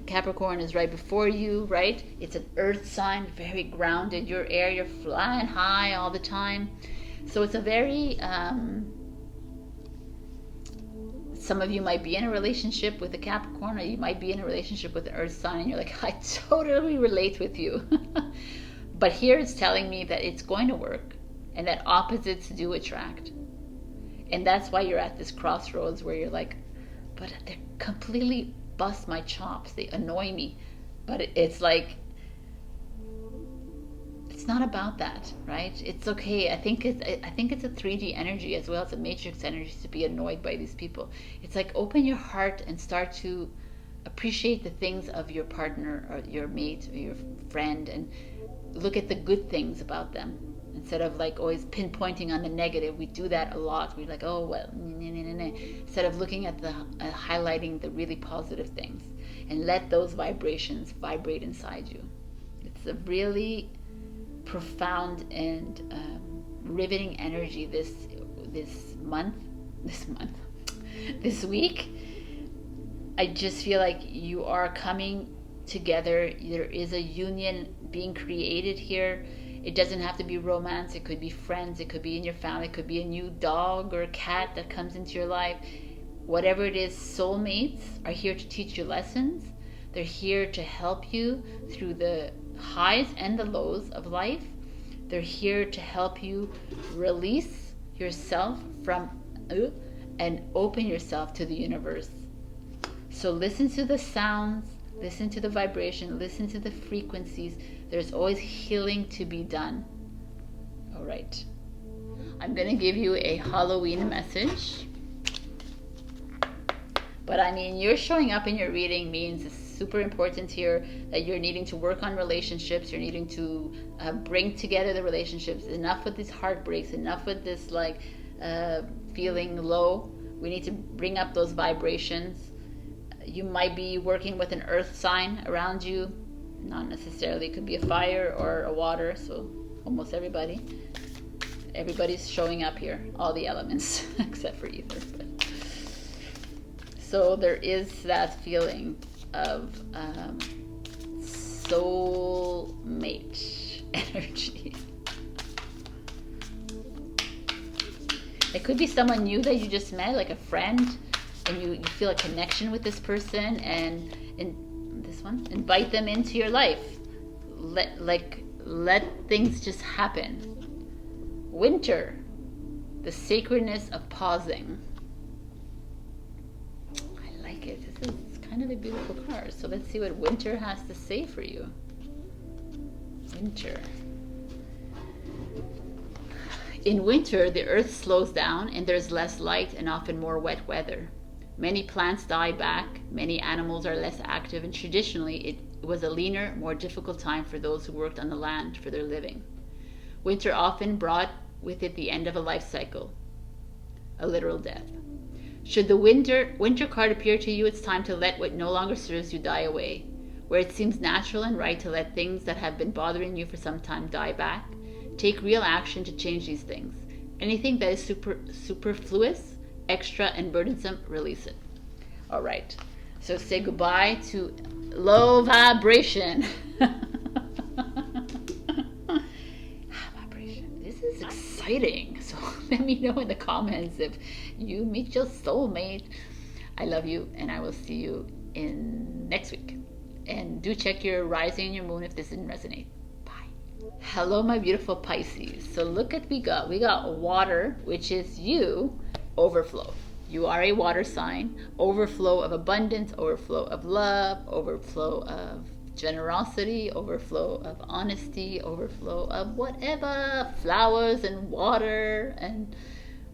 Capricorn is right before you, right? It's an earth sign, very grounded. You're air, you're flying high all the time. So it's a very Some of you might be in a relationship with a Capricorn, or you might be in a relationship with an Earth sign, and you're like, I totally relate with you. But here it's telling me that it's going to work, and that opposites do attract. And that's why you're at this crossroads where you're like, but they completely bust my chops. They annoy me. But it's like, it's not about that, right? It's okay. I think it's a 3D energy as well as a matrix energy to be annoyed by these people. It's like, open your heart and start to appreciate the things of your partner or your mate or your friend, and look at the good things about them instead of like always pinpointing on the negative. We do that a lot. We're like, oh well, instead of looking at the highlighting the really positive things, and let those vibrations vibrate inside you. It's a really profound and riveting energy this week. I just feel like you are coming together. There is a union being created here. It doesn't have to be romance. It could be friends. It could be in your family. It could be a new dog or a cat that comes into your life. Whatever it is, soulmates are here to teach you lessons. They're here to help you through the highs and the lows of life. They're here to help you release yourself from and open yourself to the universe. So listen to the sounds, listen to the vibration, listen to the frequencies. There's always healing to be done. All right. I'm going to give you a Halloween message. But I mean, you're showing up in your reading means it's super important here that you're needing to work on relationships. You're needing to bring together the relationships. Enough with these heartbreaks. Enough with this like feeling low. We need to bring up those vibrations. You might be working with an earth sign around you. Not necessarily. It could be a fire or a water. So almost everybody. Everybody's showing up here. All the elements except for ether. But. So there is that feeling of soulmate energy. It could be someone new that you just met, like a friend, and you feel a connection with this person, and this one, invite them into your life. Let things just happen. Winter, the sacredness of pausing. This is kind of a beautiful card. So let's see what winter has to say for you. Winter. In winter, the earth slows down and there's less light and often more wet weather. Many plants die back, many animals are less active, and traditionally it was a leaner, more difficult time for those who worked on the land for their living. Winter often brought with it the end of a life cycle, a literal death. Should the winter card appear to you, it's time to let what no longer serves you die away. Where it seems natural and right to let things that have been bothering you for some time die back, take real action to change these things. Anything that is superfluous, extra, and burdensome, release it. All right. So say goodbye to low vibration. Vibration. This is exciting. So let me know in the comments if you meet your soulmate. I love you, and I will see you in next week. And do check your rising and your moon if this didn't resonate. Bye. Hello, my beautiful Pisces. So look at we got water, which is you, overflow. You are a water sign. Overflow of abundance, overflow of love, overflow of generosity, overflow of honesty, overflow of whatever, flowers and water and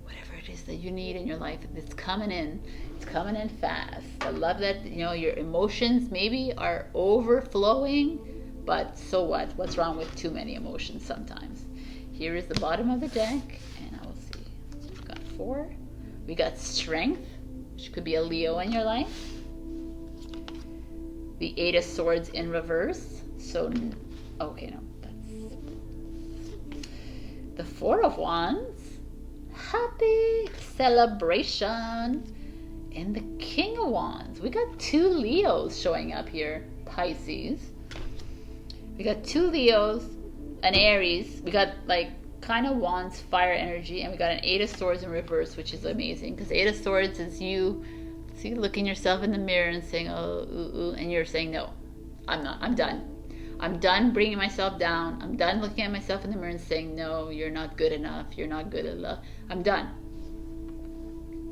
whatever it is that you need in your life. It's coming in. It's coming in fast. I love that, your emotions maybe are overflowing, but so what? What's wrong with too many emotions sometimes? Here is the bottom of the deck, and I will see. We've got 4. We got strength, which could be a Leo in your life. The 8 of Swords in reverse. So, okay, no, that's the 4 of Wands. Happy celebration. And the King of Wands. We got 2 Leos showing up here, Pisces. We got 2 Leos, an Aries. We got kind of Wands, fire energy, and we got an 8 of Swords in reverse, which is amazing because 8 of Swords is you See, looking yourself in the mirror and saying, oh, ooh, ooh, and you're saying, no, I'm not. I'm done. I'm done bringing myself down. I'm done looking at myself in the mirror and saying, no, you're not good enough. You're not good enough. I'm done.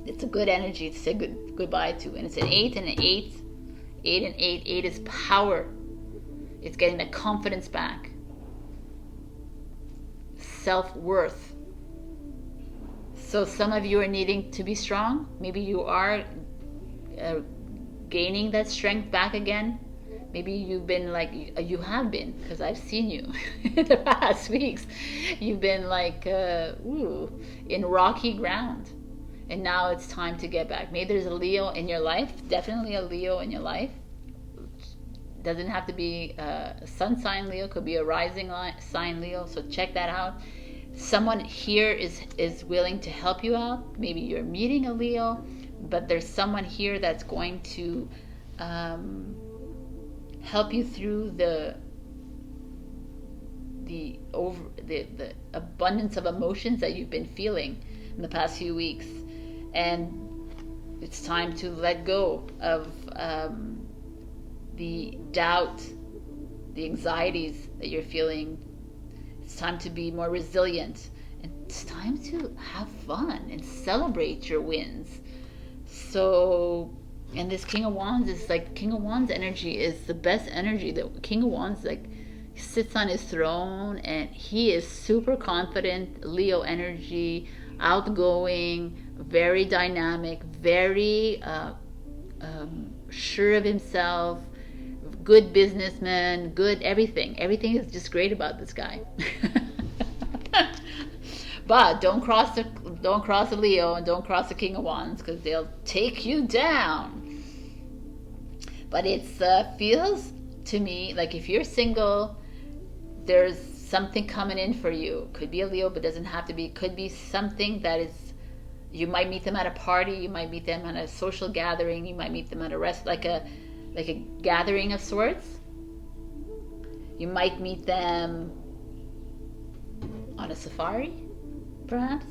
It's a good energy to say goodbye to. And it's an 8 and an 8. 8 and 8. 8 is power. It's getting the confidence back. Self-worth. So some of you are needing to be strong. Maybe you are gaining that strength back again. Maybe you've been like, you have been, because I've seen you in the past weeks. You've been like, in rocky ground. And now it's time to get back. Maybe there's a Leo in your life. Definitely a Leo in your life. Doesn't have to be a sun sign Leo. Could be a rising sign Leo. So check that out. Someone here is willing to help you out. Maybe you're meeting a Leo, but there's someone here that's going to help you through the abundance of emotions that you've been feeling in the past few weeks. And it's time to let go of the doubt, the anxieties that you're feeling. It's time to be more resilient. And it's time to have fun and celebrate your wins. So, and this King of Wands is like, King of Wands energy is the best energy. The King of Wands, like, sits on his throne and he is super confident, Leo energy, outgoing, very dynamic, very sure of himself, good businessman, good everything. Everything is just great about this guy. But don't cross the Leo and don't cross the King of Wands, because they'll take you down. But it feels to me like if you're single, there's something coming in for you. Could be a Leo, but doesn't have to be. Could be something that is, you might meet them at a party, you might meet them at a social gathering, you might meet them at a like a gathering of sorts. You might meet them on a safari, perhaps.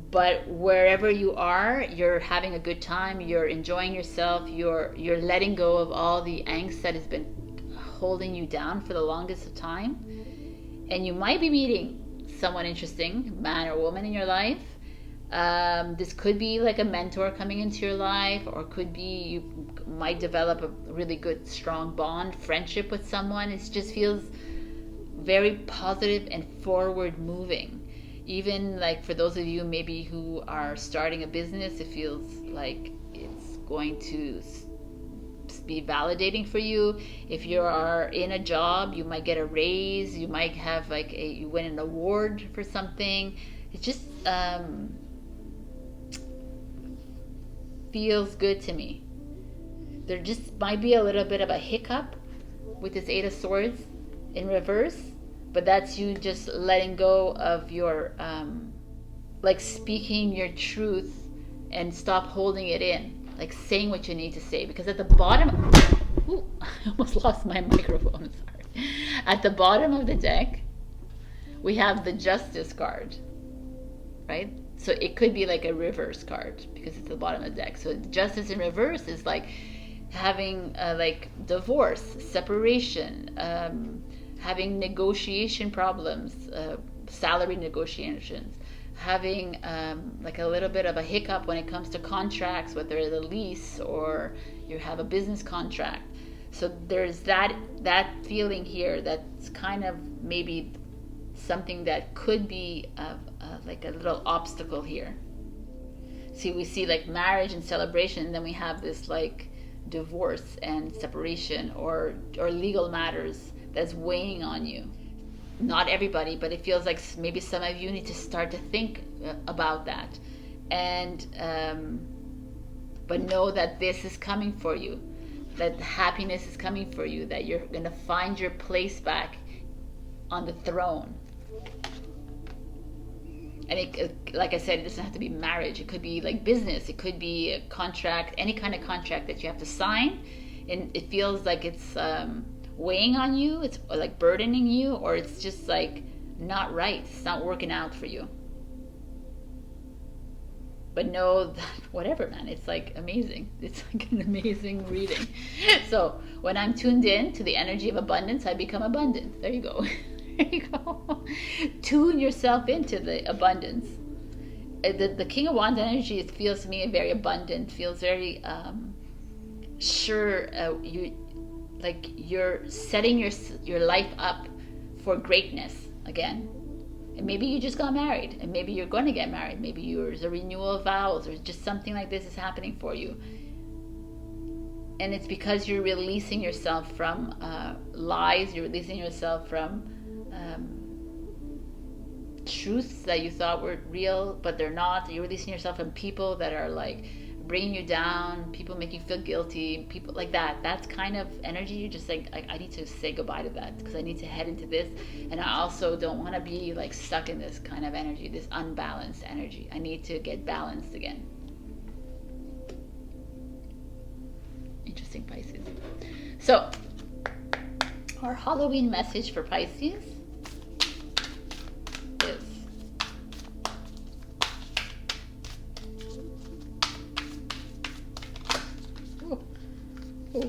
But wherever you are, you're having a good time, you're enjoying yourself, you're letting go of all the angst that has been holding you down for the longest of time. And you might be meeting someone interesting, man or woman in your life. This could be like a mentor coming into your life, or could be you might develop a really good, strong bond, friendship with someone. It just feels very positive and forward moving. Even like for those of you maybe who are starting a business, it feels like it's going to be validating for you. If you are in a job, you might get a raise, you might have like you win an award for something. It just feels good to me. There just might be a little bit of a hiccup with this 8 of Swords in reverse, but that's you just letting go of your like speaking your truth and stop holding it in, like saying what you need to say. Because at the bottom, ooh, I almost lost my microphone, sorry. At the bottom of the deck, we have the Justice card, right? So it could be like a reverse card because it's at the bottom of the deck. So Justice in reverse is like having like divorce, separation, having negotiation problems, salary negotiations, having like a little bit of a hiccup when it comes to contracts, whether it's a lease or you have a business contract. So there's that feeling here that's kind of maybe something that could be like a little obstacle here. See, we see like marriage and celebration, and then we have this like divorce and separation or legal matters that's weighing on you. Not everybody, but it feels like maybe some of you need to start to think about that. And but know that this is coming for you, that happiness is coming for you, that you're going to find your place back on the throne. And it, like I said, it doesn't have to be marriage. It could be like business. It could be a contract, any kind of contract that you have to sign. And it feels like it's weighing on you. It's like burdening you, or it's just like not right. It's not working out for you. But know that whatever, man, it's like amazing. It's like an amazing reading. So when I'm tuned in to the energy of abundance, I become abundant. There you go. There you go. Tune yourself into the abundance. The King of Wands energy, it feels to me very abundant, feels very sure. You're setting your life up for greatness again. And maybe you just got married, and maybe you're going to get married. Maybe there's a renewal of vows, or just something like this is happening for you. And it's because you're releasing yourself from lies. You're releasing yourself from truths that you thought were real, but they're not. You're releasing yourself from people that are like bringing you down, people making you feel guilty, people like that. That's kind of energy. You're just like, I need to say goodbye to that because I need to head into this. And I also don't want to be like stuck in this kind of energy, this unbalanced energy. I need to get balanced again. Interesting, Pisces. So our Halloween message for Pisces is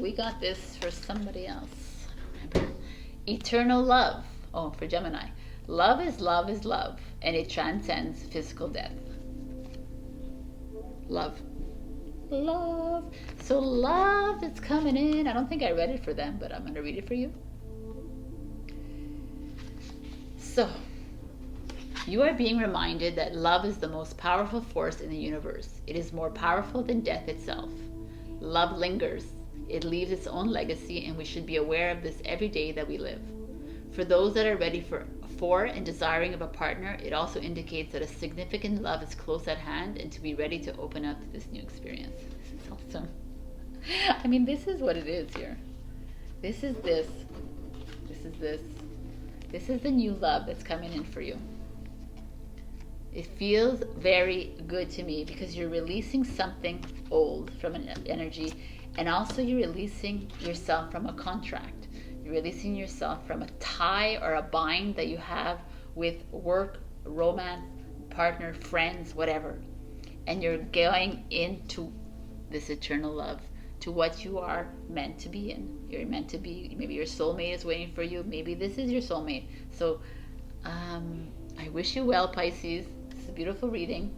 we got this for somebody else. I don't remember. Eternal love. Oh, for Gemini. Love is love is love, and it transcends physical death. Love. Love. So love is coming in. I don't think I read it for them, but I'm going to read it for you. So, you are being reminded that love is the most powerful force in the universe. It is more powerful than death itself. Love lingers. It leaves its own legacy, and we should be aware of this every day that we live. For those that are ready for and desiring of a partner, it also indicates that a significant love is close at hand and to be ready to open up to this new experience. This is awesome. I mean, this is what it is here. This is this. This is this. This is the new love that's coming in for you. It feels very good to me because you're releasing something old from an energy, and also you're releasing yourself from a contract. You're releasing yourself from a tie or a bind that you have with work, romance, partner, friends, whatever. And you're going into this eternal love, to what you are meant to be in. You're meant to be, maybe your soulmate is waiting for you. Maybe this is your soulmate. So I wish you well, Pisces. It's a beautiful reading.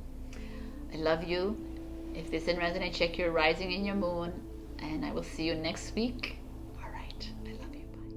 I love you. If this didn't resonate, check your rising and your moon. And I will see you next week. All right. I love you. Bye.